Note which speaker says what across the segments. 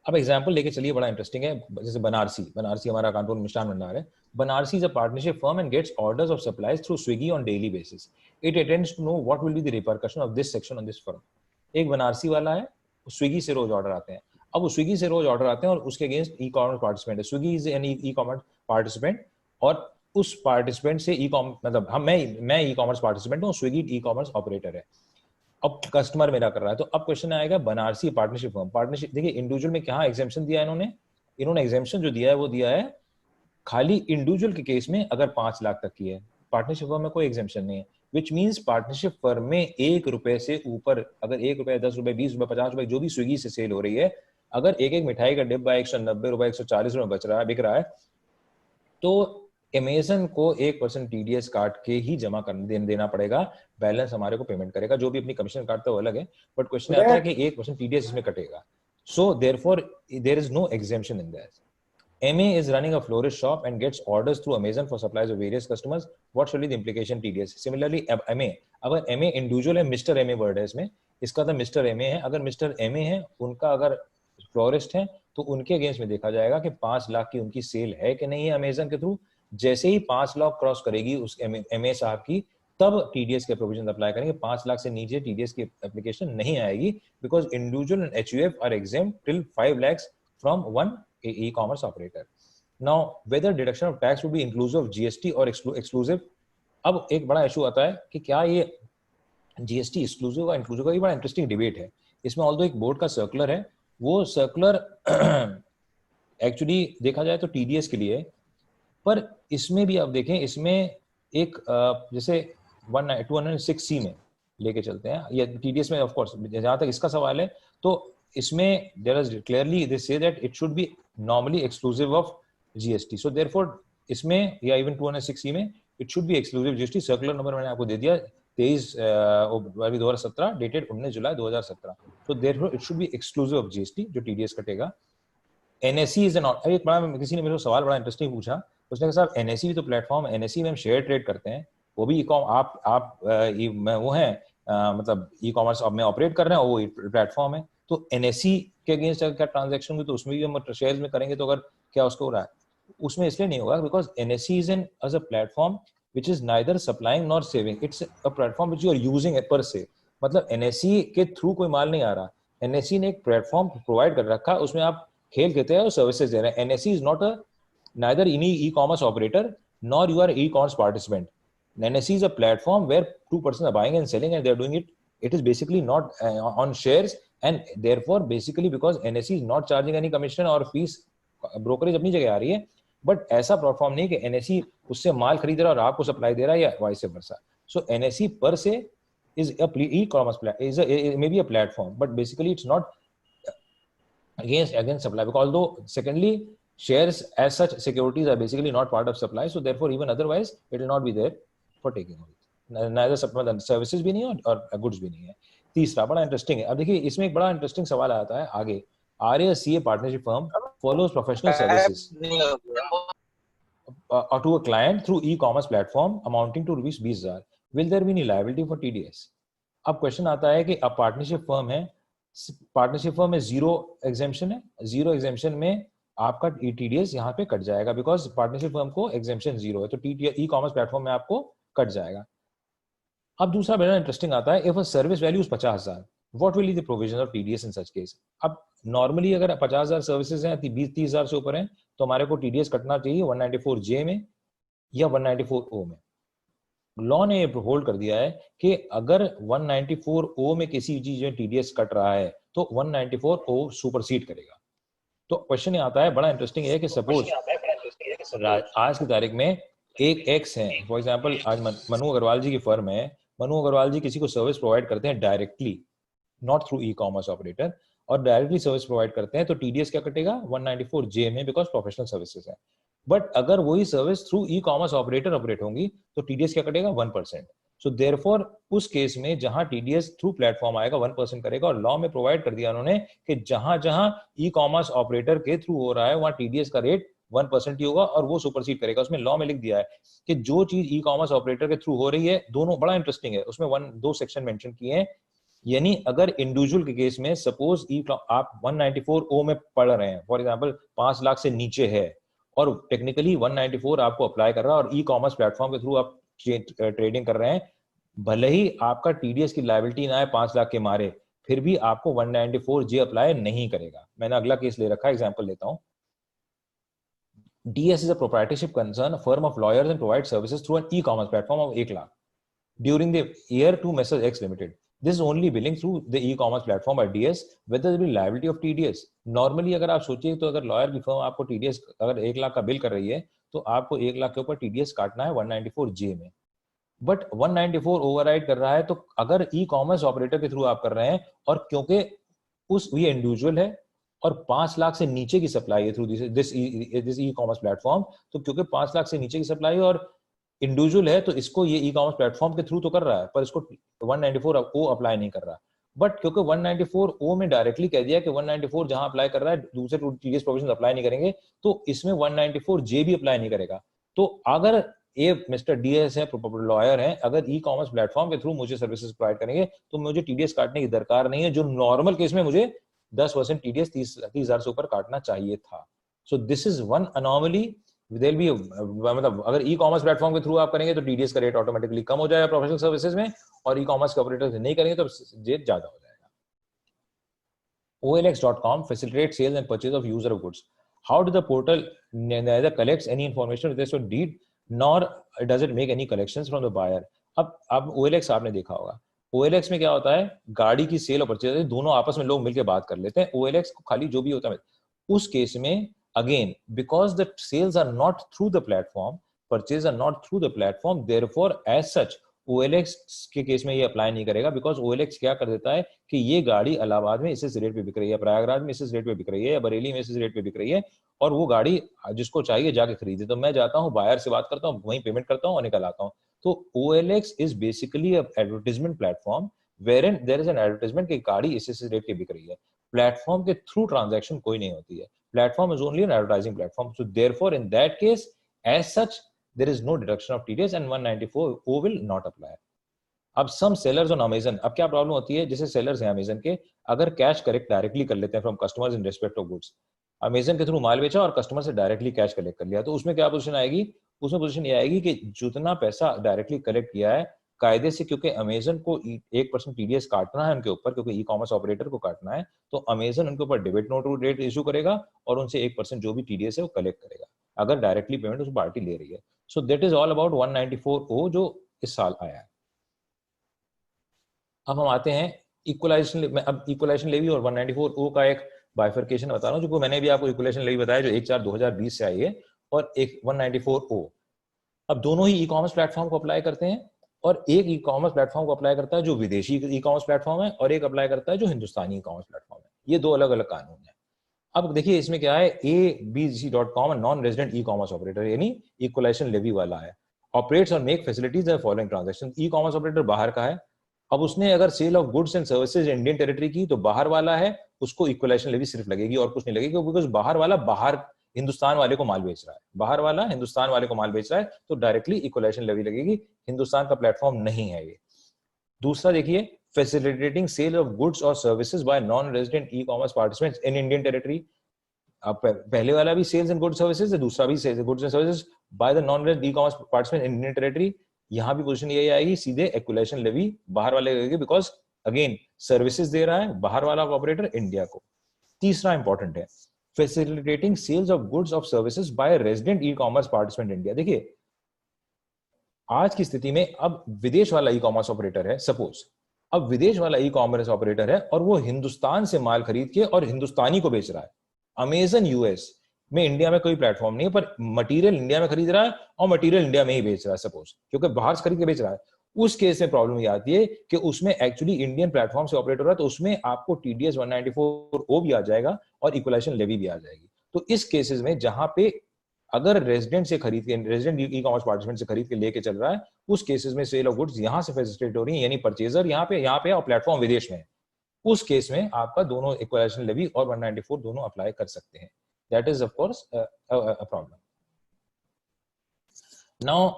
Speaker 1: अब एग्जांपल लेके चलिए, बड़ा इंटरेस्टिंग है। जैसे बनारसी हमारा कानपुर मिष्ठान भंडार है। Banarasi is a partnership firm and gets orders of supplies through Swiggy on daily basis. It attends to know what will be the repercussion of this section on this firm. एक बनारसी वाला है, स्विगी से रोज order आते हैं। अब वो Swiggy से रोज order आते हैं और उसके अगेंस्ट ई कॉमर्स पार्टिसिपेंट है। Swiggy is an e commerce participant, और उस पार्टिसिपेंट से ई कॉमर्स मतलब मैं ई कॉमर्स पार्टिसिपेंट हूँ, स्विगी ई कॉमर्स ऑपरेटर है। अब कस्टमर मेरा कर रहा है, तो अब क्वेश्चन आएगा बनारसी पार्टनरशिप फर्म। पार्टनरशिप देखिए इंडिविजुअल में क्या एग्जाम्पशन दिया है इन्होंने एग्जाम्पशन जो दिया है वो दिया है खाली इंडिविजुअल के केस में अगर 5 लाख तक की है। पार्टनरशिप फर्म में कोई एग्जाम्पशन नहीं है, विच मीन्स पार्टनरशिप फर्म में 1 रुपए से ऊपर अगर 1 रुपए 10 रुपए 20 रुपए 50 रुपए जो भी स्विगी से सेल हो रही है, अगर एक मिठाई का डिब्बा 190 रुपए 140 रुपए बिक रहा है, तो अमेजन को 1% टीडीएस काट के ही जमा करने देना पड़ेगा। बैलेंस हमारे को पेमेंट करेगा, जो भी अपनी कमीशन काटता है वो अलग है, बट क्वेश्चन आता है कि 1% टीडीएस इसमें कटेगा। So therefore there is no exemption in that. MA is running a florist shop and gets orders through Amazon for supplies of various customers. What should be the implication TDS? Similarly, MA, अगर MA individual है, mister MA word है इसमें, इसका तो mister MA है। अगर mister MA है, उनका अगर फ्लोरिस्ट है, तो उनके अगेंस्ट में देखा जाएगा कि 5 लाख की उनकी सेल है कि नहीं है अमेजन के थ्रू। जैसे ही 5 लाख क्रॉस करेगी उस MA साहब की, तब टीडीएस के प्रोविजन अप्लाई करेंगे। 5 लाख से नीचे टीडीएस की एप्लीकेशन नहीं आएगी, because individual and HUF are exempt till 5 lakhs from one e-commerce operator. Now, whether deduction of tax would be inclusive of GST or exclusive? अब एक बड़ा इशू आता है कि क्या ये GST एक्सक्लूसिव और इंक्लूसिव का, ये बड़ा इंटरेस्टिंग डिबेट है इसमें। ऑल्दो एक बोर्ड का सर्कुलर है, वो सर्कुलर एक्चुअली देखा जाए तो TDS के लिए, पर इसमें भी आप देखें, इसमें एक जैसे 206C में लेके चलते हैं, या TDS में ऑफ कोर्स जहां तक इसका सवाल है, तो इसमें there is clearly they say that it should be normally exclusive of GST. So therefore इसमें या even 206C में it should be exclusive GST। Circular number मैंने आपको दे दिया 23/2017 dated 19 July 2017। So therefore it should be exclusive of GST जो TDS कटेगा। NSE is an, एक बड़ा किसी ने मेरे को सवाल बड़ा इंटरेस्टिंग पूछा, उसने कहा साहब NSE भी तो प्लेटफॉर्म है, NSE में हम शेयर ट्रेड करते हैं, वो भी आप वो है मतलब ई-कॉमर्स में ऑपरेट कर रहे हैं, वो प्लेटफॉर्म है, तो NSE के अगेंस्ट अगर क्या ट्रांजैक्शन होगी तो उसमें भी हम शेयर्स में करेंगे, तो अगर क्या उसको हो रहा है, उसमें इसलिए नहीं होगा because NSE is an as a platform which is neither supplying nor saving, it's a platform which you are using per se। मतलब NSE के थ्रू कोई माल नहीं आ रहा, NSE ने एक प्लेटफॉर्म प्रोवाइड कर रखा, उसमें आप खेल खेलते हैं और सर्विसेज दे रहे हैं। NSE is not a neither any e-commerce operator nor you are e-commerce participant। NSE is a platform where two persons are buying and selling and they are doing it, it is basically not on shares, and therefore basically because NSE is not charging any commission or fees, brokerage अपनी जगह आ रही है, but ऐसा platform नहीं कि NSE उससे माल खरीद रहा है और आपको सप्लाई दे रहा है या वाइस वर्सा। सो NSE पर से is a e-commerce is maybe a platform, but basically it's not against supply, because although secondly shares as such securities are basically not part of supply, so therefore even otherwise it will not be there for taking away, neither supply services भी नहीं है और goods भी नहीं है। तीसरा बड़ा interesting है, अब देखिए इसमें एक बड़ा इंटरेस्टिंग सवाल आता है आगे। RACA partnership firm follows professional services to a client through e-commerce platform amounting to rupees 20,000, will there be any liability for TDS? अब क्वेश्चन आता है कि अब पार्टनरशिप फर्म है, पार्टनरशिप फर्म में जीरो एग्जेम्पशन है, जीरो एग्जेम्पशन में आपका TDS यहाँ पे कट जाएगा बिकॉज पार्टनरशिप फर्म को एग्जेम्पशन जीरो है, तो ई-कॉमर्स प्लेटफॉर्म में आपको कट जाएगा। अब दूसरा बड़ा इंटरेस्टिंग आता है, if a service value is 50,000, what will be the provision of TDS in such case? अब नॉर्मली अगर 50,000 सर्विसेज हैं, 20-30,000 से ऊपर हैं, तो हमारे को TDS कटना चाहिए 194J में या 194O में। लॉ ने होल्ड कर दिया है कि अगर 194O में किसी चीज में TDS कट रहा है तो 194O सुपरसीड करेगा। तो क्वेश्चन ये आता है, बड़ा इंटरेस्टिंग है कि सपोज आज की तारीख में एक एक्स है, फॉर एग्जांपल आज मनु अग्रवाल जी की फर्म है, मनु अग्रवाल जी किसी को सर्विस प्रोवाइड करते हैं directly, not through e-commerce operator, और डायरेक्टली सर्विस प्रोवाइड करते हैं, तो TDS क्या कटेगा 194J में, बिकॉज प्रोफेशनल सर्विसेज है। बट अगर वही service through e-commerce operator operate होंगी तो TDS क्या कटेगा 1%। सो देयरफॉर उस केस में जहां TDS थ्रू प्लेटफॉर्म आएगा 1% करेगा, और लॉ में प्रोवाइड कर दिया उन्होंने कि जहां जहां ई-कॉमर्स ऑपरेटर के थ्रू हो रहा है वहां TDS का रेट 1% ही होगा और वो सुपरसीड करेगा। उसमें लॉ में लिख दिया है कि जो चीज ई-कॉमर्स ऑपरेटर के थ्रू हो रही है, दोनों बड़ा इंटरेस्टिंग है, उसमें 2 सेक्शन मेंशन किए हैं, यानी अगर इंडिविजुअल के केस में सपोज आप 194O में पढ़ रहे हैं, फॉर एग्जांपल 5 लाख से नीचे है और टेक्निकली 194 आपको अप्लाई कर रहा है और ई कॉमर्स प्लेटफॉर्म के थ्रू आप ट्रेडिंग कर रहे हैं, भले ही आपका टीडीएस की लायबिलिटी ना है 5 लाख के मारे, फिर भी आपको 194J अप्लाई नहीं करेगा। मैंने अगला केस ले रखा है, एग्जांपल लेता हूं। DS is a proprietorship concern, a firm of lawyers and provides services through an e-commerce platform of 1 lakh. During the year to Messrs X Limited. This is only billing through the e-commerce platform by DS, whether there will be liability of TDS. Normally अगर आप सोचिए तो अगर lawyer की firm आपको TDS अगर 1 लाख का bill कर रही है तो आपको 1 लाख के ऊपर TDS काटना है 194J में, बट 194 ओवरराइड कर रहा है। तो अगर ई कॉमर्स ऑपरेटर के थ्रू आप कर रहे हैं और क्योंकि ये इंडिविजुअल है और 5 लाख से नीचे की सप्लाई है through this E commerce platform, तो क्योंकि 5 लाख से नीचे की सप्लाई और इंडिविजुअल है तो इसको ये ई कॉमर्स प्लेटफॉर्म के थ्रू तो कर रहा है, पर इसको 194O अप्लाई नहीं कर रहा। बट क्योंकि 194O में डायरेक्टली कह दिया कि 194 जहां अप्लाई कर रहा है दूसरे टीडीएस प्रोविजन अप्लाई नहीं करेंगे, तो इसमें 194J भी अप्लाई नहीं करेगा। तो अगर ये मिस्टर डीएस है, लॉयर है, अगर ई कॉमर्स प्लेटफॉर्म के थ्रू मुझे सर्विसेज प्रोवाइड करेंगे तो मुझे टीडीएस काटने की दरकार नहीं है, जो नॉर्मल केस में मुझे 10% टीडीएस 30,000 से ऊपर काटना चाहिए था। So this is one anomaly. There be मतलब अगर ई कॉमर्स प्लेटफॉर्म के थ्रू आप करेंगे तो टीडीएस का रेट ऑटोमेटिकली कम हो जाएगा प्रोफेशनल सर्विसेज में, और ई कॉमर्स के ऑपरेटर से नहीं करेंगे तो रेट ज्यादा हो जाएगा। OLX.com facilitates sales and purchase of user of goods. How does the portal neither collects any information with respect to deed nor does it make any collections from the buyer? अब OLX आपने देखा होगा, OLX में क्या होता है, गाड़ी की सेल और परचेज दोनों आपस में लोग मिलकर बात कर लेते हैं। OLX को खाली जो भी होता है उस केस में again because the sales are not through the platform, purchases are not through the platform, therefore as such OLX के केस में ये अप्लाई नहीं करेगा, बिकॉज OLX क्या कर देता है कि ये गाड़ी इलाहाबाद में इस रेट पे बिक रही है, प्रयागराज में इस रेट पे बिक रही है, या बरेली में इस रेट पे बिक रही है, और वो गाड़ी जिसको चाहिए जाके खरीदे। तो मैं जाता हूँ, बायर से बात करता हूँ, वहीं पेमेंट करता हूँ और निकल आता हूँ। तो OLX is basically advertisement platform where there is an advertisement की गाड़ी इस रेट की बिक रही है। प्लेटफॉर्म के थ्रू ट्रांजैक्शन कोई नहीं होती है, platform is only an advertising platform. So therefore in that case as such there is no deduction of TDS and 194O will not apply. अब सम सेलर्स ऑन अमेजन, अब क्या प्रॉब्लम होती है, जैसे सेलर्स हैं अमेजन के, अगर कैश कलेक्ट डायरेक्टली कर लेते हैं from customers in respect of goods, Amazon के थ्रू माल बेचा और कस्टमर से डायरेक्टली कैश कलेक्ट कर लिया, तो उसमें क्या पोजीशन आएगी, उसमें पोजीशन ये आएगी कि जितना पैसा डायरेक्टली कलेक्ट किया है कायदे से, क्योंकि अमेजन को 1% टीडीएस काटना है उनके ऊपर, क्योंकि ई कॉमर्स ऑपरेटर को काटना है, तो अमेजन उनके ऊपर डेबिट नोट रेट इशू करेगा और उनसे 1% जो भी टीडीएस है वो कलेक्ट करेगा अगर डायरेक्टली पेमेंट उस पार्टी ले रही है। सो that is all about 194O जो इस साल आया है। अब हम आते हैं इक्वलाइजेशन। अब इक्वलाइजेशन लेवी और 194O का एक बाइफर्केशन बता रहा हूँ, जो मैंने भी आपको इक्वलाइजेशन लेवी बताया जो 1/4/2020 से आई है, और एक 194O। अब दोनों ही ई कॉमर्स प्लेटफॉर्म को अप्लाई करते हैं, और एक ई कॉमर्स प्लेटफॉर्म को अप्लाई करता है जो विदेशी ई कॉमर्स प्लेटफॉर्म है, और एक अप्लाई करता है जो हिंदुस्तानी ई कॉमर्स प्लेटफॉर्म है। ये दो अलग अलग कानून है। अब देखिए इसमें क्या है, abc.com non resident e commerce operator यानी इक्वलाइजेशन लेवी वाला है, ऑपरेट्स और make facilities the following transaction. E commerce operator बाहर का है, अब उसने अगर sale of goods and services Indian territory की तो बाहर वाला है, उसको इक्वलाइजेशन लेवी सिर्फ लगेगी और कुछ नहीं लगेगी, बिकॉज बाहर वाला बाहर हिंदुस्तान वाले को माल बेच रहा है, बाहर वाला हिंदुस्तान वाले को माल बेच रहा है, तो डायरेक्टली इक्वलाइजेशन लेवी लगेगी। हिंदुस्तान का प्लेटफॉर्म नहीं है ये। दूसरा देखिए, फैसिलिटेटिंग सेल ऑफ गुड्स और services by non resident e commerce participants in Indian territory. अब पहले वाला भी सेल्स एंड गुड्स सर्विसेज है, दूसरा भी sales goods and services by the non resident e commerce participant in Indian territory. यहां भी पोजीशन यही आएगी, सीधे इक्वलाइजेशन लेवी बाहर वाले लगेगी, बिकॉज अगेन सर्विसेज दे रहा है बाहर वाला ऑपरेटर इंडिया को। तीसरा इंपॉर्टेंट है, facilitating sales of goods of services by resident e commerce participant India. देखिए आज की स्थिति में अब विदेश वाला ई कॉमर्स ऑपरेटर है, सपोज अब विदेश वाला ई कॉमर्स ऑपरेटर है और वो हिंदुस्तान से माल खरीद के और हिंदुस्तानी को बेच रहा है। अमेजन यूएस में, इंडिया में कोई प्लेटफॉर्म नहीं है, पर मटेरियल इंडिया में खरीद रहा है और मटेरियल इंडिया में ही बेच रहा है, सपोज क्योंकि बाहर से खरीद के बेच रहा है। उस केस में प्रॉब्लम ये आती है कि उसमें एक्चुअली इंडियन प्लेटफॉर्म से ऑपरेट हो रहा है, तो उसमें आपको टीडीएस 194O भी आ जाएगा और इक्वलाइजेशन लेवी भी आ जाएगी। तो इस केसेस में जहां पे अगर रेजिडेंट से खरीद के, रेजिडेंट ई कॉमर्स पार्टिसिपेंट से खरीद के लेके चल रहा है, उस केसेस में सेल ऑफ गुड्स यहां से फैसिलिटेट हो रही है, यानी परचेजर यहाँ पे और प्लेटफॉर्म विदेश में है। उस केस में आपका दोनों इक्वलाइजेशन लेवी और 194 दोनों अप्लाई कर सकते हैं। That is of course a problem. Now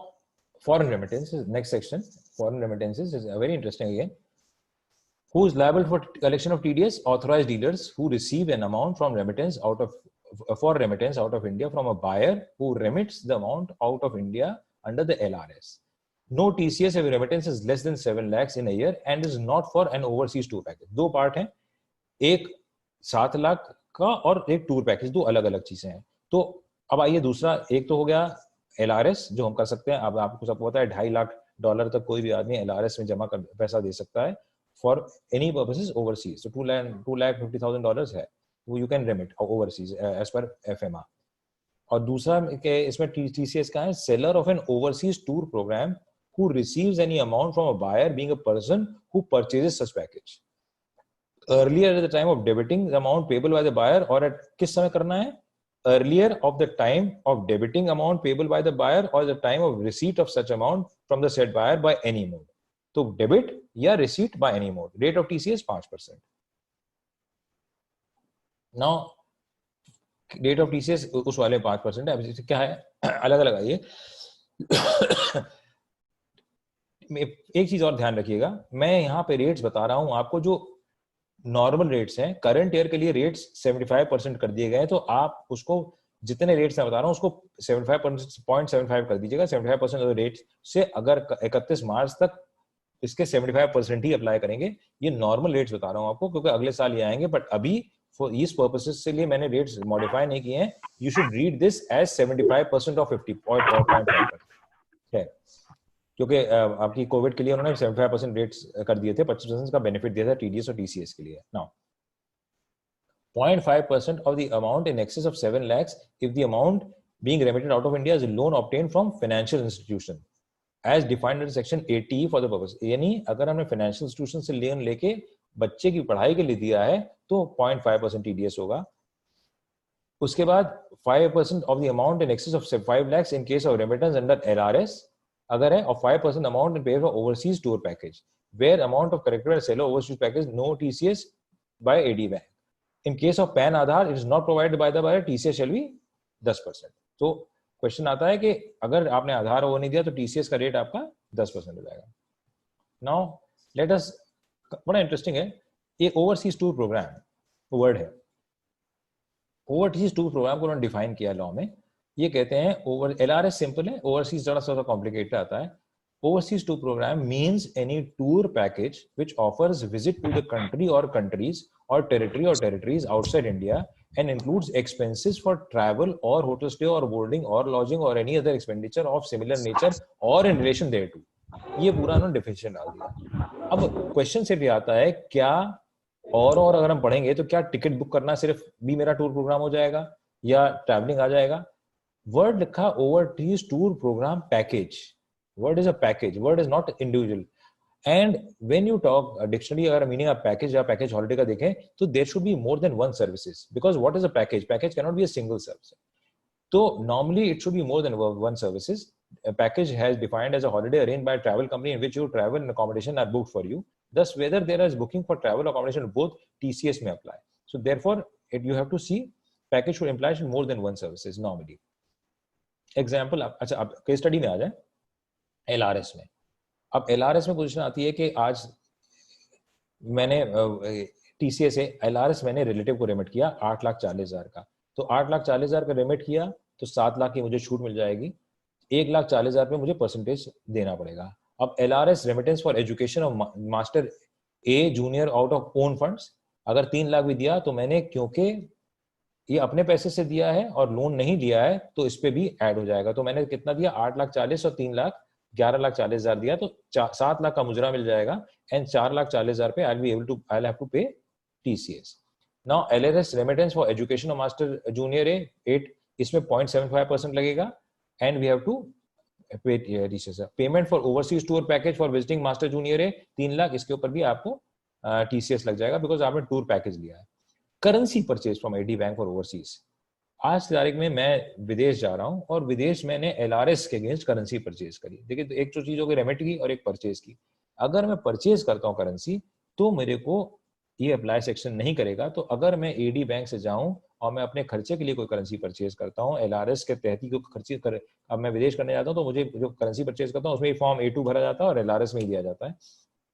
Speaker 1: foreign remittances, next section, foreign remittances is very interesting again. Who is liable for collection of TDS? Authorized dealers who receive an amount from remittance out of for remittance out of India from a buyer who remits the amount out of India under the LRS. No TCS if remittance is less than 7 lakhs in a year and is not for an overseas tour package. दो part हैं, एक 7 लाख का और एक tour package, दो अलग अलग चीजें हैं. तो अब आइए दूसरा, एक तो हो गया LRS जो हम कर सकते हैं. अब आपको सब पता है $2.5 लाख तक कोई भी आदमी LRS में जमा कर पैसा दे सकता है for any purposes overseas. So $2,50,000 है, वो you can remit overseas as per FMR. और दूसरा के इसमें TCS का है, seller of an overseas tour program who receives any amount from a buyer being a person who purchases such package. Earlier at the time of debiting the amount payable by the buyer, और at किस समय करना है? Earlier of the time of debiting amount payable by the buyer or the time of receipt of such amount from the said buyer by any mode. तो debit या receipt by any mode. Rate of TCS 5%. Now rate of TCS उस वाले 5% है. अब क्या है, अलग अलग आइए. एक चीज और ध्यान रखिएगा, मैं यहाँ पे रेट्स बता रहा हूं आपको जो नॉर्मल रेट्स हैं. करंट ईयर के लिए रेट्स 75% कर दिए गए हैं, तो आप उसको जितने रेट्स मैं बता रहा हूं उसको 75.75 कर दीजिएगा. 75% रेट से अगर 31 मार्च तक इसके 75% ही अप्लाई करेंगे. ये नॉर्मल रेट्स बता रहा हूं आपको क्योंकि अगले साल ये आएंगे, बट अभी फॉर इस पर्पसेस के लिए मैंने रेट्स मॉडिफाई नहीं किए हैं. You should read this as 75% of 50.5% है, क्योंकि आपकी कोविड के लिए उन्होंने 75% रेट्स कर दिए थे, 25% का बेनिफिट दिया था टीडीएस और टीसीएस के लिए. Now 0.5% of the amount in excess of 7 lakhs if the amount being remitted out of India is a loan obtained from financial institution as defined in section 80 for the purpose. यानी अगर हमने financial institution से loan लेके बच्चे की पढ़ाई के लिए दिया है तो 0.5% टीडीएस होगा. उसके बाद 5% of the amount in excess of 5 lakhs in case of remittance under LRS अगर है, और 5% amount in pay for overseas tour package where amount of corrected by seller overseas package no TCS by AD bank. In case of PAN Aadhaar it is not provided by the buyer, TCS shall be 10%. तो question आता है कि अगर आपने आधार वो नहीं दिया तो टीसीएस का रेट आपका 10% हो जाएगा. नाउ लेट अस, बड़ा इंटरेस्टिंग है ये ओवरसीज टूर प्रोग्राम वर्ड है. ओवरसीज टूर प्रोग्राम को उन्होंने डिफाइन किया लॉ में. ये कहते हैं ओवर LRS सिंपल है, ओवरसीज जरा सा कॉम्प्लिकेटेड आता है. Overseas tour program means any tour package which offers visit to the country or countries or territories outside India and includes expenses for travel or hotel stay or boarding or lodging or any other expenditure of similar nature or in relation thereto. ये पूरा उन्होंने definition डाल दिया. अब question सिर्फ ये आता है क्या और अगर हम पढ़ेंगे तो क्या टिकट बुक करना सिर्फ भी मेरा टूर प्रोग्राम हो जाएगा या ट्रैवलिंग आ जाएगा? वर्ड लिखा overseas tour program package. Word is a package, word is not individual. And when you talk dictionary अगर मीनिंग आप पैकेज या पैकेज हॉलिडे का देखें तो there should be more than one services because what is a package? Package cannot be a single service. So normally it should be more than one services. A package has defined as a holiday arranged by a travel company in which your travel and accommodation are booked for you. Thus whether there is booking for travel accommodation both TCS may apply. So therefore you have to see package should imply more than one services normally. Example अच्छा अब case study में आ जाए LRS में. अब LRS में position आती है कि आज मैंने TCS से LRS मैंने रिलेटिव को रेमिट किया 8,40,000 का. तो 8,40,000 का रेमिट किया तो 7 लाख की मुझे छूट मिल जाएगी. 1,40,000 पे मुझे परसेंटेज देना पड़ेगा. अब LRS remittance for education of master A junior out of own funds अगर 3 लाख भी दिया तो मैंने क्योंकि ये अपने पैसे से दिया है और लोन नहीं लिया है तो इस पे भी ऐड हो जाएगा. तो मैंने कितना दिया 8,40,000 और 3 लाख 11,40,000 दिया तो 7 लाख का मुजरा मिल जाएगा एंड 4,40,000 पे I'll have to pay TCS. Now LRS remittance for education of master junior A 8 इसमें 0.75% लगेगा and we have to pay TCS. Payment for overseas tour package for visiting master junior A 3 lakh इसके ऊपर भी आपको TCS लग जाएगा because आपने tour package लिया है. Currency purchase from AD bank for overseas. आज की तारीख में मैं विदेश जा रहा हूं और विदेश मैंने LRS के अगेंस्ट करेंसी परचेज करी. देखिए तो एक तो चीज होगी रेमिट की और एक परचेज की. अगर मैं परचेज करता हूं करेंसी तो मेरे को ये अप्लाई सेक्शन नहीं करेगा. तो अगर मैं AD बैंक से जाऊं और मैं अपने खर्चे के लिए कोई करेंसी परचेज करता हूं LRS के तहत ही खर्चे कर, अब मैं विदेश करने जाता हूं तो मुझे जो करेंसी परचेज करता हूं उसमें फॉर्म A2 भरा जाता है और LRS में ही दिया जाता है.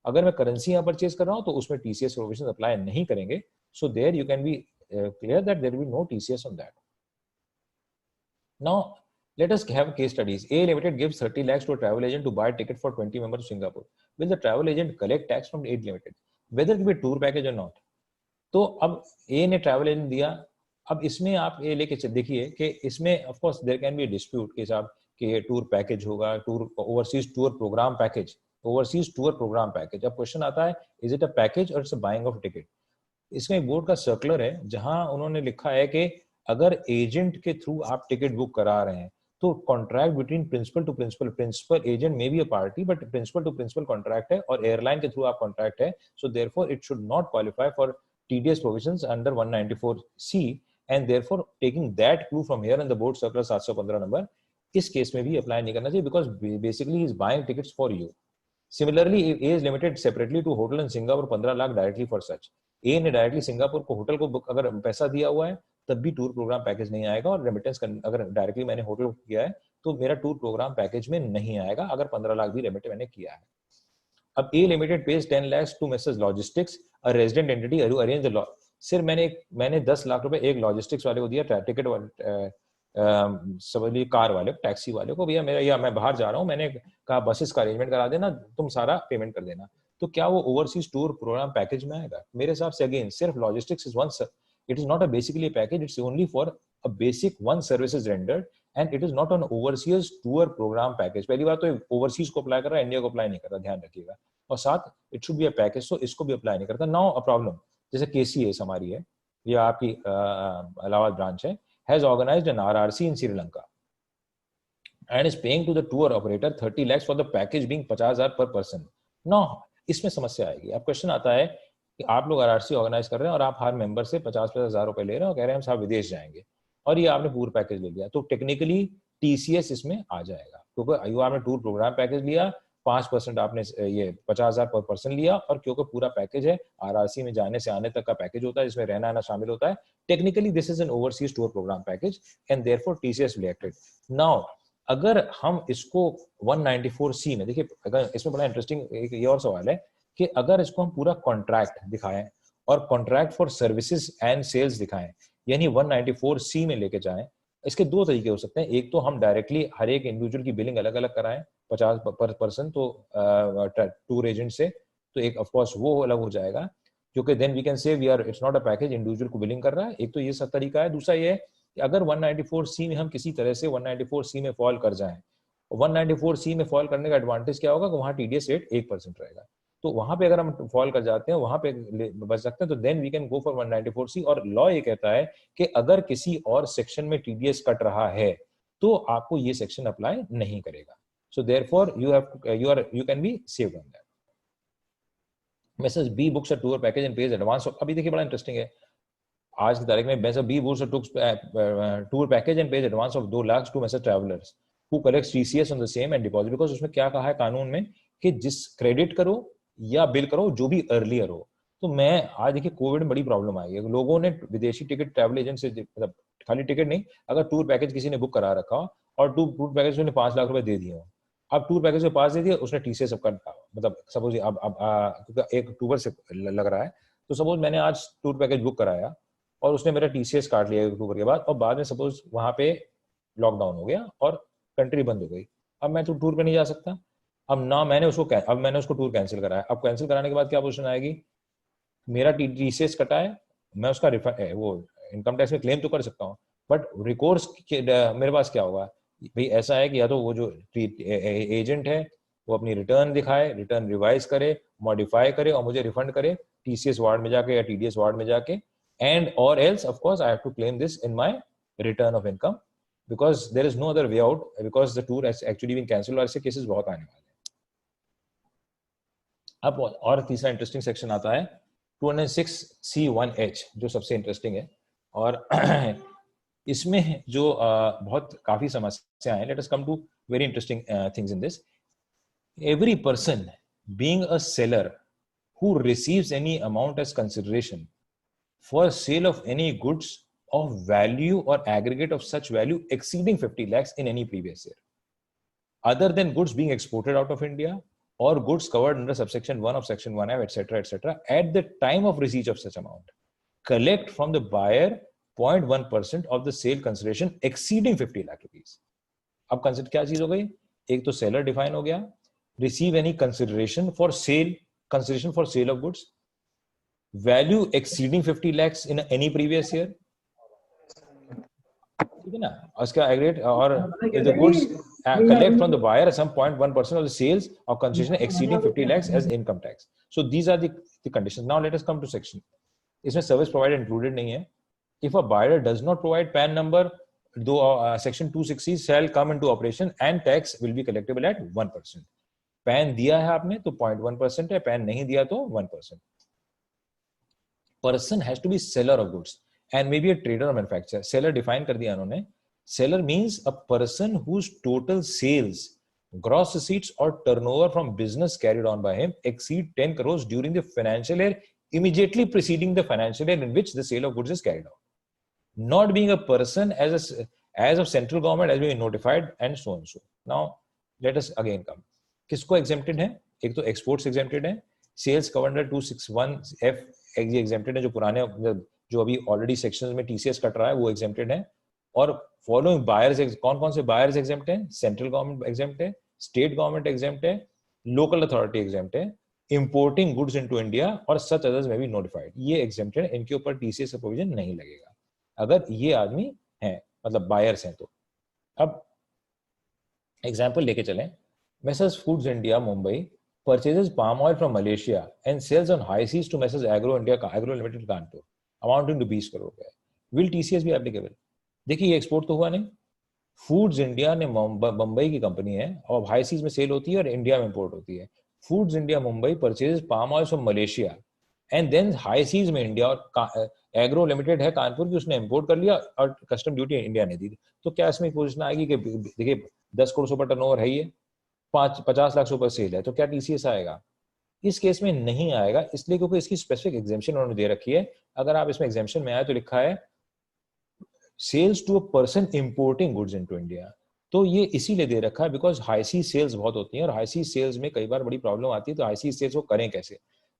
Speaker 1: अगर मैं करेंसी यहाँ परचेज कर रहा हूँ तो उसमें TCS प्रोविजन अप्लाई नहीं करेंगे. So there you can be clear that there will be no TCS on that. Now, let us have case studies. A Limited gives 30 lakhs to a travel agent to buy a ticket for 20 members to Singapore. Will the travel agent collect tax from A Limited, whether it be a tour package or not? तो अब A ने travel agent दिया. अब इसमें आप ये लेके देखिए कि इसमें of course there can be a dispute कि साहब कि ये टूर पैकेज होगा, tour overseas tour program package, overseas tour program package. अब क्वेश्चन आता है is it a package or it's a buying of ticket. इसमें एक बोर्ड का सर्कुलर है जहां उन्होंने लिखा है कि अगर एजेंट के थ्रू आप टिकट बुक करा रहे हैं तो contract between principal to principal, principal agent may be a party but principal to principal contract है और एयरलाइन के थ्रू आप कॉन्ट्रैक्ट है. So therefore it should not qualify for TDS provisions under 194C and therefore taking that clue from here in the board circular 715 number इस case में भी apply नहीं करना चाहिए because basically he is buying tickets for you. Similarly, A is limited separately to hotel in Singapore 15 lakh directly for such. A ने directly Singapore को hotel को अगर पैसा दिया हुआ है तब भी टूर प्रोग्राम पैकेज नहीं आएगा और रेमिटेंस अगर डायरेक्टली मैंने होटल किया है तो मेरा टूर प्रोग्राम पैकेज में नहीं आएगा अगर 15 लाख भी रेमिट मैंने किया है. अब A limited pays 10 lakhs to message logistics a resident entity arrange the सिर्फ मैंने 10 लाख रुपए एक लॉजिस्टिक्स वाले को दिया, टिकट वाले कार वाले टैक्सी वाले को, भैया मेरा या मैं बाहर जा रहा हूँ, मैंने कहा बसेस का अरेंजमेंट करा देना, तुम सारा पेमेंट कर देना. तो क्या वो ओवरसीज टूर प्रोग्राम पैकेज में आएगा? मेरे हिसाब से अगेन सिर्फ logistics is one, it is not a basically package, it's only for a basic one services rendered and it is not on overseas tour program package. पहली बात तो overseas को अप्लाई कर रहा है, इंडिया को अप्लाई नहीं कर रहा, ध्यान रखिएगा. और साथ it should be a package, तो इसको भी अप्लाई नहीं करता. नाउ अ प्रॉब्लम जैसे KCS हमारी है या आपकी इलाहाबाद ब्रांच है, has organised an RRC in Sri Lanka and is paying to the tour operator 30 lakhs for the package being 50,000 per person. Now इसमें समस्या आएगी. अब क्वेश्चन आता है कि आप लोग RRC ऑर्गेनाइज कर रहे हैं और आप हर मेंबर से 50,000 रुपए ले रहे हैं और कह रहे हैं हम साहब विदेश जाएंगे और ये आपने पूरा पैकेज ले लिया, तो टेक्निकली TCS इसमें आ जाएगा क्योंकि आपने टूर प्रोग्राम पैकेज लिया, 5% आपने ये 50,000 पर पर्सन लिया और क्योंकि पूरा पैकेज है, RRC में जाने से आने तक का पैकेज होता है जिसमें रहना आना शामिल होता है. Technically this is an overseas tour program package and therefore TCS related. Now अगर हम इसको 194C में देखिए, अगर इसमें बड़ा इंटरेस्टिंग एक ये और सवाल है कि अगर इसको हम पूरा कॉन्ट्रैक्ट दिखाएं और contract for services and sales दिखाएं यानी 194C में लेके जाएं, इसके दो तरीके हो सकते हैं. एक तो हम डायरेक्टली हर एक इंडिविजुअल की बिलिंग अलग अलग कराएं 50 पर पर्सन तो टूर एजेंट से, तो एक ऑफ कोर्स वो अलग हो जाएगा क्योंकि then we can say we are it's not a package, individual को बिलिंग कर रहा है. एक तो ये सब तरीका है. दूसरा ये है कि अगर 194C में हम किसी तरह से 194C में फॉल कर जाएं, 194C में फॉल करने का एडवांटेज क्या होगा कि वहां TDS रेट 1% रहेगा, तो वहां पे अगर हम फॉल कर जाते हैं वहां पे बच सकते हैं, तो then we can go for 194C. और लॉ ये कहता है कि अगर किसी और सेक्शन में TDS कट रहा है तो आपको ये सेक्शन अप्लाई नहीं करेगा. So therefore you can be saved on that. Messrs B books a tour package and pays advance. अभी देखिए बड़ा इंटरेस्टिंग है, आज की तारीख में messrs B books a tour package and pays advance of 2 lakh to messrs travellers who collects TCS on the same and deposit. Because उसमें क्या कहा है कानून में कि जिस क्रेडिट करो या बिल करो जो भी अर्लियर हो. तो मैं आज देखिए कोविड में बड़ी प्रॉब्लम आई है, लोगों ने विदेशी टिकट ट्रैवल एजेंट से, मतलब खाली टिकट नहीं, अगर टूर पैकेज किसी ने बुक करा रखा हो और टूर पैकेज उसने 5 लाख रुपए दे दिए हो, अब टूर पैकेज में 5 दे दिए, उसने TCS सबका, मतलब सपोज अब एक अक्टूबर से लग रहा है, तो सपोज मैंने आज टूर पैकेज बुक कराया और उसने मेरा TCS काट लिया अक्टूबर के बाद और बाद में सपोज वहां पे लॉकडाउन हो गया और कंट्री बंद हो गई, अब मैं तो टूर पे नहीं जा सकता. अब मैंने उसको टूर कैंसिल कराया. अब कैंसिल कराने के बाद क्या पोजीशन आएगी, मेरा TCS कटा है, मैं उसका रिफंड वो इनकम टैक्स में क्लेम तो कर सकता हूँ, बट रिकोर्स मेरे पास क्या होगा भाई? ऐसा है कि या तो वो जो एजेंट है वो अपनी रिटर्न दिखाए, रिटर्न रिवाइज करे, मॉडिफाई करे और मुझे रिफंड करे TCS वार्ड में जाके या TDS वार्ड में जाके, and or else of course I have to claim this in my return of income because there is no other way out because the tour has actually been cancelled. और ऐसे cases बहुत आने वाले हैं. अब और तीसरा इंटरेस्टिंग सेक्शन आता है 206C1H जो सबसे इंटरेस्टिंग है और इसमें जो बहुत काफी समस्या है. Let us come to very interesting things in this. Every person being a seller who receives any amount as consideration for sale of any goods of value or aggregate of such value exceeding 50 lakhs in any previous year, other than goods being exported out of India or goods covered under subsection 1 of section 1F, etc., at the time of receipt of such amount, collect from the buyer 0.1% of the sale consideration exceeding 50 lakh rupees. अब consider क्या चीज हो गई? एक तो seller define हो गया, receive any consideration for cell, consideration for sale of goods, value exceeding 50 lakhs in any previous year, ठीक है ना, उसका एग्रीगेट, और if the goods collect from the buyer some 0.1% of the sales of consideration exceeding 50 lakhs as income tax. So these are the conditions. Now let us come to section. इसमें service provider included नहीं है. If a buyer does not provide PAN number, though section 260 shall come into operation and tax will be collectible at 1%. PAN दिया है आपने तो 0.1% है, PAN नहीं दिया तो 1%. Person has to be seller of goods and maybe a trader or manufacturer. Seller define कर दिया उन्होंने. Seller means a person whose total sales, gross receipts or turnover from business carried on by him exceed 10 crores during the financial year immediately preceding the financial year in which the sale of goods is carried out. Not being a person as of central government as being notified and so and so. Now let us again come. किसको exempted है? एक तो exports exempted है, sales covered under 261F exempted है, जो पुराने जो अभी ऑलरेडी सेक्शंस में टीसीएस कट रहा है वो exempted है, और फॉलोइंग बायर्स, कौन कौन से बायर्स exempt हैं? सेंट्रल गवर्नमेंट exempt है, स्टेट गवर्नमेंट exempt है, लोकल अथॉरिटी exempt है, इंपोर्टिंग गुड्स इनटू इंडिया और सच अदर्स में भी नोटिफाइड, ये exempted है, इनके ऊपर टीसीएस का प्रोविजन नहीं लगेगा अगर ये आदमी है, मतलब बायर्स हैं तो. अब एग्जांपल लेके चलें, messrs foods India Mumbai purchases palm oil from Malaysia and sells on high seas to Messrs Agro Limited Kanpur amounting to 20 crore रुपए. Will TCS be applicable? देखिए ये एक्सपोर्ट तो हुआ नहीं, फूड्स इंडिया ने मुंबई की कंपनी है और हाई सीज में सेल होती है और इंडिया में इंपोर्ट होती है. Foods India Mumbai purchase palm oil from Malaysia and then high seas में इंडिया, और एग्रो लिमिटेड है कानपुर की, उसने इंपोर्ट कर लिया और कस्टम ड्यूटी इंडिया ने दी. तो क्या इसमें पोजीशन आएगी कि देखिए 10 करोड़ से ऊपर टर्नओवर है, ये 50 लाख से ऊपर सेल है, तो क्या टीसीएस आएगा? इस केस में नहीं आएगा, इसलिए क्योंकि इसकी स्पेसिफिक एग्जेम्पशन उन्होंने दे रखी है. अगर आप इसमें एग्जेम्पशन में आए तो लिखा है sales to a person importing goods into India, तो ये इसीलिए दे रखा है बिकॉज हाई सी सेल्स बहुत होती हैं और हाई सी सेल्स में कई बार बड़ी प्रॉब्लम आती है. तो हाई सी सेल्स वो करें कैसे,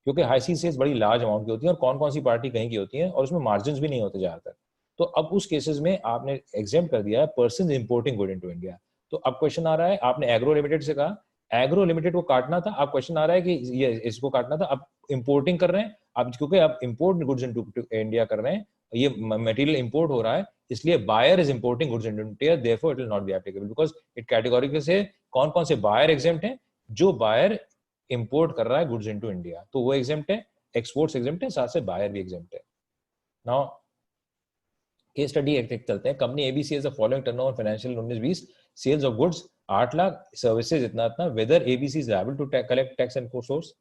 Speaker 1: क्योंकि हाई सी सेल्स बड़ी लार्ज अमाउंट की होती है और कौन कौन सी पार्टी कहीं की होती है और उसमें मार्जिन भी नहीं होते ज्यादातर. तो अब उस केसेस में आपने एग्जेम्प्ट कर दिया है person importing good into India. तो अब क्वेश्चन आ रहा है, आपने एग्रो लिमिटेड से कहा, एग्रो लिमिटेड को काटना था, अब क्वेश्चन आ रहा है कि ये इसको काटना था, अब इंपोर्टिंग कर रहे हैं आप, क्योंकि आप इंपोर्ट गुड्स इनटू इंडिया कर रहे हैं, ये मटेरियल इंपोर्ट हो रहा है, इसलिए buyer is importing goods into India, therefore it will not be applicable because it categorically से कौन कौन से बायर एग्जेम्प्ट हैं, जो बायर इंपोर्ट कर रहा है गुड्स इनटू इंडिया, तो वो एग्जेम्प्ट है, एक्सपोर्ट्स एग्जेम्प्ट है, साथ से बायर भी एग्जेम्प्ट है. नाउ केस स्टडी एक चलते हैं. Company ABC has the following turnover financial 19-20, sales of goods 8 lakh, services इतना, whether ABC is liable to collect tax and source?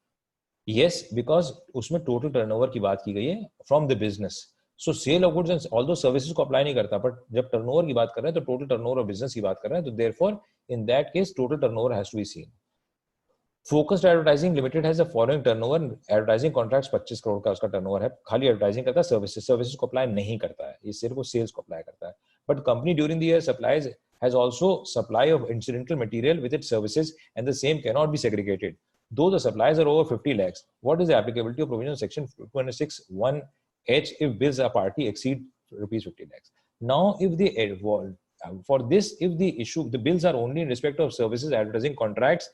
Speaker 1: Yes, because उसमें टोटल टर्नओवर की बात की गई है from the business. So sale of goods and although services को apply नहीं करता, बट जब टर्नओवर की बात कर रहे हैं तो टोटल टर्नओवर ऑफ बिजनेस की बात कर रहे हैं, तो therefore in that case total turnover has to be seen. Focused advertising limited has the following turnover, advertising contracts 25 crore का उसका टर्नओवर है, खाली एडवर्टाइजिंग करता है, सर्विसेज को अप्लाई नहीं करता है, ये सिर्फ सेल्स को अप्लाई करता है. But company during the year supplies has also supply of incidental material with its services and the same cannot be segregated. Though the supplies are over 50 lakhs, what is the applicability of provision of section 206(1)(h) if bills are party exceed rupees 50 lakhs? Now, if the for this, if the bills are only in respect of services, advertising contracts,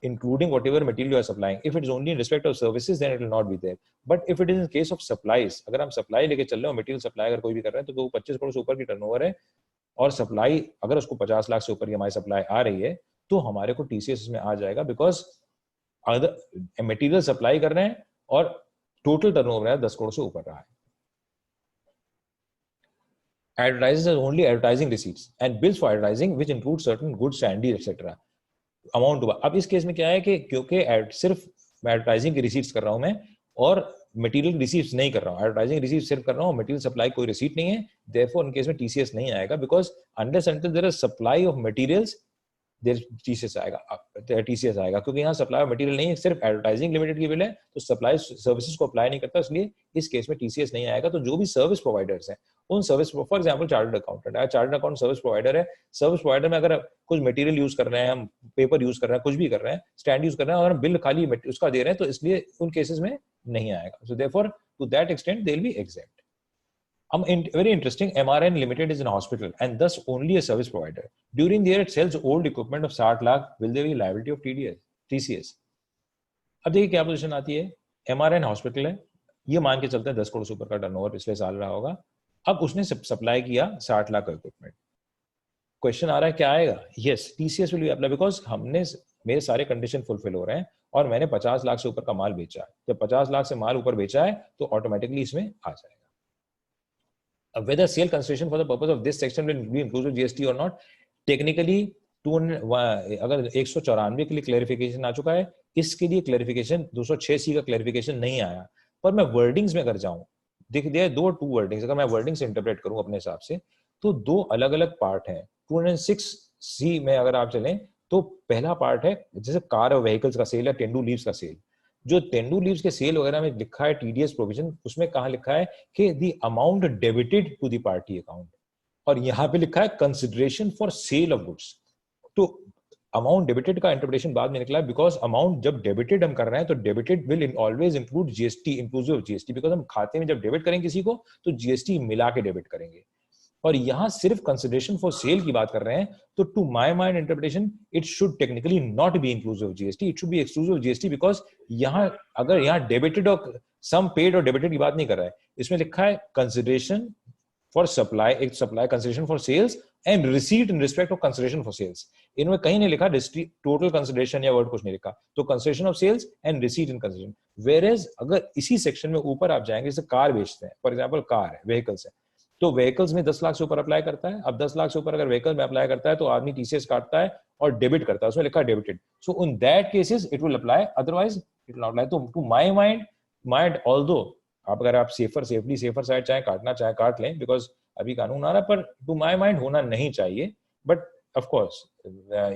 Speaker 1: including whatever material you are supplying. If it is only in respect of services, then it will not be there. But if it is in case of supplies, अगर हम supply लेके चल रहे हो, material supply अगर कोई भी कर रहे हैं, तो वो 25 करोड़ से ऊपर की टर्नओवर है और सप्लाई अगर उसको 50 लाख से ऊपर की हमारी सप्लाई आ रही है, तो हमारे को टीसीएस में आ जाएगा, बिकॉज अदर मटेरियल सप्लाई कर रहे हैं और टोटल टर्नओवर है 10 करोड़ से ऊपर रहा है. Advertises only advertising receipts and bills for advertising which include certain goods, sandys, etc. Amount हुआ. अब इस केस में क्या है कि क्योंकि सिर्फ एडवर्टाइजिंग की रिसीट्स कर रहा हूं मैं और मटेरियल रिसीव्स नहीं कर रहा हूं, एडवर्टाइजिंग रिसीव सिर्फ कर रहा हूं, मटेरियल सप्लाई कोई रिसीट नहीं है, देयरफॉर इन केस में टीसीएस नहीं आएगा, because unless until there is supply of materials there TCS आएगा, टीसीएस आएगा, क्योंकि यहाँ सप्लाई ऑफ मटेरियल नहीं है, सिर्फ एडवर्टाइजिंग लिमिटेड की बिल है, तो सप्लाई सर्विसेज को अप्लाई नहीं करता, इसलिए इस केस में टीसीएस नहीं आएगा। तो जो भी सर्विस प्रोवाइडर्स हैं उन service, for example chartered accountant है, चार्टर्ड अकाउंट सर्विस प्रोवाइडर है, सर्विस प्रोवाइडर में अगर कुछ मटेरियल यूज कर रहे हैं, हम पेपर यूज कर रहे हैं, कुछ भी कर रहे हैं, स्टैंड यूज कर रहे हैं और हम बिल खाली उसका दे रहे हैं, तो इसलिए उन केसेस में नहीं आएगा। So therefore to that extent they will be exempt. Very interesting, MRN Limited is an hospital and thus only a service provider. During the year it sells old equipment of 60 lakh. Will there be liability of TCS? अब देखिए क्या position आती है, MRN hospital है, ये मान के चलते हैं 10 करोड़ से ऊपर का टर्नओवर पिछले साल रहा होगा। अब उसने सप्लाई किया 60 लाख का इक्विपमेंट। क्वेश्चन आ रहा है क्या आएगा? Yes, TCS will be apply because हमने, मेरे सारे कंडीशन फुलफिल हो रहे हैं और मैंने 50 लाख से ऊपर का माल बेचा है। जब 50 लाख से माल ऊपर बेचा है तो ऑटोमेटिकली इसमें आ जाएगा। Whether sale consideration for the purpose of this section will be inclusive GST or not, technically अगर 194 के लिए क्लैरिफिकेशन आ चुका है, इसके लिए क्लैरिफिकेशन 206C का क्लैरिफिकेशन नहीं आया। पर मैं वर्डिंग्स में अगर जाऊं, देखिए टू वर्डिंग्स, अगर मैं वर्डिंग्स इंटरप्रेट करूं अपने हिसाब से, तो दो अलग अलग पार्ट हैं। 206C में अगर आप चलें तो पहला पार्ट है जैसे कार और व्हीकल्स का सेल या टेंडू लीव्स का सेल। जो टेंडू लीव्स के सेल वगैरह में लिखा है टीडीएस प्रोविजन, उसमें कहां लिखा है कि the amount debited to the party account, और यहां पे लिखा है consideration for sale of goods. तो अमाउंट डेबिटेड का इंटरप्रिटेशन बाद में निकला है, बिकॉज अमाउंट जब डेबिटेड हम कर रहे हैं तो debited will always include GST, inclusive GST, because हम खाते में जब डेबिट करेंगे किसी को तो जीएसटी मिला के डेबिट करेंगे। और यहां सिर्फ कंसिडरेशन फॉर सेल की बात कर रहे हैं, तो to my mind interpretation it should technically not be inclusive GST, it should be exclusive GST, because यहां अगर यहां डेबिटेड और सम पेड और डेबिटेड की बात नहीं कर रहा है, इसमें लिखा है कंसिडरेशन फॉर सप्लाई, एक supply consideration for sales and receipt in respect of consideration for sales. इनमें कहीं नहीं लिखा टोटल कंसिडरेशन या वर्ड कुछ नहीं लिखा, तो consideration of sales and receipt in consideration. Whereas अगर इसी सेक्शन में ऊपर आप जाएंगे, जैसे कार बेचते हैं, फॉर एग्जांपल कार है, व्हीकल्स है, तो व्हीकल्स में 10 लाख से ऊपर अप्लाई करता है। अब 10 लाख से ऊपर अगर व्हीकल में अप्लाई करता है तो आदमी टीसीएस काटता है और डेबिट करता है, उसमें लिखा है debited. So in that cases it will apply, otherwise it will not apply. तो टू माय माइंड ऑल्दो आप अगर आप सेफली सेफर साइड चाहे काटना चाहे काट लें, बिकॉज अभी कानून आ रहा है, पर टू माय माइंड होना नहीं चाहिए। But of course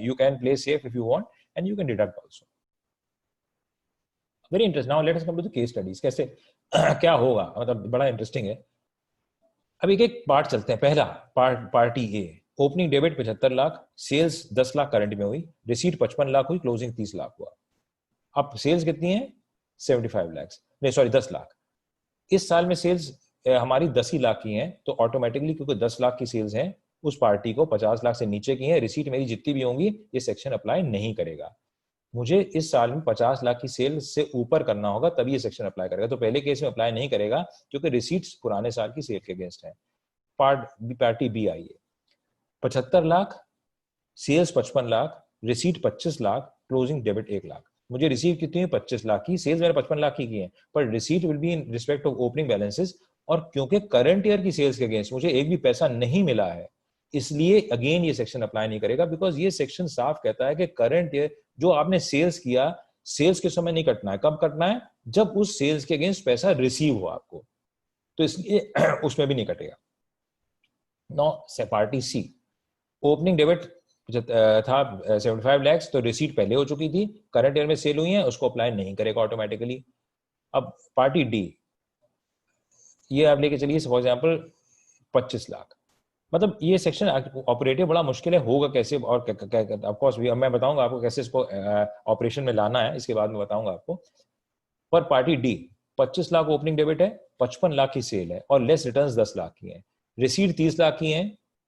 Speaker 1: you can play safe if you want and you can deduct also. Very interesting. Now let us come to the case studies. कैसे क्या होगा, मतलब बड़ा इंटरेस्टिंग है। अब एक एक पार्ट चलते हैं। पहला party A, opening debit 75 lakh, sales 10 lakh current में हुई, रिसीट 55 लाख हुई, क्लोजिंग 30 लाख हुआ। अब सेल्स कितनी है? 75 लाख, नहीं सॉरी 10 लाख। इस साल में सेल्स हमारी 10 ही लाख की हैं, तो ऑटोमेटिकली क्योंकि 10 लाख की सेल्स हैं, उस पार्टी को 50 लाख से नीचे की है, रिसीट मेरी जितनी भी होंगी ये सेक्शन अप्लाई नहीं करेगा। मुझे इस साल में 50 लाख की सेल से ऊपर करना होगा तभी ये सेक्शन अप्लाई करेगा। तो पहले केस में अप्लाई नहीं करेगा क्योंकि रिसीट्स पुराने साल की सेल के अगेंस्ट है। पार्टी बी आई है, 75 lakh, sales 55 lakh, receipt 25 lakh, closing debit 1 lakh. मुझे रिसीट कितनी है? 25 लाख की, सेल्स मैंने 55 लाख की है, पर receipt will be in respect of opening balances. और क्योंकि करंट ईयर की सेल्स के अगेंस्ट मुझे एक भी पैसा नहीं मिला है, इसलिए अगेन ये सेक्शन अप्लाई नहीं करेगा, बिकॉज ये सेक्शन साफ कहता है कि करंट ईयर जो आपने सेल्स किया, सेल्स के समय नहीं कटना है। कब कटना है? जब उस सेल्स के अगेंस्ट पैसा रिसीव हो आपको, तो इसलिए उसमें भी नहीं कटेगा। नो पार्टी सी, ओपनिंग डेबिट था 75 लाख, तो रिसीट पहले हो चुकी थी, करंट ईयर में सेल हुई है, उसको अप्लाई नहीं करेगा ऑटोमेटिकली। अब पार्टी डी, ये आप लेके चलिए फॉर एग्जांपल 25 लाख। मतलब ये सेक्शन ऑपरेटिव बड़ा मुश्किल है, होगा कैसे, और ऑफ कोर्स मैं बताऊंगा आपको कैसे इसको ऑपरेशन में लाना है, इसके बाद में बताऊंगा आपको। पर party D 25 lakh opening debit है, 55 लाख की सेल है और लेस रिटर्न्स 10 लाख की है, रिसीट 30 लाख की है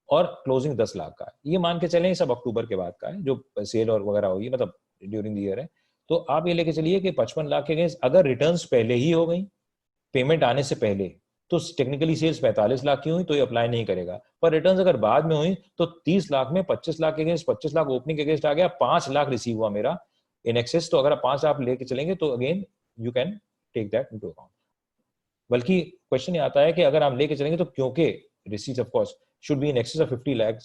Speaker 1: और क्लोजिंग 10 लाख का है। ये मान के चलें सब अक्टूबर के बाद का है जो सेल और वगैरह होगी, मतलब ड्यूरिंग द ईयर है। तो आप ये लेके चलिए कि 55 लाख के अगेंस्ट अगर रिटर्न्स पहले ही हो गई, पेमेंट आने से पहले, तो टेक्निकली सेल्स 45 लाख की हुई तो ये अप्लाई नहीं करेगा। पर रिटर्न्स अगर बाद में हुई तो 30 लाख में 25 लाख के अगेंस्ट 25 लाख ओपनिंग के अगेंस्ट आ गया, 5 लाख रिसीव हुआ मेरा इन एक्सेस। तो अगर आप 5 लाख लेके चलेंगे तो again you can take that into account. बल्कि क्वेश्चन ये आता है कि अगर आप लेके चलेंगे तो क्योंकि receipts of course should be in excess of 50 lakh,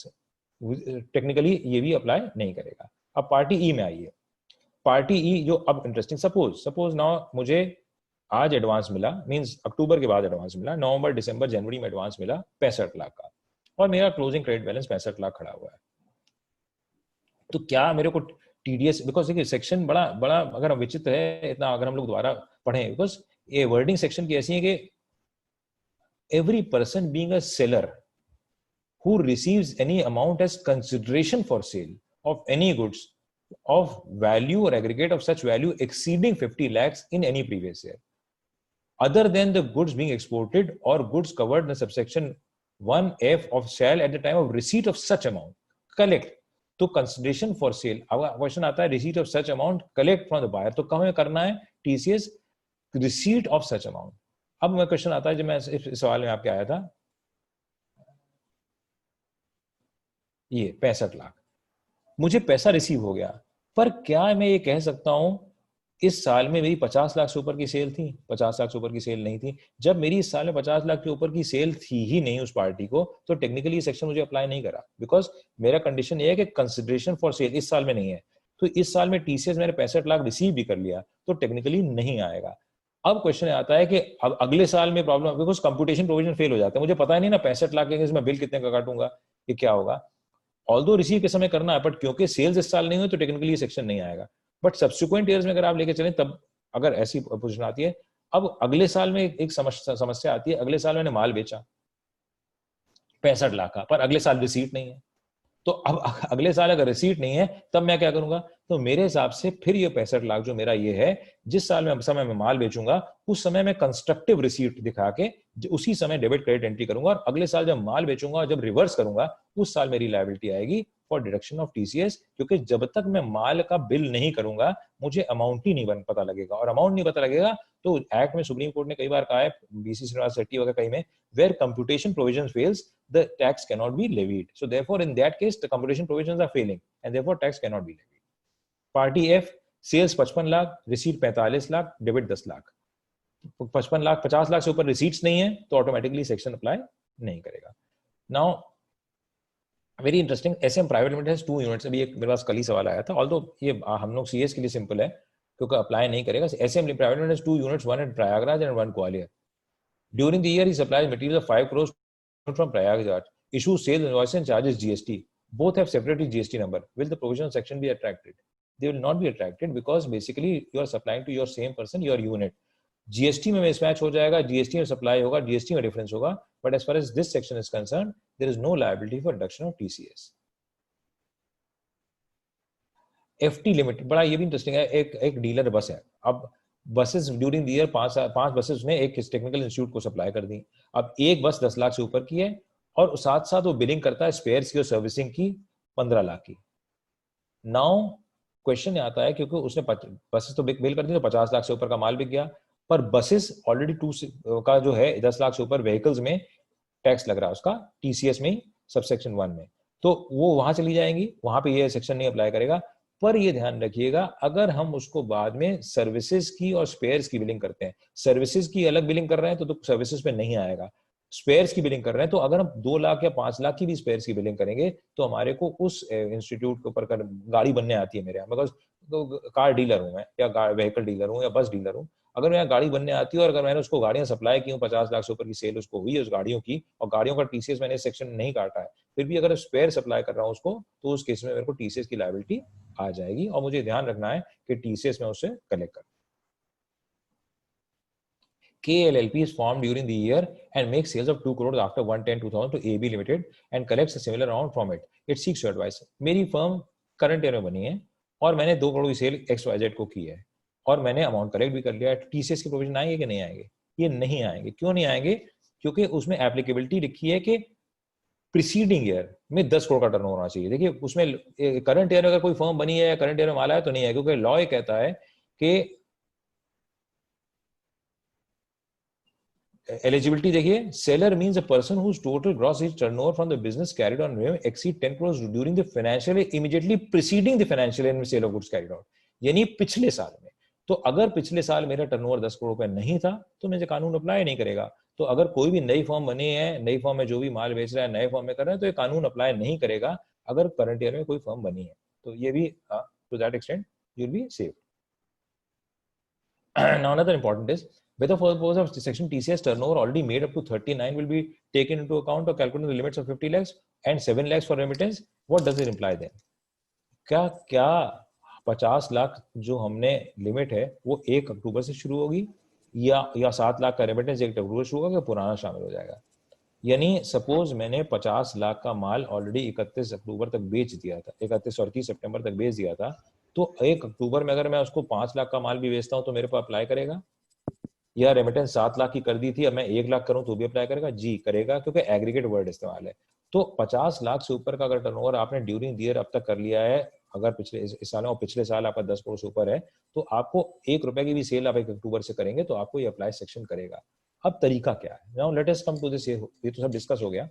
Speaker 1: technically ये भी अप्लाई नहीं करेगा। अब पार्टी ई में आइए। पार्टी ई जो अब इंटरेस्टिंग, सपोज नाउ मुझे आज एडवांस मिला, मींस अक्टूबर के बाद एडवांस मिला, नवंबर दिसंबर जनवरी में एडवांस मिला 65 लाख का, और मेरा क्लोजिंग क्रेडिट बैलेंस 65 लाख खड़ा हुआ है। तो क्या मेरे को टीडीएस, बिकॉज देखिए सेक्शन बड़ा बड़ा अगर हम विचित्र है इतना, अगर हम लोग दोबारा पढ़ें, बिकॉज ये वर्डिंग सेक्शन की ऐसी है कि every person being a seller who receives any amount as consideration for sale of any goods of value or aggregate of such value exceeding 50 lakhs in any previous year, other than the goods being exported or goods covered in the subsection 1F of shall at the time of receipt of such amount collect. तो consideration for sale, अब question आता है receipt of such amount collect from the buyer, तो हमें करना है TCS receipt of such amount. अब मैं क्वेश्चन आता है जब मैं इस सवाल में आपके आया था, ये 65 लाख मुझे पैसा रिसीव हो गया, पर क्या मैं ये कह सकता हूं इस साल में मेरी 50 लाख से ऊपर की सेल थी? 50 लाख से ऊपर की सेल नहीं थी। जब मेरी इस साल में 50 लाख के ऊपर की सेल थी ही नहीं उस पार्टी को, तो टेक्निकली ये सेक्शन मुझे अप्लाई नहीं करा, बिकॉज मेरा कंडीशन ये है कि कंसिडरेशन फॉर सेल इस साल में नहीं है। तो इस साल में टीसीएस मैंने 65 लाख रिसीव भी कर लिया, तो टेक्निकली नहीं आएगा। अब क्वेश्चन आता है कि अब अगले साल में problem, because computation provision fail हो जाता है, मुझे पता ही नहीं ना 65 लाख के इसमें बिल कितने का काटूंगा, ये क्या होगा। ऑल्दो रिसीव के समय करना है, बट क्योंकि सेल्स इस साल नहीं हुई तो टेक्निकली ये सेक्शन नहीं आएगा। बट सब्सिक्वेंट ईयर्स में अगर आप लेके चलें, तब अगर ऐसी पोजीशन आती है, अब अगले साल में एक समस्या आती है, अगले साल मैंने माल बेचा 65 लाख का, पर अगले साल रिसीट नहीं है, तो अब अगले साल अगर रिसीट नहीं है तब मैं क्या करूंगा? तो मेरे हिसाब से फिर ये 65 लाख जो मेरा ये है, जिस साल में समय में माल बेचूंगा उस समय मैं कंस्ट्रक्टिव रिसीट दिखा के उसी समय डेबिट क्रेडिट एंट्री करूंगा, और अगले साल जब माल बेचूंगा, जब रिवर्स करूंगा, उस साल मेरी लायबिलिटी आएगी फॉर डिडक्शन ऑफ टीसीएस, क्योंकि जब तक मैं माल का बिल नहीं करूंगा मुझे अमाउंट ही नहीं पता लगेगा, और अमाउंट नहीं पता लगेगा तो एक्ट में सुप्रीम कोर्ट ने कई बार कहा है, बीसी श्रीनिवास शेट्टी वगैरह कई में, where computation provision fails the tax cannot be levied. So therefore in that case the computation provisions are failing and therefore tax cannot be levied. Party F, sales 55 lakh, receipt 45 lakh, debit 10 lakh. 55 lakh 50 lakh से ऊपर receipts नहीं है तो automatically section apply नहीं करेगा। Now very interesting, SM private limited has 2 units. अभी एक मेरे पास कल ही सवाल आया था, ऑल्दो ये हम लोग सीएस के लिए सिंपल है क्योंकि अप्लाई नहीं करेगा। SM private limited has 2 units, one at Prayagraj and one Gwalior. During the year he supplies material of 5 crores from Prayagraj, issues sales invoice and charges GST. Both have separate GST number. Will the provision section be attracted? They will not be attracted because basically you are supplying to your same person, your unit. GST में mismatch हो जाएगा, GST में supply होगा, GST में difference होगा, but as far as this section is concerned, there is no liability for deduction of TCS. FT limit बड़ा ये भी इंटरेस्टिंग है। एक डीलर बस है, अब buses during the year 5 buses ने एक टेक्निकल इंस्टीट्यूट को सप्लाई कर दी। अब एक बस 10 लाख से ऊपर की है और साथ साथ वो बिलिंग करता है स्पेयर्स की और सर्विसिंग की 15 लाख की। नाउ क्वेश्चन आता है, क्योंकि उसने बसेस तो बिल कर दी तो 50 लाख से ऊपर का माल बिक गया, पर बसेस ऑलरेडी 2 का जो है 10 लाख से ऊपर व्हीकल्स में टैक्स लग रहा है उसका टीसीएस में सबसेक्शन 1 में, तो वो वहां चली जाएंगी, वहां पे ये सेक्शन नहीं अप्लाई करेगा। पर ये ध्यान रखिएगा, अगर हम उसको बाद में सर्विसेज की और स्पेयर्स की बिलिंग करते हैं, सर्विसेज की अलग बिलिंग कर रहे हैं तो सर्विसेज पे नहीं आएगा, स्पेयर्स की बिलिंग कर रहे हैं तो अगर हम 2 लाख या 5 लाख की भी स्पेयर्स की बिलिंग करेंगे तो हमारे को उस इंस्टीट्यूट के ऊपर गाड़ी बनने आती है मेरे यहाँ, बिकॉज तो कार डीलर हूँ मैं या व्हीकल डीलर हूँ या बस डीलर हूँ, अगर मैं गाड़ी बनने आती है और अगर मैंने उसको गाड़ियां सप्लाई की हूँ, 50 लाख से ऊपर की सेल उसको हुई है उस गाड़ियों की, और गाड़ियों का टीसीएस मैंने सेक्शन नहीं काटा है, फिर भी अगर स्पेयर सप्लाई कर रहा हूँ उसको, तो उस केस में मेरे को टीसीएस की लायबिलिटी आ जाएगी, और मुझे ध्यान रखना है कि टीसीएस में उससे कलेक्ट कर। KLLP is formed during the year and makes sales of 2 crores after 1/10/2000 to AB Limited and collects a similar amount from it. It seeks your advice. मेरी फर्म करंट ईयर में बनी है और मैंने 2 करोड़ की सेल XYZ को की है और मैंने अमाउंट कलेक्ट भी कर लिया है, टीसीएस के प्रोविजन आएंगे कि नहीं आएंगे? ये नहीं आएंगे। क्यों नहीं आएंगे? क्योंकि उसमें एप्लीकेबिलिटी लिखी है कि प्रीसीडिंग ईयर में 10 करोड़ का टर्न होना चाहिए। देखिए उसमें करंट ईयर में अगर कोई फर्म बनी है या करंट ईयर में माला है तो नहीं है, क्योंकि लॉ ये कहता है कि eligibility देखिए, seller means a person whose total gross turnover from the business carried on exceed 10 crores during the financial year immediately preceding the financial year in sale of goods carried out, यानी पिछले साल में। तो अगर पिछले साल मेरा टर्नओवर 10 करोड़ रुपए नहीं था तो मुझे कानून अप्लाई नहीं करेगा। तो अगर कोई भी नई फर्म बनी है, नई फर्म में जो भी माल बेच रहा है नए फर्म में कर रहा है, तो ये कानून अप्लाई नहीं करेगा अगर करंट ईयर में कोई फर्म बनी है। तो ये भी to that extent you will be safe. Now another important is whether for the purpose of section TCS turnover already made up to 39 will be taken into account or calculated the limits of 50 lakhs and 7 lakhs for remittance. What does it imply then? क्या क्या 50 लाख जो हमने limit है वो 1 अक्टूबर से शुरू होगी, या 7 लाख का रेमिटेंस 1 अक्टूबर से शुरू होगा, पुराना शामिल हो जाएगा? यानी सपोज मैंने 50 लाख का माल ऑलरेडी 31 अक्टूबर तक बेच दिया था, 31 और 30 सितंबर तक बेच दिया था, तो 1 अक्टूबर में अगर मैं उसको 5 लाख का माल भी बेचता हूं तो मेरे को अप्लाई करेगा? या रेमिटेंस 7 लाख की कर दी थी, अब मैं 1 लाख करूं तो भी अप्लाई करेगा? जी करेगा, क्योंकि एग्रीगेट वर्ड इस्तेमाल है। तो 50 लाख से ऊपर का अगर टर्नओवर आपने ड्यूरिंग द ईयर अब तक कर लिया है, अगर पिछले इस साल और पिछले साल आपका 10 करोड़ से ऊपर है, तो आपको 1 रुपए की भी सेल आप 1 अक्टूबर से करेंगे तो आपको ये अप्लाई सेक्शन करेगा। अब तरीका क्या है? Now let us come to this. ये तो सब डिस्कस हो गया।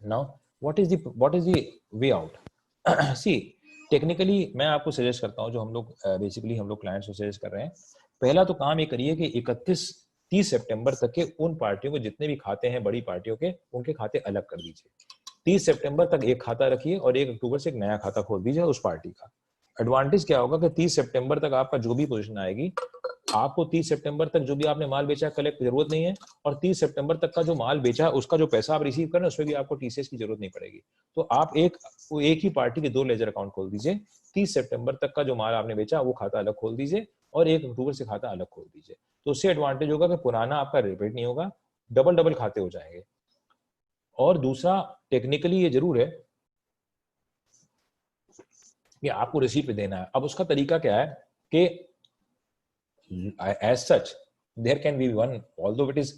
Speaker 1: Now what is the way out? See, technically मैं आपको सजेस्ट करता हूं, जो हम लोग बेसिकली हम लोग क्लाइंट्स को सजेस्ट कर रहे हैं, पहला तो काम ये करिए कि 31-30 सितंबर तक के उन पार्टियों को जितने भी खाते हैं बड़ी पार्टियों के, उनके खाते अलग कर दीजिए। 30 सितंबर तक एक खाता रखिए और 1 अक्टूबर से एक नया खाता खोल दीजिए उस पार्टी का। एडवांटेज क्या होगा कि 30 सितंबर तक आपका जो भी पोजीशन आएगी, आपको 30 सितंबर तक जो भी आपने माल बेचा कलेक्ट जरूरत नहीं है, और 30 सितंबर तक का जो माल बेचा है उसका जो पैसा आप रिसीव करें उसमें भी आपको टीसीएस की जरूरत नहीं पड़ेगी। तो आप एक ही पार्टी के 2 लेजर अकाउंट खोल दीजिए। 30 सितंबर तक का जो माल आपने बेचा वो खाता अलग खोल दीजिए और 1 अक्टूबर से खाता अलग खोल दीजिए। तो उससे एडवांटेज होगा कि पुराना आपका रिपीट नहीं होगा, डबल डबल खाते हो जाएंगे। और दूसरा, टेक्निकली ये जरूर है कि आपको रिसीप्ट देना है। अब उसका तरीका क्या है कि as such there can be one, although it is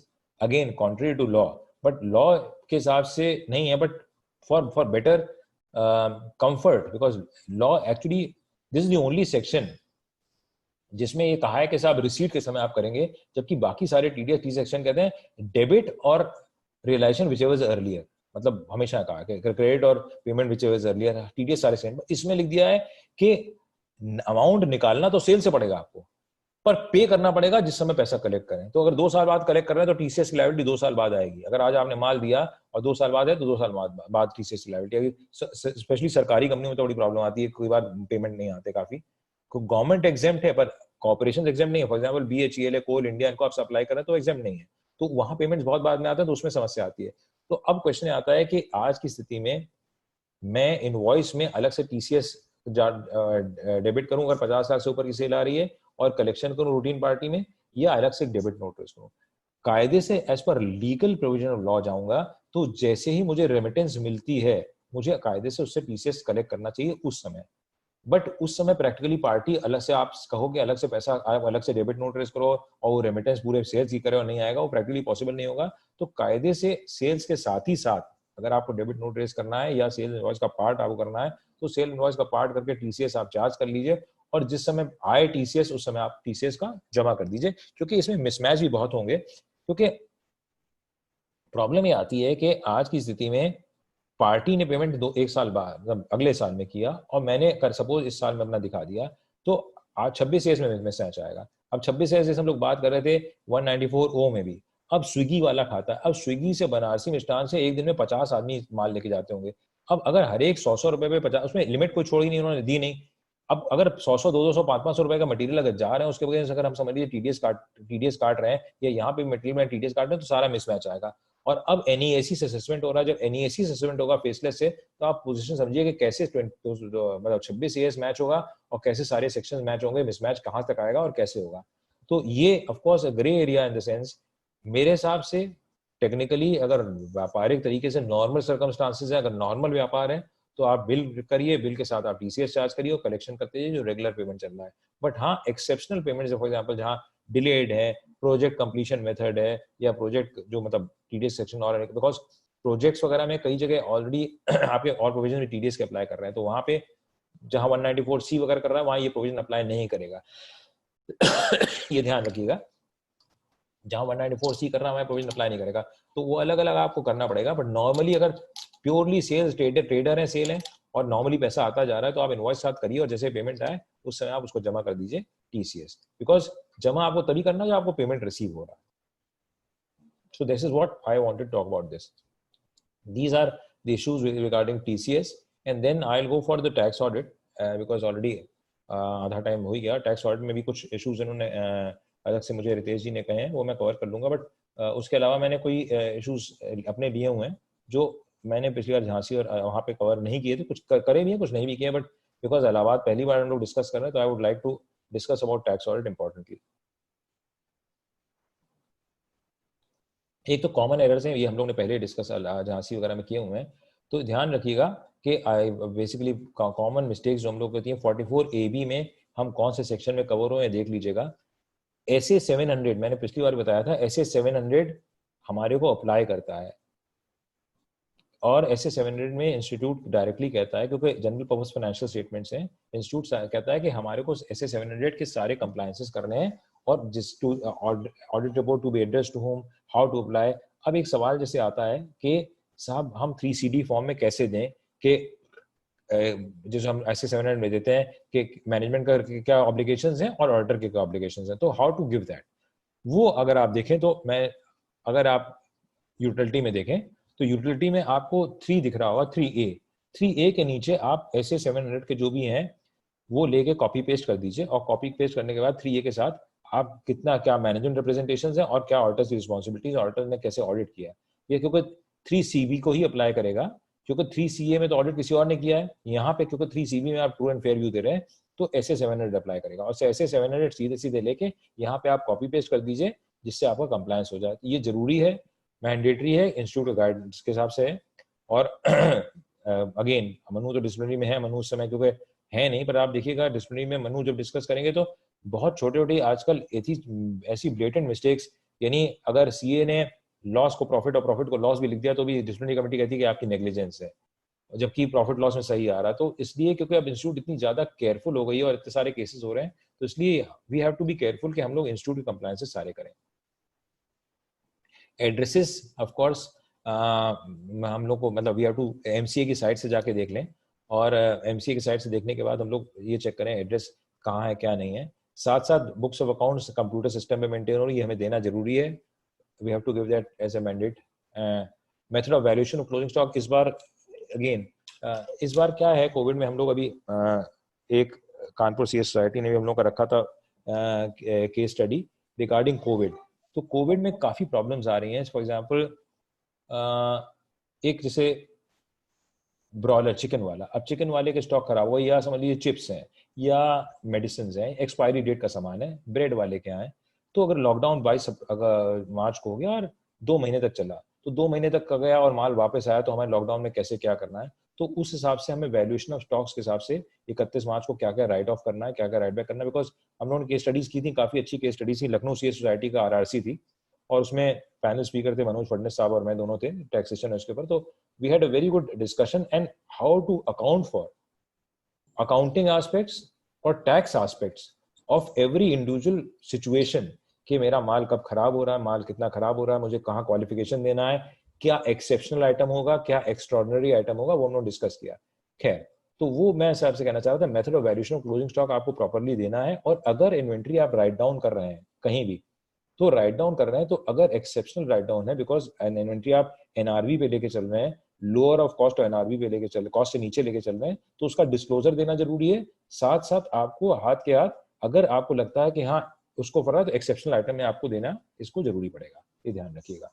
Speaker 1: again contrary to law, but law के हिसाब से नहीं है, but for better comfort, because law actually this is the only section जिसमें ये कहा है कि साहब रिसीट के समय आप करेंगे, जबकि बाकी सारे टी सेक्शन कहते हैं डेबिट और realisation whichever is earlier. मतलब हमेशा कहा कि क्रेडिट और payment whichever is earlier, TDS सारे सेक्शन। इसमें लिख दिया है कि अमाउंट निकालना तो सेल से पड़ेगा आपको, पर पे करना पड़ेगा जिस समय पैसा कलेक्ट करें। तो अगर 2 साल बाद कलेक्ट कर रहे हैं तो टीसीएस की लायबिलिटी 2 साल बाद आएगी। अगर आज आपने माल दिया और 2 साल बाद है तो 2 साल बाद टीसीएस की लायबिलिटी आएगी। स्पेशली सरकारी कंपनी में तो बड़ी प्रॉब्लम आती है, कोई बार पेमेंट नहीं आते काफी। गवर्नमेंट एग्जेम्प्ट है पर कॉर्पोरेशन एग्जेम्प्ट नहीं है। For example BHEL, coal India, इनको आप सप्लाई करें तो एग्जेम्प्ट नहीं है, तो वहां पेमेंट बहुत बाद में आता है, तो उसमें समस्या आती है। तो अब क्वेश्चन आता है कि आज की स्थिति में मैं इनवॉइस में अलग से टीसीएस डेबिट करूं अगर 50 लाख से ऊपर की सेल आ रही है, और कलेक्शन करूं रूटीन पार्टी में, या अलग से डेबिट नोट रेज करूं? कायदे से as per legal provision of law जाऊंगा तो जैसे ही मुझे रेमिटेंस मिलती है मुझे कायदे से उससे टीसीएस कलेक्ट करना चाहिए उस समय। बट उस समय प्रैक्टिकली पार्टी अलग से, आप कहोगे अलग से पैसा, आप अलग से डेबिट नोट रेज करो और वो रेमिटेंस पूरे सेल्स की करे और नहीं आएगा, वो प्रैक्टिकली पॉसिबल नहीं होगा। तो कायदे से सेल्स के साथ ही साथ अगर आपको डेबिट नोट रेज करना है या सेल इनवॉइस का पार्ट आपको करना है, तो सेल इनवॉइस का पार्ट करके टीसीएस आप चार्ज कर लीजिए, और जिस समय आए टीसीएस उस समय आप टीसीएस का जमा कर दीजिए। क्योंकि इसमें मिसमैच भी बहुत होंगे, क्योंकि प्रॉब्लम ये आती है कि आज की स्थिति में पार्टी ने पेमेंट 1 साल बाद मतलब अगले साल में किया, और मैंने कर सपोज इस साल में अपना दिखा दिया, तो आज 26 एस में मिसमैच आएगा। अब 26 एस हम लोग बात कर रहे थे 194 ओ में भी। अब स्विगी वाला खाता है, अब स्विगी से बनारसी मिष्ठान से एक दिन में 50 आदमी माल लेके जाते होंगे। अब अगर हर एक 100 रुपए पे 50, उसमें लिमिट कोई छोड़ी नहीं, उन्होंने दी नहीं। अब अगर 100 200 500 रुपए का मटेरियल अगर जा रहे हैं, उसके वजह से अगर हम समझ लीजिए टीडीएस काट रहे हैं, या यहाँ पे मटेरियल में टीडीएस काट रहे हैं, तो सारा मिसमैच आएगा। और अब एनईएसी से असेसमेंट हो रहा है, जब एनईएसी से असेसमेंट होगा फेसलेस से, तो आप पोजीशन समझिए कि कैसे मतलब 26 एएस मैच होगा और कैसे सारे सेक्शन मैच होंगे, मिसमैच कहां तक आएगा और कैसे होगा। तो ये of course grey area in the sense, मेरे हिसाब से टेक्निकली अगर व्यापारिक तरीके से नॉर्मल सर्कमस्टांसेस है, अगर नॉर्मल व्यापार है, तो आप बिल करिए, बिल के साथ आप टीसीएस चार्ज करिए और कलेक्शन करते जाइए जो रेगुलर पेमेंट चल रहा है। बट हाँ, एक्सेप्शनल पेमेंट फॉर एग्जाम्पल जहाँ डिलेड है, प्रोजेक्ट कंप्लीशन मेथड है, या प्रोजेक्ट जो मतलब टीडीएस सेक्शन, और बिकॉज प्रोजेक्ट्स वगैरह में कई जगह ऑलरेडी आपके और प्रोविजन में टीडीएस के अप्लाई कर रहे हैं, तो वहां पे जहां 194C वगैरह कर रहा है वहां ये प्रोविजन अप्लाई नहीं करेगा। ये ध्यान रखिएगा, जहां 194C कर रहा है वहां प्रोविजन अप्लाई नहीं करेगा, तो वो अलग अलग आपको करना पड़ेगा। बट नॉर्मली अगर प्योरली सेल्स ट्रेडर है, सेल है और नॉर्मली पैसा आता जा रहा है, तो आप इनवॉइस साथ करिए और जैसे पेमेंट आए उस समय आप उसको जमा कर दीजिए टीसीएस, बिकॉज जमा आपको तभी करना जब आपको पेमेंट रिसीव हो रहा है। So this is what I wanted to talk about this. These are the issues regarding TCS, and then I'll go for the tax audit because already आधा टाइम हो ही गया। टैक्स ऑडिट में भी कुछ issues इन्होंने अलग से मुझे रितेश जी ने कहे हैं, वो मैं कवर कर लूंगा। बट उसके अलावा मैंने कोई इश्यूज अपने लिए हुए हैं जो मैंने पिछली बार झांसी और वहाँ पे कवर नहीं किए थे, कुछ करे भी हैं कुछ नहीं भी किए, बट बिकॉज इलाहाबाद पहली बार हम लोग डिस्कस कर रहे हैं तो I would like to discuss about tax audit importantly. एक तो कॉमन एरर्स हैं, ये हम लोग ने पहले डिस्कस झांसी वगैरह में किए हुए हैं, तो ध्यान रखिएगा कि बेसिकली कॉमन मिस्टेक्स जो हम लोग करती हैं 44AB में हम कौन से सेक्शन में कवर हुए देख लीजिएगा। SA 700 मैंने पिछली बार बताया था, SA 700 हमारे को अप्लाई करता है, और SA 700 में इंस्टीट्यूट डायरेक्टली कहता है, क्योंकि जनरल पर्पस फाइनेंशियल स्टेटमेंट्स हैं, इंस्टीट्यूट कहता है कि हमारे को SA 700 के सारे कंप्लायंसेस करने हैं, और जिस to audit report to be address to whom, how to apply. अब एक सवाल जैसे आता है कि साहब हम 3CD फॉर्म में कैसे दें कि जैसे हम SA 700 में देते हैं कि मैनेजमेंट का क्या ऑब्लिगेशंस हैं और ऑडिटर के क्या ऑब्लिगेशंस हैं, तो हाउ टू गिव दैट। वो अगर आप देखें तो अगर आप यूटिलिटी में देखें तो यूटिलिटी में आपको 3 दिख रहा होगा, 3A के नीचे आप SA 700 के जो भी हैं वो लेके कॉपी पेस्ट कर दीजिए, और कॉपी पेस्ट करने के बाद 3A के साथ आप कितना क्या मैनेजमेंट रिप्रेजेंटेशंस हैं और क्या ऑडिटर्स की रिस्पॉन्सिबिलिटीज, ऑडिटर ने कैसे ऑडिट किया है, ये क्योंकि 3CB को ही अप्लाई करेगा, क्योंकि 3CA में तो ऑडिट किसी और ने किया है, यहाँ पे क्योंकि 3CB में आप ट्रू एंड फेयर व्यू दे रहे हैं तो SA 700 अप्लाई करेगा, और SA 700 सीधे सीधे लेके यहाँ पे आप कॉपी पेस्ट कर दीजिए, जिससे आपका कंप्लायंस हो जाए। ये जरूरी है, मैंडेटरी है, इंस्टीट्यूट गाइडेंस के हिसाब से है। और अगेन मनु तो डिसिप्लिनरी में है, मनु उस समय क्योंकि है नहीं, पर आप देखिएगा डिसिप्लिनरी में मनु जब डिस्कस करेंगे तो बहुत छोटी छोटी आजकल ऐसी ब्लेटेंट मिस्टेक्स, यानी अगर CA ने लॉस को प्रॉफिट और प्रॉफिट को लॉस भी लिख दिया तो भी डिसिप्लिनरी कमेटी कहती है कि आपकी नेग्लिजेंस है, जबकि प्रॉफिट लॉस में सही आ रहा है। तो इसलिए क्योंकि अब इंस्टीट्यूट इतनी ज्यादा केयरफुल हो गई है और इतने सारे केसेस हो रहे हैं, तो इसलिए we have to be careful कि हम लोग इंस्टीट्यूट के कंप्लायंसेस सारे करें। एड्रेसेस ऑफ कोर्स हम लोग को मतलब वी हैव टू MCA की साइट से जाके देख लें, और MCA की साइट से देखने के बाद हम लोग ये चेक करें एड्रेस कहाँ है क्या नहीं है। साथ साथ books of accounts computer system में मेंटेन हो रही है, हमें देना जरूरी है, we have to give that as a mandate. Method of valuation of closing stock, इस बार अगेन इस बार क्या है, कोविड में हम लोग अभी एक कानपुर CS सोसाइटी ने भी हम लोग का रखा था केस स्टडी रिगार्डिंग कोविड। तो कोविड में काफी प्रॉब्लम्स आ रही हैं, फॉर एग्जांपल एक जैसे ब्रॉयलर चिकन वाला, अब चिकन वाले के स्टॉक खराब हुआ, या समझ लीजिए चिप्स हैं या मेडिसिन हैं, एक्सपायरी डेट का सामान है, ब्रेड वाले के यहाँ है, तो अगर लॉकडाउन 22 अगर मार्च को हो गया और 2 महीने तक चला, तो 2 महीने तक का गया और माल वापस आया, तो हमें लॉकडाउन में कैसे क्या करना है, तो उस हिसाब से हमें वैल्यूएशन ऑफ स्टॉक्स के हिसाब से 31 मार्च को क्या क्या राइट ऑफ करना है, क्या क्या राइट बैक करना है। बिकॉज हम लोगों ने केस स्टडीज की थी, काफी अच्छी केस स्टडीज थी, लखनऊ CS सोसाइटी का RRC थी, और उसमें पैनल स्पीकर थे मनोज फडणवीस साहब और मैं दोनों थे, टैक्सेशन उसके ऊपर। तो we had a very good discussion and how to account for accounting aspects और tax aspects of every individual situation, कि मेरा माल कब खराब हो रहा है, माल कितना खराब हो रहा है, मुझे कहाँ क्वालिफिकेशन देना है, क्या एक्सेप्शनल आइटम होगा, क्या एक्स्ट्रॉर्डिनरी आइटम होगा, वो हमने डिस्कस किया। खैर, तो वो मैं हिसाब से कहना चाह रहा था, method of valuation of closing stock आपको प्रॉपर्ली देना है, और अगर इन्वेंट्री आप राइट डाउन कर रहे हैं कहीं भी, तो राइट डाउन कर रहे हैं, तो अगर एक्सेप्शनल राइट डाउन है, बिकॉज इन्वेंट्री आप NRV पे लेके चल रहे हैं, लोअर ऑफ कॉस्ट और NRV पे लेके चल, कॉस्ट से नीचे लेके चल रहे हैं, तो उसका डिस्क्लोजर देना जरूरी है। साथ साथ आपको हाथ के हाथ अगर आपको लगता है कि हाँ उसको फर्क, तो एक्सेप्शनल आइटम में आपको देना इसको जरूरी पड़ेगा, ये ध्यान रखिएगा।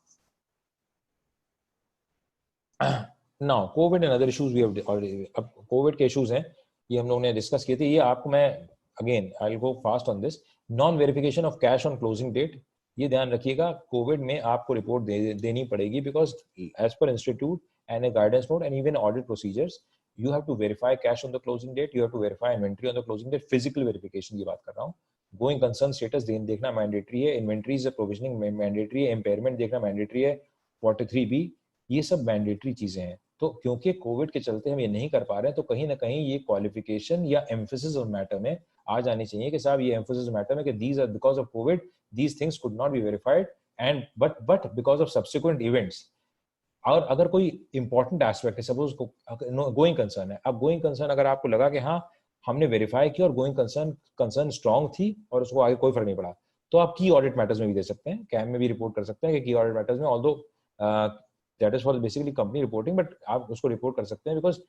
Speaker 1: Now Covid and other issues we have already, अब कोविड के इश्यूज हैं, ये हम लोगों ने डिस्कस किए थे, ये आपको मैं again I will go fast on this. Non verification of cash on closing date, ये ध्यान रखिएगा, कोविड में आपको रिपोर्ट देनी पड़ेगी, because as per institute and a guidance note and even audit procedures, you have to verify cash on the closing date, you have to verify inventory on the closing date, physical verification की बात कर रहा हूँ। Going concern status देखना mandatory है, inventories provisioning mandatory है, impairment देखना mandatory है, 43B, ये सब मैंडेटरी चीजें हैं। तो क्योंकि कोविड के चलते हम ये नहीं कर पा रहे हैं, तो कहीं ना कहीं ये क्वालिफिकेशन या एम्फेसिस ऑफ मैटर में आ जानी चाहिए कि साहब ये एम्फेसिस मैटर में कि these are because of Covid, these things could not be verified and but because of subsequent events. और अगर कोई इंपॉर्टेंट एस्पेक्ट है, सपोज गोइंग कंसर्न है, अब गोइंग कंसर्न अगर आपको लगा कि हाँ हमने वेरीफाई किया और गोइंग कंसर्न स्ट्रांग थी और उसको आगे कोई फर्क नहीं पड़ा, तो आप की ऑडिट मैटर्स में भी दे सकते हैं, कैम में भी रिपोर्ट कर सकते हैं कि की ऑडिट मैटर्स में, although that is for basically company reporting, but आप उसको रिपोर्ट कर सकते हैं। बिकॉज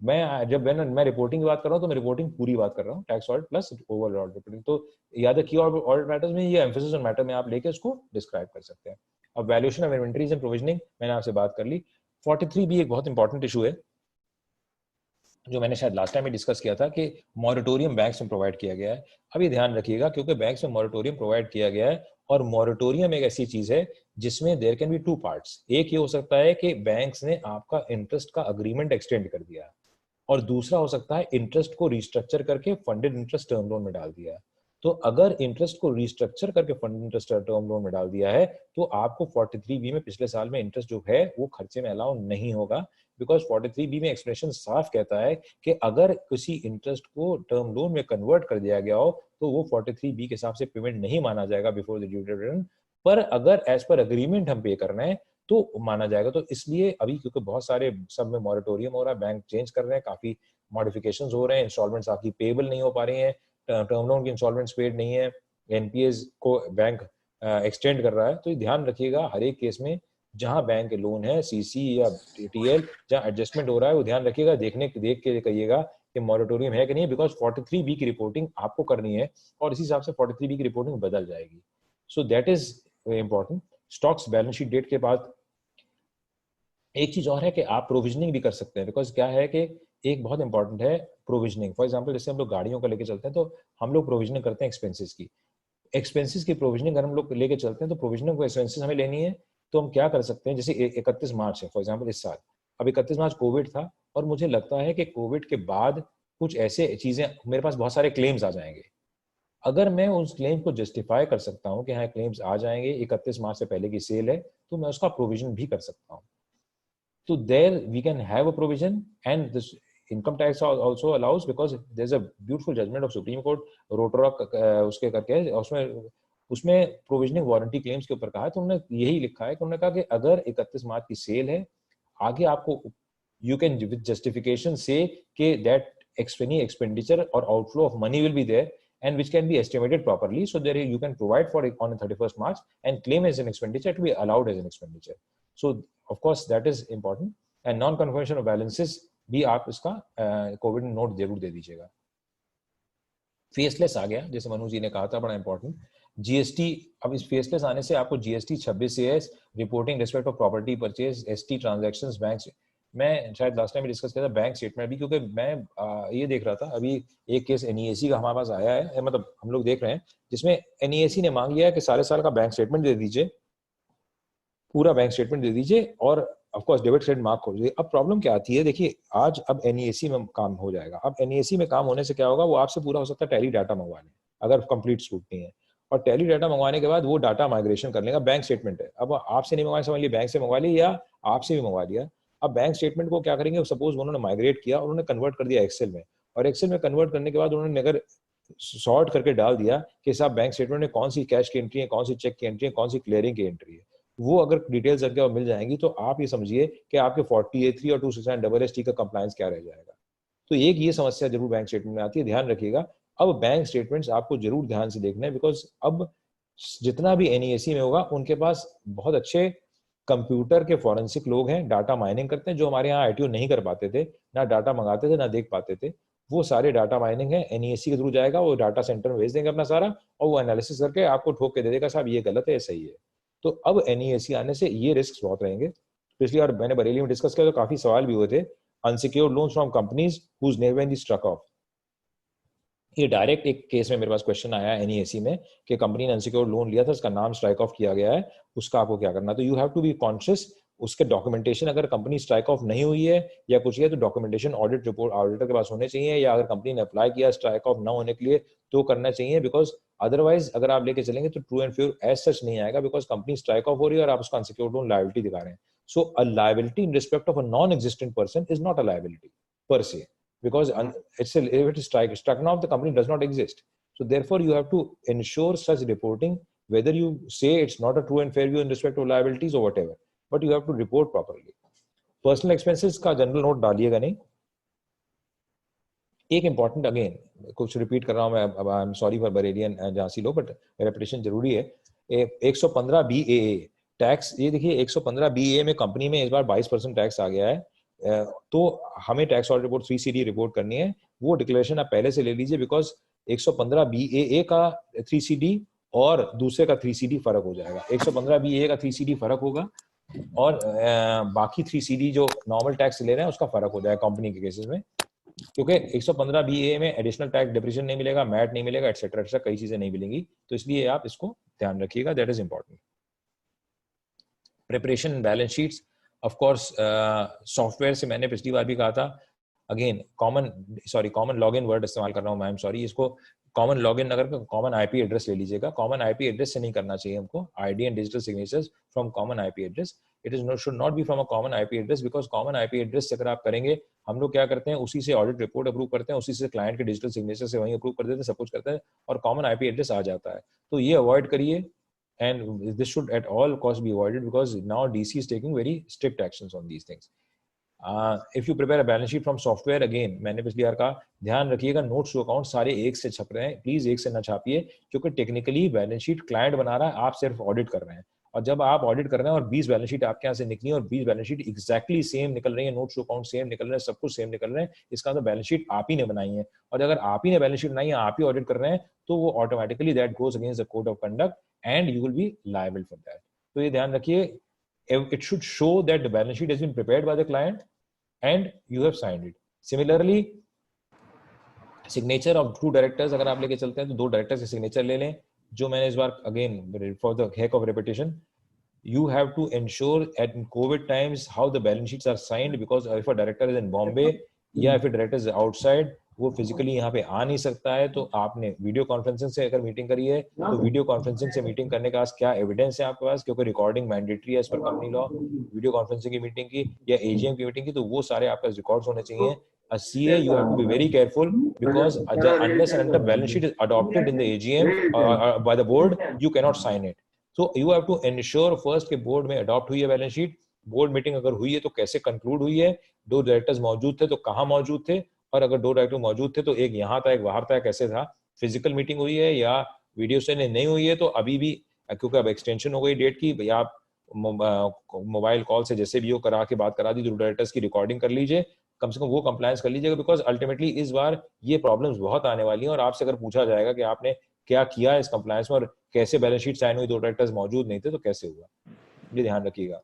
Speaker 1: मैं रिपोर्टिंग की बात कर रहा हूँ तो मैं रिपोर्टिंग पूरी बात कर रहा हूँ, tax audit plus overall audit reporting, तो याद है की ऑडिट मैटर्स में ये एम्फेसिस ऑन मैटर में आप लेके उसको डिस्क्राइब कर सकते हैं। अब valuation of inventories and provisioning मैंने आपसे बात कर ली। 43 भी एक बहुत इंपॉर्टेंट इशू है जो मैंने शायद लास्ट टाइम में डिस्कस किया था कि मॉरेटोरियम बैंक्स में प्रोवाइड किया गया है। अभी ध्यान रखिएगा क्योंकि बैंक्स में मॉरेटोरियम प्रोवाइड किया गया है और मॉरेटोरियम एक ऐसी चीज है जिसमें there can be two parts. एक ये हो सकता है कि बैंक्स ने आपका इंटरेस्ट का अग्रीमेंट एक्सटेंड कर दिया और दूसरा हो सकता है इंटरेस्ट को रिस्ट्रक्चर करके फंडेड इंटरेस्ट टर्म लोन में डाल दिया। तो अगर इंटरेस्ट को रिस्ट्रक्चर करके फंडेड इंटरेस्ट टर्म लोन में डाल दिया है तो आपको 43B में पिछले साल में इंटरेस्ट जो है वो खर्चे में अलाउ नहीं होगा, बिकॉज 43B में एक्सप्रेशन साफ कहता है कि अगर किसी इंटरेस्ट को टर्म लोन में कन्वर्ट कर दिया गया हो तो वो 43B के हिसाब से पेमेंट नहीं माना जाएगा before the due date return, पर अगर एज पर अग्रीमेंट हम पे करना है तो माना जाएगा। तो इसलिए अभी क्योंकि बहुत सारे सब में मॉरेटोरियम हो रहा है, बैंक चेंज कर रहे हैं, काफी मॉडिफिकेशंस हो रहे हैं, इंस्टॉलमेंट्स आपकी पेबल नहीं हो पा रही हैं, टर्म लोन की इंस्टॉलमेंट्स पेड नहीं है, एनपीएस को बैंक एक्सटेंड कर रहा है। तो ध्यान रखिएगा हर एक केस में जहां बैंक के लोन है सीसी या टीएल जहां एडजस्टमेंट हो रहा है वो ध्यान रखिएगा, देख के कहिएगा कि मॉरेटोरियम है कि नहीं, बिकॉज 43B की रिपोर्टिंग आपको करनी है और इसी हिसाब से 43B की रिपोर्टिंग बदल जाएगी। So that is important. Stocks balance sheet date के बाद एक चीज और है कि आप प्रोविजनिंग भी कर सकते हैं, बिकॉज क्या है कि एक बहुत इंपॉर्टेंट है प्रोविजनिंग। फॉर एग्जांपल जैसे हम लोग गाड़ियों का लेके चलते हैं तो हम लोग प्रोविजनिंग करते हैं एक्सपेंसेस की प्रोविजनिंग अगर हम लोग लेके चलते हैं तो प्रोविजनिंग को एक्सपेंसेस हमें लेनी है तो हम क्या कर सकते हैं, जैसे 31 मार्च है फॉर एग्जांपल इस साल, अब 31 मार्च कोविड था और मुझे लगता है कि कोविड के बाद कुछ ऐसे चीजें मेरे पास बहुत सारे क्लेम्स आ जाएंगे। अगर मैं उस क्लेम को जस्टिफाई कर सकता हूँ कि हाँ क्लेम्स आ जाएंगे, 31 मार्च से पहले की सेल है, तो मैं उसका प्रोविजन भी कर सकता हूँ। तो there we can have a provision and this income tax also allows because there's a beautiful judgment of Supreme Court रोटरॉक उसके करके उसमें प्रोविजनिंग वारंटी क्लेम्स के ऊपर कहा है। तो उन्होंने यही लिखा है कि उन्होंने कहा कि अगर 31 मार्च की सेल है आगे आपको यू कैन विद जस्टिफिकेशन से कि that any expenditure or outflow of money will be there and which can be estimated properly, so there you can provide for it on the 31st March and claim as an expenditure to be allowed as an expenditure. So of course that is important and non confirmation of balances भी आप इसका Covid note जरूर दे दीजिएगा। Faceless आ गया जैसे मनु जी ने कहा था, बड़ा इंपॉर्टेंट। जीएसटी, अब इस फेसलेस आने से आपको GST 26 CS reporting respect of property purchase, ST transactions, bank, मैं शायद लास्ट टाइम भी डिस्कस किया था बैंक स्टेटमेंट भी, क्योंकि मैं ये देख रहा था अभी एक केस एनईएसी का हमारे पास आया है, मतलब हम लोग देख रहे हैं जिसमें एनईएसी ने मांग लिया है कि सारे साल का बैंक स्टेटमेंट दे दीजिए, पूरा बैंक स्टेटमेंट दे दीजिए और of course debit credit mark खोल दीजिए। अब प्रॉब्लम क्या आती है, देखिए आज अब एनईएसी में काम हो जाएगा। अब एनईएसी में काम होने से क्या होगा, वो आपसे पूरा हो सकता है टैली डाटा मंगवाने अगर कंप्लीट स्क्रूटनी है, और टैली डाटा मंगवाने के बाद वो डाटा माइग्रेशन कर लेगा। बैंक स्टेटमेंट है, अब आपसे नहीं मंगवाया, समझ लीजिए बैंक से मंगवा लिया या आपसे भी मंगवा लिया। अब बैंक स्टेटमेंट को क्या करेंगे, सपोज उन्होंने माइग्रेट किया, उन्होंने कन्वर्ट कर दिया एक्सेल में, और एक्सेल में कन्वर्ट करने के बाद उन्होंने अगर सॉर्ट करके डाल दिया कि साहब बैंक स्टेटमेंट में कौन सी कैश की एंट्री है, कौन सी चेक की एंट्री है, कौन सी क्लियरिंग की एंट्री है, वो अगर डिटेल्स करके मिल जाएंगी तो आप ये समझिए कि आपके 40A3 और 269 का कंप्लायंस क्या रह जाएगा। तो एक ये समस्या जरूर बैंक स्टेटमेंट में आती है, ध्यान रखिएगा। अब बैंक स्टेटमेंट्स आपको जरूर ध्यान से देखना है, बिकॉज अब जितना भी एनईएसी में होगा उनके पास बहुत अच्छे कंप्यूटर के फॉरेंसिक लोग हैं, डाटा माइनिंग करते हैं, जो हमारे यहाँ आईटीओ नहीं कर पाते थे, ना डाटा मंगाते थे ना देख पाते थे, वो सारे डाटा माइनिंग है एनईएसी के थ्रू जाएगा, वो डाटा सेंटर में भेज देंगे अपना सारा, और वो एनालिसिस करके आपको ठोक के दे देगा साहब ये गलत है ये सही है। तो अब एनईएसी आने से ये रिस्क बहुत रहेंगे। पिछली बार मैंने बरेली में डिस्कस किया तो काफी सवाल भी हुए थे, unsecured loans from companies whose name been struck off. ये डायरेक्ट एक केस में मेरे पास क्वेश्चन आया एनईएसी में कि कंपनी ने अनसिक्योर्ड लोन लिया था, उसका नाम स्ट्राइक ऑफ किया गया है, उसका आपको क्या करना। तो you have to be conscious, उसके डॉक्यूमेंटेशन अगर कंपनी स्ट्राइक ऑफ नहीं हुई है या कुछ है तो डॉक्यूमेंटेशन ऑडिट रिपोर्ट ऑडिटर के पास होने चाहिए, या अगर कंपनी ने अप्लाई किया स्ट्राइक ऑफ ना होने के लिए तो करना चाहिए, बिकॉज अदरवाइज अगर आप लेके चलेंगे तो ट्रू एंड फ्योर एज सच नहीं आएगा, बिकॉज कंपनी स्ट्राइक ऑफ हो रही है और आप उसका अनसिक्योर्ड लोन लायबिलिटी दिखा रहे हैं। So a liability in respect of a non existent person is not a liability per se, because if it is struck off, the company does not exist. So therefore you have to ensure such reporting, whether you say it's not a true and fair view in respect of liabilities or whatever, but you have to report properly. Personal expenses का general note डालिएगा नहीं। एक important, again कुछ repeat कर रहा हूं मैं, I am sorry for बरेलियन झांसी लोग, बट रेपिटेशन जरूरी है। 115 BAA टैक्स, ये देखिए 115 BAA में कंपनी में इस बार 22% टैक्स आ गया है, तो हमें tax audit report 3CD report करनी है, वो डिक्लेरेशन आप पहले से ले लीजिए, बिकॉज 115 BAA का 3CD और दूसरे का 3CD फर्क हो जाएगा। 115 BAA का 3CD फर्क होगा और बाकी 3CD जो नॉर्मल टैक्स ले रहे हैं उसका फर्क हो जाएगा कंपनी के केसेस में, क्योंकि 115 BA में एडिशनल टैक्स डिप्रेशन नहीं मिलेगा, मैट नहीं मिलेगा, एटसेट्रा एटसेट्रा कई चीजें नहीं मिलेंगी, तो इसलिए आप इसको ध्यान रखिएगा, that is important. Preparation balance sheets, of course software से मैंने पिछली बार भी कहा था, अगेन कॉमन लॉगिन वर्ड इस्तेमाल कर रहा हूँ, आई एम सॉरी, इसको कॉमन लॉगिन अगर कॉमन आईपी एड्रेस ले लीजिएगा, कॉमन आईपी एड्रेस से नहीं करना चाहिए हमको, ID and digital signatures from common IP address, it is should not be from a common IP address, because common IP address से अगर आप करेंगे, हम लोग क्या करते हैं उसी से ऑडिट रिपोर्ट अप्रूव करते हैं, उसी से क्लाइंट के डिजिटल सिग्नेचर से वहीं अप्रूव कर देते हैं, सब कुछ करते हैं और कॉमन आईपी एड्रेस आ जाता है, तो ये अवॉइड करिए, and this should at all costs be avoided because now DC is taking very strict actions on these things. If you prepare a balance sheet from software, again मैंने पिछली बार कहा, ध्यान रखिएगा नोट्स टू अकाउंट सारे एक से छप रहे हैं, प्लीज एक से ना छापिए, क्योंकि टेक्निकली बैलेंस शीट क्लाइंट बना रहा है, आप सिर्फ ऑडिट कर रहे हैं, और जब आप ऑडिट कर रहे हैं और 20 बैलेंस शीट आपके यहाँ से निकली और 20 बैलेंस शीट एग्जैक्टली सेम निकल रही है, नोट्स टू अकाउंट सेम निकल रहे हैं, सब कुछ सेम निकल रहे हैं, इसका तो बैलेंस शीट आप ही ने बनाई है, और अगर आप ही ने बैलेंस शीट बनाई है, आप ही ऑडिट कर रहे हैं, तो वो automatically that goes against the code of conduct and you will be liable for that. तो ये ध्यान रखिए, it should show that the balance sheet has been prepared by the client and you have signed it. Similarly, signature of 2 directors अगर आप लेके चलते हैं तो 2 directors के signature ले लें, जो मैंने इस बार again for the heck of repetition, you have to ensure at COVID times how the balance sheets are signed, because if a director is in Bombay या if a director is outside, वो physically यहाँ पे आ नहीं सकता है, तो आपने video conferencing से अगर मीटिंग करी है, तो वीडियो कॉन्फ्रेंसिंग से मीटिंग करने का क्या एविडेंस है आपके पास, क्योंकि रिकॉर्डिंग मैंडेटरी है as per company law, video conferencing की मीटिंग की या एजीएम की मीटिंग की, तो वो सारे आपके पास रिकॉर्ड्स होने चाहिए। A CA, you have to be very careful because unless and until balance sheet is adopted in the AGM by the board, you cannot sign it. So you have to ensure first कि board में adopt हुई है balance sheet, board meeting अगर हुई है तो कैसे conclude हुई है, 2 directors मौजूद थे तो कहाँ मौजूद थे, और अगर 2 डायरेक्टर मौजूद थे तो एक यहाँ था एक बाहर था, कैसे था, फिजिकल मीटिंग हुई है या वीडियो से नहीं हुई है, तो अभी भी क्योंकि अब एक्सटेंशन हो गई डेट की, या आप मोबाइल कॉल से जैसे भी हो करा के बात करा दी, 2 डायरेक्टर्स की रिकॉर्डिंग कर लीजिए, कम से कम वो कंप्लायंस कर लीजिएगा, बिकॉज अल्टीमेटली इस बार ये प्रॉब्लम्स बहुत आने वाली हैं, और आपसे अगर पूछा जाएगा कि आपने क्या किया इस कंप्लायंस में और कैसे बैलेंस शीट साइन हुई, 2 डायरेक्टर्स मौजूद नहीं थे तो कैसे हुआ, ये ध्यान रखिएगा।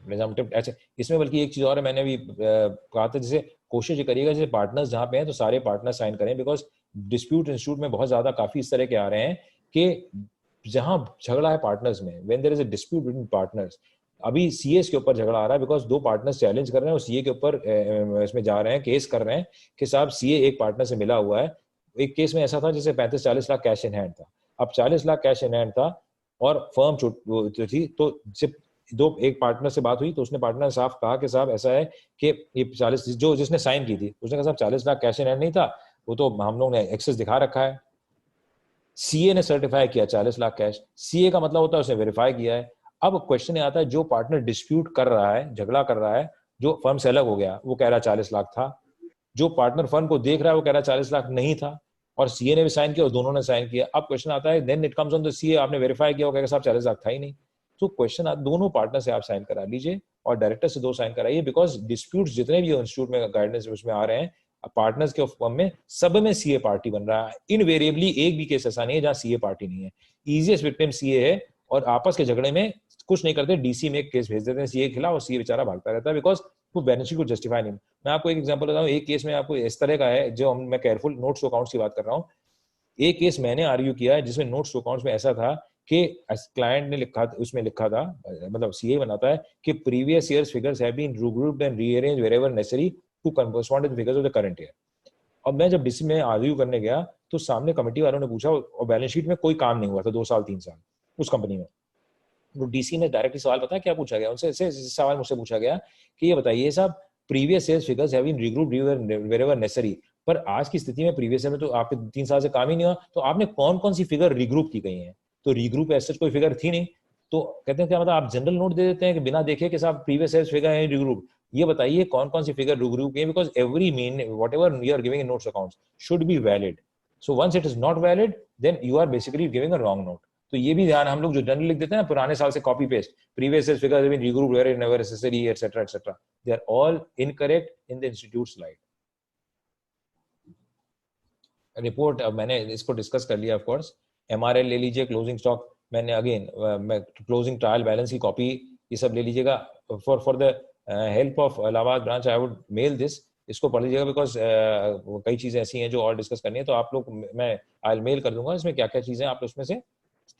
Speaker 1: अच्छा, इसमें बल्कि एक चीज और है, मैंने भी कहा था, जैसे कोशिश करिएगा जैसे पार्टनर्स जहाँ पे हैं तो सारे पार्टनर साइन करें, बिकॉज डिस्प्यूट इंस्टीट्यूट में बहुत ज्यादा काफी इस तरह के आ रहे हैं कि जहां झगड़ा है पार्टनर्स में, when there is a dispute between partners, अभी सीएस के ऊपर झगड़ा आ रहा है, बिकॉज 2 पार्टनर्स चैलेंज कर रहे हैं और सीए के ऊपर इसमें जा रहे हैं, केस कर रहे हैं कि साहब सीए एक पार्टनर से मिला हुआ है। एक केस में ऐसा था जैसे 35-40 लाख कैश इन हैंड था, अब 40 लाख कैश इन हैंड था और फर्म थी, तो जब एक पार्टनर से बात हुई तो उसने पार्टनर साफ कहा कि साहब ऐसा है कि ये 40 जो जिसने साइन की थी उसने कहा साहब 40 लाख कैश इन हैंड नहीं था, वो तो हम लोग ने एक्सेस दिखा रखा है। सीए ने सर्टिफाई किया 40 लाख कैश, सीए का मतलब होता है उसने वेरीफाई किया है। अब क्वेश्चन आता है जो पार्टनर डिस्प्यूट कर रहा है, झगड़ा कर रहा है, जो फर्म से अलग हो गया, वो कह रहा है 40 लाख था, जो पार्टनर फर्म को देख रहा है वो कह रहा है 40 लाख नहीं था, और सीए ने भी साइन किया और दोनों ने साइन किया। अब क्वेश्चन आता है, then it comes on the CA, आपने वेरीफाई किया, वो कहेगा साहब 40 लाख था ही नहीं। तो क्वेश्चन दोनों पार्टनर से आप साइन करा लीजिए और डायरेक्टर से 2 साइन कराइए, बिकॉज डिस्प्यूट्स जितने भी इंस्टीट्यूट में गाइडेंस उसमें आ रहे हैं, पार्टनर्स के फर्म में सब में सीए पार्टी बन रहा है, इनवेरिएबली एक भी केस ऐसा नहीं है जहां सीए पार्टी नहीं है, इजीएस्ट विक्टिम सीए है, और आपस के झगड़े में कुछ नहीं करते, डीसी में एक केस भेज देते हैं सीए के खिलाफ और सीए बेचारा भागता रहता है, बिकॉज वो बैलेंस शीट को जस्टिफाई नहीं। मैं आपको एक एग्जांपल बताऊं, एक केस में आपको इस तरह का है, जो मैं केयरफुल नोट्स टू अकाउंट्स की बात कर रहा हूं, एक केस मैंने आर्ग्यू किया है जिसमें नोट्स टू अकाउंट्स में ऐसा था कि क्लाइंट ने लिखा, उसमें लिखा था, मतलब सीए बनाता है कि previous years figures have been regrouped and rearranged wherever necessary to correspond with figures of the current year. और मैं जब डीसी में आर्ग्यू करने गया तो सामने कमेटी वालों ने पूछा, और बैलेंस शीट में कोई काम नहीं हुआ था 2 साल 3 साल उस कंपनी में, तो डीसी ने डायरेक्टली सवाल, पता क्या पूछा गया उनसे, ऐसे सवाल मुझसे पूछा गया कि ये बताइए साहब, previous sales figures have been regrouped wherever necessary, पर आज की स्थिति में प्रीवियस में तो आपके 3 साल से काम ही नहीं हुआ, तो आपने कौन कौन सी फिगर रीग्रुप की गई है, तो रीग्रुप ऐसे कोई फिगर थी नहीं, तो कहते हैं क्या मतलब आप जनरल नोट दे देते हैं कि बिना देखे कि साहब प्रीवियस सेल्स फिगर है रीग्रुप, ये बताइए कौन कौन सी फिगर रीग्रुप की है, because every mean whatever you are giving in notes accounts should be valid, so once it is not valid then you are basically giving a wrong note. तो ये भी ध्यान, हम लोग जो जनरल लिख देते हैं ना पुराने साल से copy paste, previous figures have been regrouped where never necessary etcetera etcetera, they are all incorrect in the institute slide. Report अब मैंने इसको डिस्कस कर लिया, ऑफ कोर्स एमआरएल ले लीजिए, क्लोजिंग स्टॉक मैंने अगेन मैं क्लोजिंग ट्रायल बैलेंस की कॉपी ये सब ले लीजिएगा for the help of Allahabad branch I would mail this, इसको पढ़ लीजिएगा बिकॉज कई चीजें ऐसी हैं जो और डिस्कस करनी है, तो आप लोग मैं आई मेल कर दूंगा इसमें क्या क्या चीजें आप उसमें से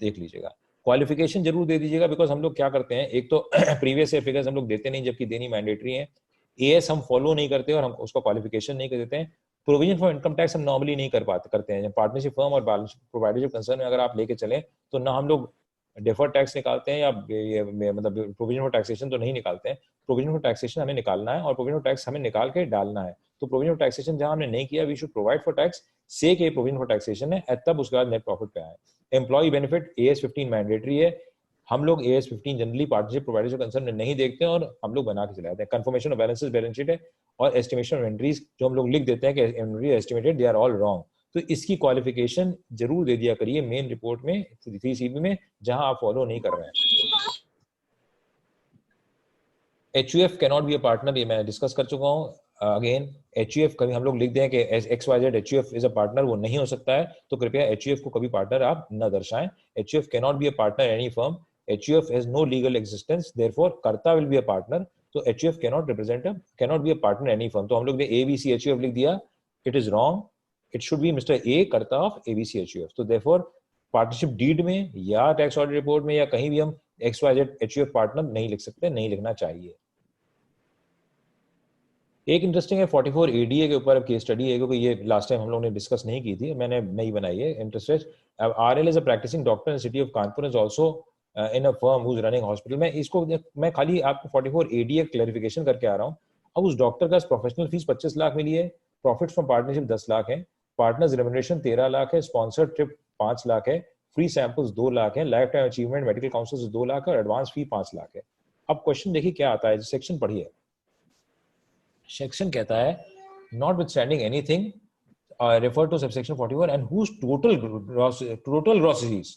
Speaker 1: देख लीजिएगा। क्वालिफिकेशन जरूर दे दीजिएगा बिकॉज हम लोग क्या करते हैं, एक तो प्रीवियस ईयर फिगर्स हम लोग देते नहीं जबकि देनी मैंडेटरी है, एएस हम फॉलो नहीं करते और हम उसका क्वालिफिकेशन नहीं कर देते हैं, प्रोविजन फॉर इनकम टैक्स हम नॉर्मली नहीं करते हैं। पार्टनरशिप फर्म और प्रोवाइडरशिप कंसर्न में अगर आप लेके चलें तो ना हम लोग डेफर्ड टैक्स निकालते हैं या ये मतलब प्रोविजन फॉर टैक्सेशन तो नहीं निकालते हैं। प्रोविजन फॉर टैक्सेशन हमें निकालना है और प्रोविजन फॉर टैक्स हमें निकाल के डालना है। तो प्रोविजन फॉर टैक्सेशन जहां हमने नहीं किया we should provide for tax से के प्रोविजन फॉर टैक्सेशन है, तब उसके बाद नेट प्रॉफिट पे आए। एम्प्लॉय बेनिफिट AS 15 मैंडेटरी है, हम लोग AS 15 generally partnership providership concern में नहीं देखते हैं और हम लोग बना के चले जाते हैं। Confirmation of balances balance sheet है और एस्टिमेशन ऑफ एंट्रीज जो हम लोग लिख देते हैं कि entry estimated they are all wrong, तो इसकी क्वालिफिकेशन जरूर दे दिया करिए मेन रिपोर्ट में 3CB में जहां आप फॉलो नहीं कर रहे हैं। HUF cannot be a partner, ये मैं डिस्कस कर चुका हूँ। अगेन HUF कभी हम लोग लिख दें कि XYZ HUF is a partner, वो नहीं हो सकता है, तो कृपया HUF को कभी पार्टनर आप न दर्शाएं। HUF cannot be a partner any firm, HUF has no legal existence, therefore karta will be a partner, तो HUF cannot be a partner any firm. तो हम लोग ने ABC HUF लिख दिया, it is wrong, it should be mister A karta of ABC HUF। तो therefore partnership deed में या टैक्स ऑडिट रिपोर्ट में या कहीं भी हम XYZ HUF पार्टनर नहीं लिख सकते, नहीं लिखना चाहिए। एक इंटरेस्टिंग है 44 ADA के ऊपर केस स्टडी है, क्योंकि ये लास्ट टाइम हम लोगों ने डिस्कस नहीं की थी, मैंने नई बनाई है। Interested RL is a practising doctor in city of Kanpur, is also in a firm who is running hospital. मैं खाली आपको 44 ADA क्लैरिफिकेशन करके आ रहा हूँ। अब उस डॉक्टर का प्रोफेशनल फीस 25 लाख मिली है, प्रॉफिट फ्रॉम पार्टनरशिप 10 लाख है, पार्टनर्स रेम्युनरेशन 13 लाख है, स्पॉन्सर्ड ट्रिप 5 लाख है, फ्री सैंपल्स 2 लाख है, life time achievement medical council 2 lakh है और एडवांस फी 5 लाख है। अब क्वेश्चन देखिए क्या आता है, सेक्शन पढ़िए। सेक्शन कहता है notwithstanding anything referred to subsection 41 and whose total gross receipts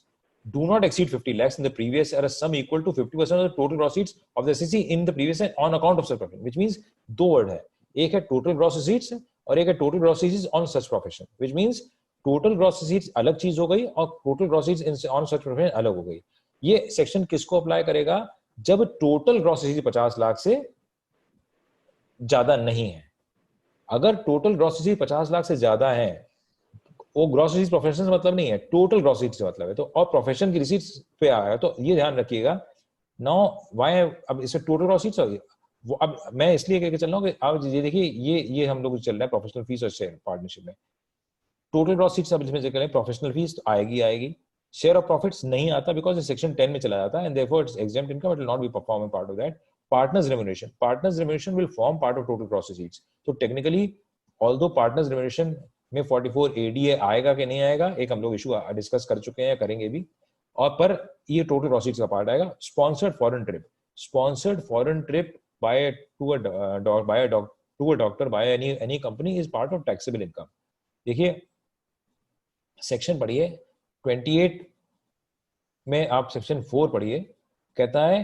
Speaker 1: do not exceed 50 lakhs in the previous year, a sum equal to 50% of the total gross receipts of the SEC in the previous year on account of such profession, which means दो word है, एक है total gross receipts और एक है total gross receipts on such profession, which means total gross receipts अलग चीज हो गई और total gross receipts on such profession अलग हो गई। ये सेक्शन किसको अप्लाई करेगा? जब टोटल ग्रॉस रिसीट्स 50 लाख से ज्यादा नहीं है। अगर टोटल ग्रॉस रिसीट्स 50 लाख से ज्यादा है, वो ग्रॉस रिसीट्स प्रोफेशन से मतलब नहीं है, टोटल ग्रॉस रिसीट्स से मतलब है, तो और प्रोफेशन की रिसीट्स पे आया तो ये ध्यान रखिएगा। नाउ व्हाई अब इसे टोटल ग्रॉस रिसीट्स वो अब मैं इसलिए कहकर चल रहा हूँ कि अब ये देखिए ये हम लोग चल रहा है प्रोफेशनल फीस और शेयर पार्टनरशिप में। टोटल ग्रॉस रिसीट्स अब इसमें करें प्रोफेशनल फीस तो आएगी, शेयर ऑफ प्रॉफिट्स नहीं आता बिकॉज सेक्शन 10 में चला जाता है and therefore it's exempt income, it will not be performing part of that. Partners remuneration will form part of total gross receipts. तो technically, although partners remuneration में 44 ADA आएगा कि नहीं आएगा, एक हम लोग इशू डिस्कस कर चुके हैं, करेंगे भी, और पर ये टोटल ग्रॉस रसीट्स का पार्ट आएगा। Sponsored foreign trip by a doctor by any company is part of taxable income। देखिए सेक्शन पढ़िए 28 में, आप सेक्शन 4 पढ़िए, कहता है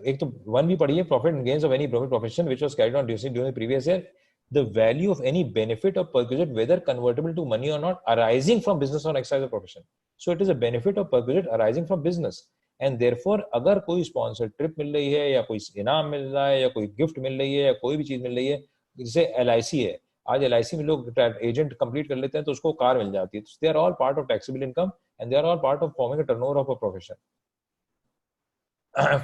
Speaker 1: एक तो 1 भी पढ़िए, profit and gains of any profession which was carried on during the previous year, the value of any benefit और perquisite whether convertible to money और नॉट अराइजिंग फ्रॉम बिजनेस और exercise of profession. So it is a benefit और perquisite arising from business and therefore अगर कोई sponsored trip मिल रही है या कोई इनाम मिल रहा है या कोई गिफ्ट मिल रही है या कोई भी चीज मिल रही है, जैसे LIC है, आज LIC में लोग एजेंट कंप्लीट कर लेते हैं तो उसको कार मिल जाती है, they are all part of taxable income and they are all part of forming a turnover of a profession.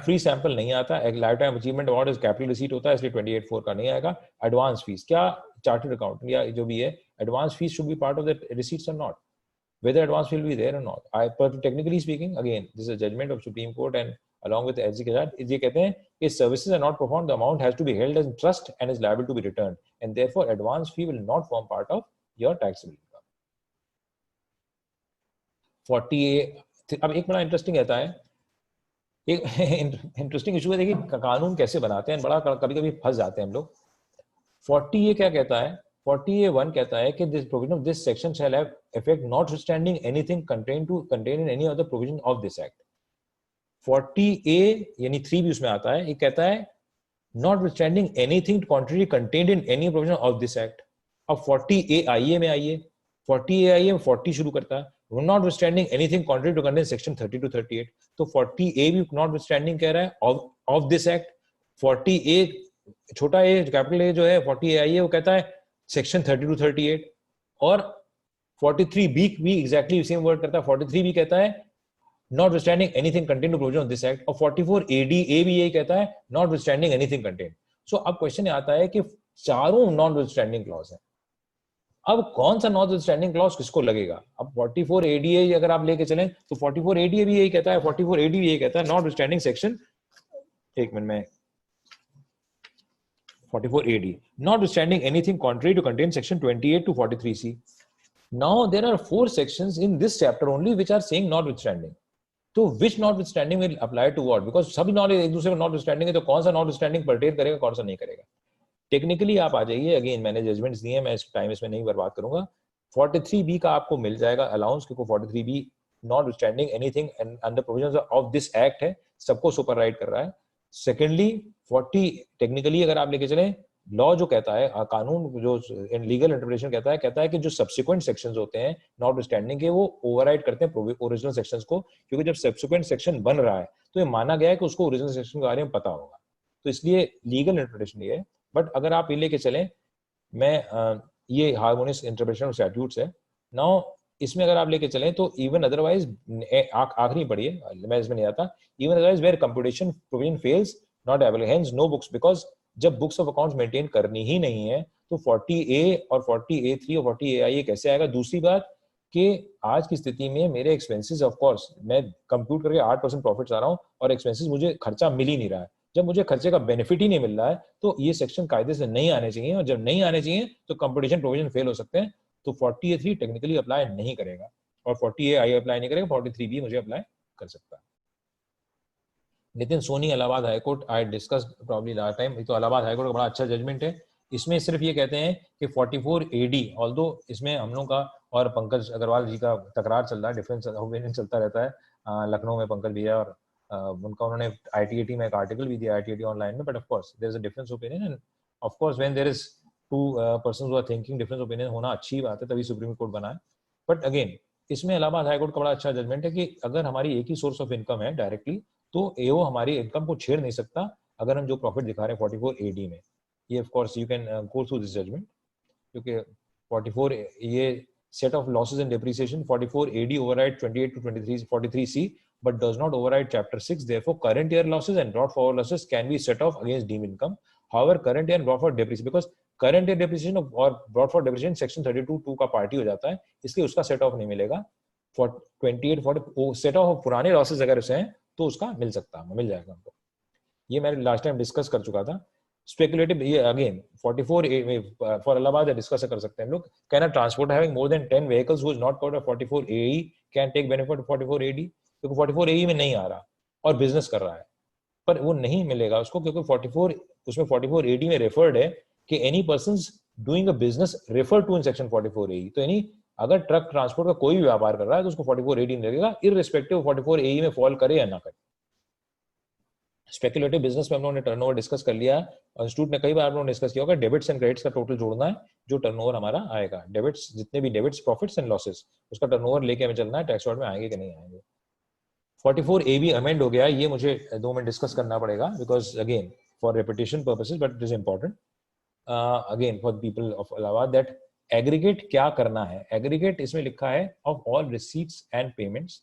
Speaker 1: Free sample नहीं आता, एक lifetime achievement award is capital receipt होता है, इसलिए 28(4) का नहीं आएगा। एडवांस फीस क्या चार्टर्ड अकाउंटेंट या जो भी है, advance fees should be part of the receipts और not, whether advance will be there or not। but technically speaking, again this is a judgment of Supreme Court and along with the SC ये कहते हैं कि services are not performed, the amount has to be held as trust and is liable to be returned and therefore advance fee will not form part of your taxable income। 40A अब एक बड़ा interesting रहता है, एक interesting issue है, देखिए कानून कैसे बनाते हैं, बड़ा कभी कभी फंस जाते हैं हम लोग। 40A क्या कहता है? 40A(1) कहता है कि this provision of this section shall have effect notwithstanding anything contained in any other provision of this act। 40A यानी 3 भी उसमें आता है, ये कहता है notwithstanding anything contrary contained in any provision of this act। अब 40A आइए में आइए, 40A आइए 40 शुरू करता है, notwithstanding anything contrary to contain section 30 to 38. तो 40A भी notwithstanding कह रहा है of this act. 40A छोटा a कैपिटल A जो है 40AI है वो कहता है सेक्शन 30 to 38, और 43B भी एग्जैक्टली सेम वर्ड करता है. 43 भी कहता है notwithstanding anything contained to provision of this act, और 44ADA भी यही कहता है notwithstanding anything contained. So अब क्वेश्चन आता है कि चारों notwithstanding क्लॉज है. अब कौन सा notwithstanding क्लॉज किसको लगेगा? अब 44ADA अगर आप लेके चलें तो 44ADA भी यही कहता है, 44AD भी यही कहता है notwithstanding सेक्शन, एक मिनट में, 44AD notwithstanding anything contrary to contain section 28 to 43C. Now there are 4 sections in this chapter only which are saying notwithstanding. तो which notwithstanding will apply to what? Because सभी knowledge एक दूसरे को notwithstanding है, तो कौन सा notwithstanding परटेन करेगा, कौन सा नहीं करेगा. टेक्निकली आप आ जाइए, अगेन मैंने जजमेंट्स दिए हैं, मैं इस टाइम इसमें नहीं बर्बाद करूंगा. 43B का आपको मिल जाएगा अलाउंस, क्योंकि 43B notwithstanding anything under provisions of this act है, सबको सुपरराइड कर रहा है. सेकेंडली 40 टेक्निकली अगर आप लेके चलें, लॉ जो कहता है, कानून जो इन लीगल इंटरप्रिटेशन कहता है कि जो सब्सिक्वेंट सेक्शंस होते हैं नॉटविथस्टैंडिंग के, वो ओवरराइड करते हैं ओरिजिनल सेक्शंस को, क्योंकि जब सब्सिक्वेंट सेक्शन बन रहा है तो ये माना गया है कि उसको ओरिजिनल सेक्शन के बारे में पता होगा, तो इसलिए लीगल इंटरप्रिटेशन ये है. बट अगर आप ये लेके चलें, मैं ये हार्मोनियस इंटरप्रिटेशन ऑफ स्टैट्यूट्स है. नाउ इसमें अगर आप लेके चलें तो इवन अदरवाइज, आखिरी पढ़िए, मैं इसमें नहीं आता, even otherwise where computation provision fails not available, hence no books, because जब बुक्स ऑफ अकाउंट्स मेंटेन करनी ही नहीं है तो 40A और 40A3 और 40AI ये कैसे आएगा. दूसरी बात कि आज की स्थिति में मेरे एक्सपेंसेस, ऑफ कोर्स मैं कंप्यूट करके 8% प्रॉफिट्स आ रहा हूं और एक्सपेंसेस मुझे खर्चा मिल ही नहीं रहा है. जब मुझे खर्चे का बेनिफिट ही नहीं मिल रहा है तो ये सेक्शन कायदे से नहीं आने चाहिए, और जब नहीं आने चाहिए तो कंपटीशन प्रोविजन फेल हो सकते हैं. तो 40A3 टेक्निकली अप्लाई नहीं करेगा और 40AI अप्लाई नहीं करेगा, 43B मुझे अप्लाई कर सकता है. Nitin Soni, Allahabad high court, I discuss probably last time. तो इलाहाबाद हाईकोर्ट का बड़ा अच्छा जजमेंट है. इसमें सिर्फ ये कहते हैं कि 44AD, ऑल्दो इसमें हम लोग का और पंकज अग्रवाल जी का तकरार चल रहा है, डिफरेंस ओपिनियन चलता रहता है. लखनऊ में पंकज भैया और उनका, उन्होंने ITAT में एक आर्टिकल भी दिया, ITAT ऑनलाइन में. But of course there is a difference opinion, and of course when there is two persons who are thinking, difference opinion होना अच्छी बात है, तभी सुप्रीम कोर्ट बना है. बट अगेन इसमें इलाहाबाद हाईकोर्ट का बड़ा अच्छा जजमेंट है कि अगर हमारी एक ही सोर्स ऑफ इनकम है डायरेक्टली, तो एओ हमारी इनकम को छेड़ नहीं सकता अगर हम जो प्रॉफिट दिखा रहे हैं 44AD में. ये of course you can go through this judgement, क्योंकि 44 ये set off losses and depreciation, 44AD override 28 to 23 43C but does not override chapter 6. Therefore current year losses and brought forward losses can be set off against deemed income. However current year and brought forward depreciation, because current year depreciation और brought forward depreciation section 32(2) का party हो जाता है, इसलिए उसका set of नहीं मिलेगा. 28 40 set of पुराने लॉसेस अगर उसे हैं तो उसका मिल जाएगा हमको. ये मैंने लास्ट टाइम डिस्कस कर चुका था. स्पेकुलेटिव, ये again 44A for Allahabad discuss कर सकते हैं हम लोग. Can a transporter having more than 10 vehicles who is not covered by 44AE can take benefit of 44AD, क्योंकि 44AE में नहीं आ रहा और बिजनेस कर रहा है, पर वो नहीं मिलेगा उसको, क्योंकि 44 उसमें 44AD में रेफर्ड है कि any persons doing a business refer to in section 44AE. तो यानी अगर ट्रक ट्रांसपोर्ट का कोई भी व्यापार कर रहा है तो उसको 44AD नहीं लगेगा, इररिस्पेक्टिव 44AE में फॉल करे या ना करे. स्पेकुलेटिव बिजनेस में हम लोगों ने टर्नओवर डिस्कस कर लिया और इंस्टीट्यूट में कई बार हम लोगों ने डिस्कस किया होगा. डेबिट्स एंड क्रेडिट्स का टोटल जोड़ना है, जो टर्नओवर हमारा आएगा, डेबिट्स जितने भी डेबिट्स प्रॉफिट्स एंड लॉसेस, उसका टर्नओवर लेके हमें चलना है, टैक्स वर्ड में आएंगे कि नहीं आएंगे. 44A भी अमेंड हो गया, ये मुझे 2 मिनट डिस्कस करना पड़ेगा, because again for repetition purposes, but it is important again for people of Allahabad that aggregate क्या करना है. एग्रीगेट इसमें लिखा है of all receipts and payments,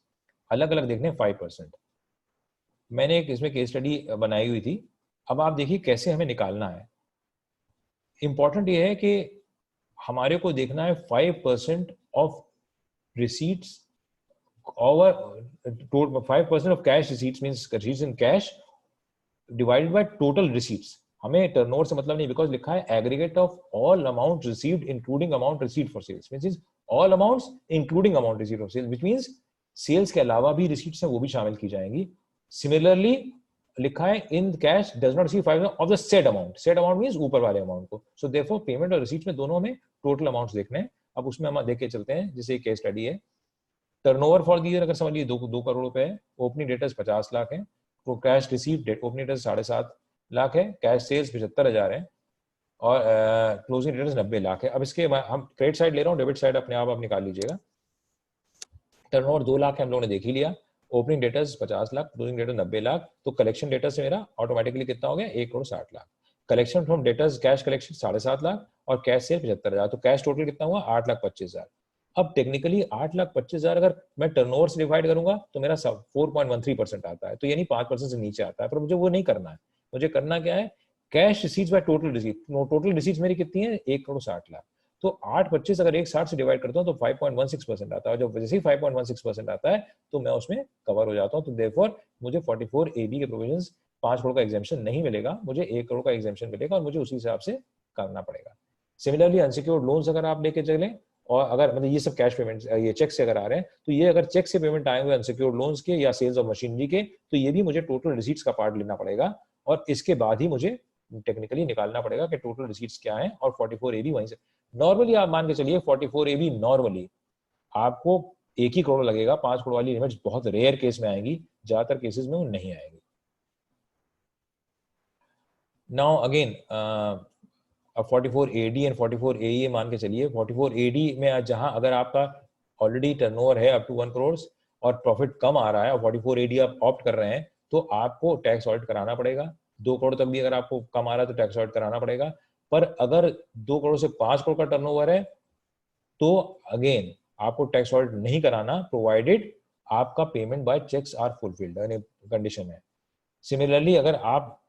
Speaker 1: अलग अलग देखने 5%. मैंने एक इसमें केस स्टडी बनाई हुई थी. अब आप देखिए कैसे हमें निकालना है. इंपॉर्टेंट ये है कि हमारे को देखना है 5% of receipts over 5% of cash receipts means receipts in cash divided by total receipts. हमें टर्नओवर से मतलब नहीं, बिकॉज लिखा है aggregate of all amount received including amount received for sales, means all amounts including amount received for sales, which means sales के अलावा भी receipts हैं वो भी शामिल की जाएंगी. सिमिलरली लिखा है in cash does not receive 5% of the said amount. Said amount means ऊपर वाले अमाउंट को. सो देयरफॉर पेमेंट और रिसीट्स में दोनों में टोटल अमाउंट्स देखने हैं. अब उसमें हम देख के चलते हैं, जैसे एक केस स्टडी है. टर्नओवर फॉर द ईयर अगर समझिए 2 करोड़ रुपए है, ओपनिंग डेटर्स 50 लाख है, तो cash receive opening debtors 7.5 lakh है, कैश सेल्स 75,000 है और क्लोजिंग डेटर्स 90 लाख है. अब इसके हम क्रेडिट साइड ले रहा हूँ, डेबिट साइड अपने आप निकाल लीजिएगा. टर्नओवर 2 लाख है, हम लोगों ने देख ही लिया। Opening debtors 50 lakh, closing debtor 90 lakh, तो कलेक्शन डेटर से मेरा ऑटोमेटिकली कितना हो गया, 1 crore 60 lakh. Collection from debtors, cash collection 7.5 lakh, और कैश सेल 75,000, तो कैश टोटल कितना हुआ, 8,25,000। अब टेक्निकली 8,25,000 अगर मैं टर्नओवर से डिवाइड करूंगा तो मेरा 4.13% आता है, तो यानी 5% से नीचे आता है, पर मुझे वो नहीं करना है। मुझे करना क्या है, cash receipts by total receipt. Total receipts मेरी कितनी है, 1 करोड़ 60 लाख। तो 8,25 अगर 1,60 से डिवाइड करता हूँ तो 5.16% आता है। जब जैसे ही 5.16% आता है तो मैं उसमें कवर हो जाता हूँ। तो देयरफॉर मुझे 44 AB के प्रोविजंस 5 करोड़ का एग्जेम्पशन नहीं मिलेगा, मुझे 1 करोड़ का एग्जेम्पशन मिलेगा, और मुझे उसी हिसाब से करना पड़ेगा। सिमिलरली अनसिक्योर्ड लोन्स अगर आप लेके चलें, और अगर मतलब ये सब कैश पेमेंट, ये चेक से अगर आ रहे हैं, तो ये अगर चेक से पेमेंट आए हुए अनसिक्योर्ड लोन्स के या सेल्स ऑफ मशीनरी के, तो ये भी मुझे टोटल रिसीट्स का पार्ट लेना पड़ेगा, और इसके बाद ही मुझे टेक्निकली निकालना पड़ेगा कि टोटल रिसीट्स क्या है, और 44 AB वहीं से। नॉर्मली आप मान के चलिए 44 AB नॉर्मली आपको 1 ही करोड़ लगेगा। 5 करोड़ वाली लिमिट्स बहुत रेयर केस में आएंगी, ज्यादातर केसेस में वो नहीं आएगी। नाउ अगेन अब 44 AD एंड 44 AE मान के चलिए। 44 AD में जहां अगर आपका ऑलरेडी टर्नओवर है अप टू 1 करोड़ और प्रॉफिट कम आ रहा है और 44 AD आप ऑप्ट कर रहे हैं, तो आपको टैक्स ऑडिट कराना पड़ेगा। 2 करोड़ तक भी अगर आपको कम आ रहा है तो टैक्स ऑडिट कराना पड़ेगा। पर अगर 2 करोड़ से 5 करोड़ का टर्नओवर है तो अगेन आपको टैक्स ऑडिट नहीं कराना, प्रोवाइडेड आपका payment by cheques are fulfilled, यानी कंडीशन है। सिमिलरली अगर आप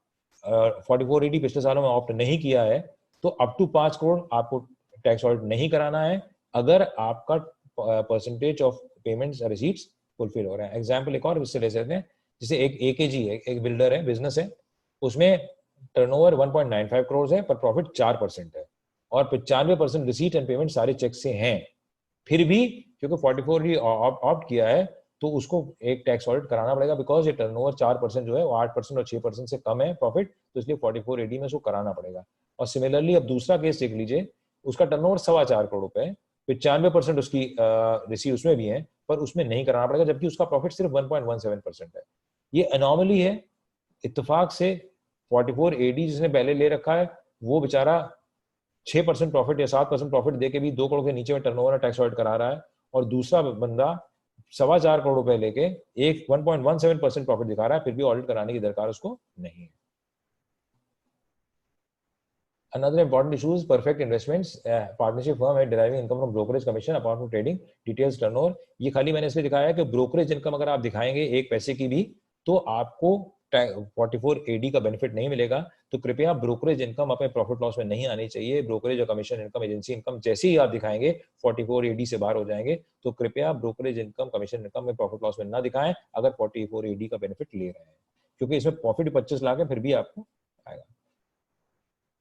Speaker 1: 44 AD पिछले सालों में ऑप्ट नहीं किया है तो अप टू 5 करोड़ आपको टैक्स ऑडिट नहीं कराना है, अगर आपका percentage of payments receipts fulfil हो रहे हैं। एग्जाम्पल एक और इससे ले सकते हैं, जैसे एक AKG है, एक बिल्डर है, बिजनेस है, उसमें टर्नओवर 1.95 करोड़ है पर प्रॉफिट 4% है, और 95% रिसीट एंड पेमेंट सारे चेक से हैं। फिर भी क्योंकि 44 ही ऑप्ट किया है तो उसको एक टैक्स ऑडिट कराना पड़ेगा, बिकॉज ये टर्नओवर 4% जो है वो 8% और 6% से कम है प्रॉफिट, तो इसलिए 44 AD में उसको कराना पड़ेगा। और सिमिलरली अब दूसरा केस देख लीजिए, उसका टर्नओवर 4.25 करोड़ रुपए है, 95% उसकी रिसीव उसमें भी है, पर उसमें नहीं कराना पड़ेगा, जबकि उसका प्रॉफिट सिर्फ 1.17% है। ये अनॉमली है। इत्तेफाक से 44 AD जिसने पहले ले रखा है वो बेचारा 6% प्रॉफिट या 7% प्रॉफिट देके भी 2 करोड़ के नीचे में टर्नओवर टैक्स ऑडिट करा रहा है, और दूसरा बंदा 4.25 करोड़ रुपए लेके एक 1.17% प्रॉफिट दिखा रहा है, फिर भी ऑडिट कराने की दरकार उसको नहीं है। Another important issue is perfect investments. Partnership firm है deriving income from brokerage commission apart from trading, details turnover। ये खाली मैंने इसलिए दिखाया है कि ब्रोकरेज इनकम अगर आप दिखाएंगे 1 पैसे की भी तो आपको 44 AD का बेनिफिट नहीं मिलेगा। तो कृपया ब्रोकरेज इनकम अपने प्रॉफिट लॉस में नहीं आनी चाहिए। ब्रोकरेज और कमीशन इनकम, एजेंसी इनकम जैसे ही आप दिखाएंगे 44 AD से बाहर हो जाएंगे, तो कृपया ब्रोकरेज इनकम, कमीशन इनकम में प्रॉफिट लॉस में ना दिखाएं अगर 44 AD का बेनिफिट ले रहे हैं, क्योंकि इसमें प्रॉफिट 25 लाख है फिर भी आपको आएगा।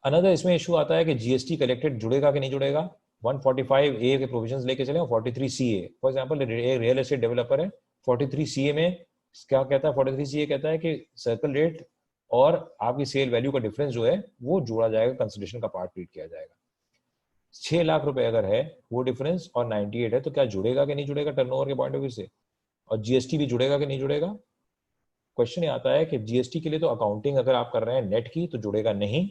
Speaker 1: अनदर इसमें इशू आता है कि जीएसटी कलेक्टेड जुड़ेगा कि नहीं जुड़ेगा। 145A के प्रोविजंस लेके चले, 43CA for example real estate developer है, 43CA में क्या कहता है, 43CA कहता है कि सर्कल रेट और आपकी सेल वैल्यू का डिफरेंस जो है वो जोड़ा जाएगा, कंसिडरेशन का पार्ट ट्रीट किया जाएगा। 6 लाख रुपए अगर है वो डिफरेंस और 98 है, तो क्या जुड़ेगा कि नहीं जुड़ेगा टर्नओवर के पॉइंट ऑफ व्यू से, और जीएसटी भी जुड़ेगा कि नहीं जुड़ेगा। क्वेश्चन ये आता है कि जीएसटी के लिए तो अकाउंटिंग अगर आप कर रहे हैं नेट की तो जुड़ेगा नहीं।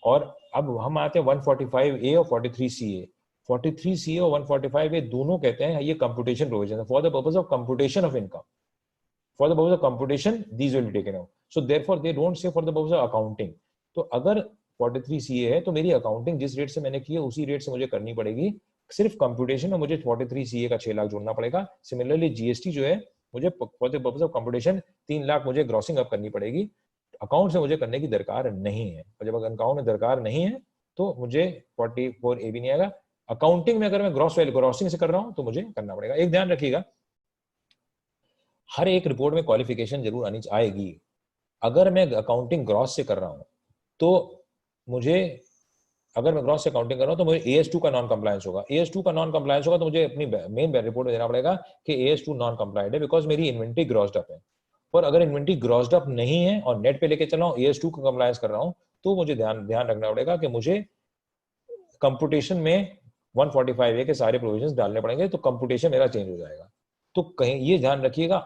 Speaker 1: और अब हम आते हैं 145A और 43CA। 43CA और 145A दोनों कहते हैं ये कंप्यूटेशन प्रोविजन है for the purpose of computation of income, for the purpose of computation these will be taken out, so therefore they don't say for the purpose of accounting. तो अगर 43CA है तो मेरी अकाउंटिंग जिस rate से मैंने की है उसी रेट से मुझे करनी पड़ेगी, सिर्फ कंप्यूटेशन में मुझे 43CA का 6 लाख जोड़ना पड़ेगा। सिमिलरली जीएसटी जो है मुझे for the purpose of computation 3 lakh मुझे ग्रॉसिंग अप करनी पड़ेगी, अकाउंट से मुझे करने की दरकार नहीं है। और जब अकाउंट में दरकार नहीं है तो मुझे 44A भी नहीं आएगा। अकाउंटिंग में अगर मैं ग्रॉस वैल्यू ग्रॉसिंग से कर रहा हूं तो मुझे करना पड़ेगा। एक ध्यान रखिएगा, हर एक रिपोर्ट में क्वालिफिकेशन जरूर आनी आएगी। अगर मैं अकाउंटिंग ग्रॉस से कर रहा हूं तो मुझे, अगर मैं ग्रॉस से अकाउंटिंग कर रहा हूं तो मुझे AS2 का नॉन कंप्लायंस होगा। AS2 का नॉन कंप्लायंस होगा तो मुझे अपनी मेन रिपोर्ट में देना पड़ेगा कि AS2 नॉन कंप्लायंट है, बिकॉज मेरी इन्वेंट्री ग्रॉस्ड अप है। पर अगर इन्वेंट्री ग्रॉस्ड अप नहीं है और नेट पे लेके चल रहा हूँ, AS2 का कंप्लायंस कर रहा हूँ, तो मुझे ध्यान रखना पड़ेगा कि मुझे कंप्यूटेशन में 145A के सारे प्रोविजंस डालने पड़ेंगे, तो कंप्यूटेशन मेरा चेंज हो जाएगा। तो कहीं ये ध्यान रखिएगा,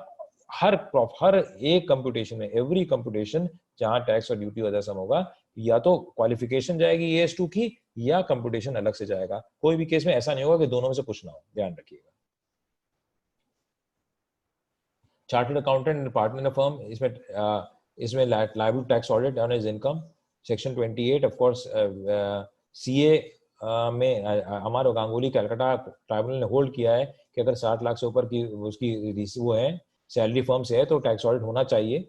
Speaker 1: हर एक कंप्यूटेशन में, एवरी कंप्यूटेशन जहां टैक्स और ड्यूटी वजह सम होगा, या तो क्वालिफिकेशन जाएगी AS2 की या कंप्यूटेशन अलग से जाएगा। कोई भी केस में ऐसा नहीं होगा कि दोनों में से कुछ ना हो, ध्यान रखिएगा। Chartered accountant and partner in a firm, इसमें liable tax audit on his income, section 28 of course CA में हमारा गांगुली कलकत्ता ट्राइब्यूनल ने होल्ड किया है कि अगर 60 लाख से ऊपर की उसकी वो है सैलरी फर्म से है तो टैक्स ऑडिट होना चाहिए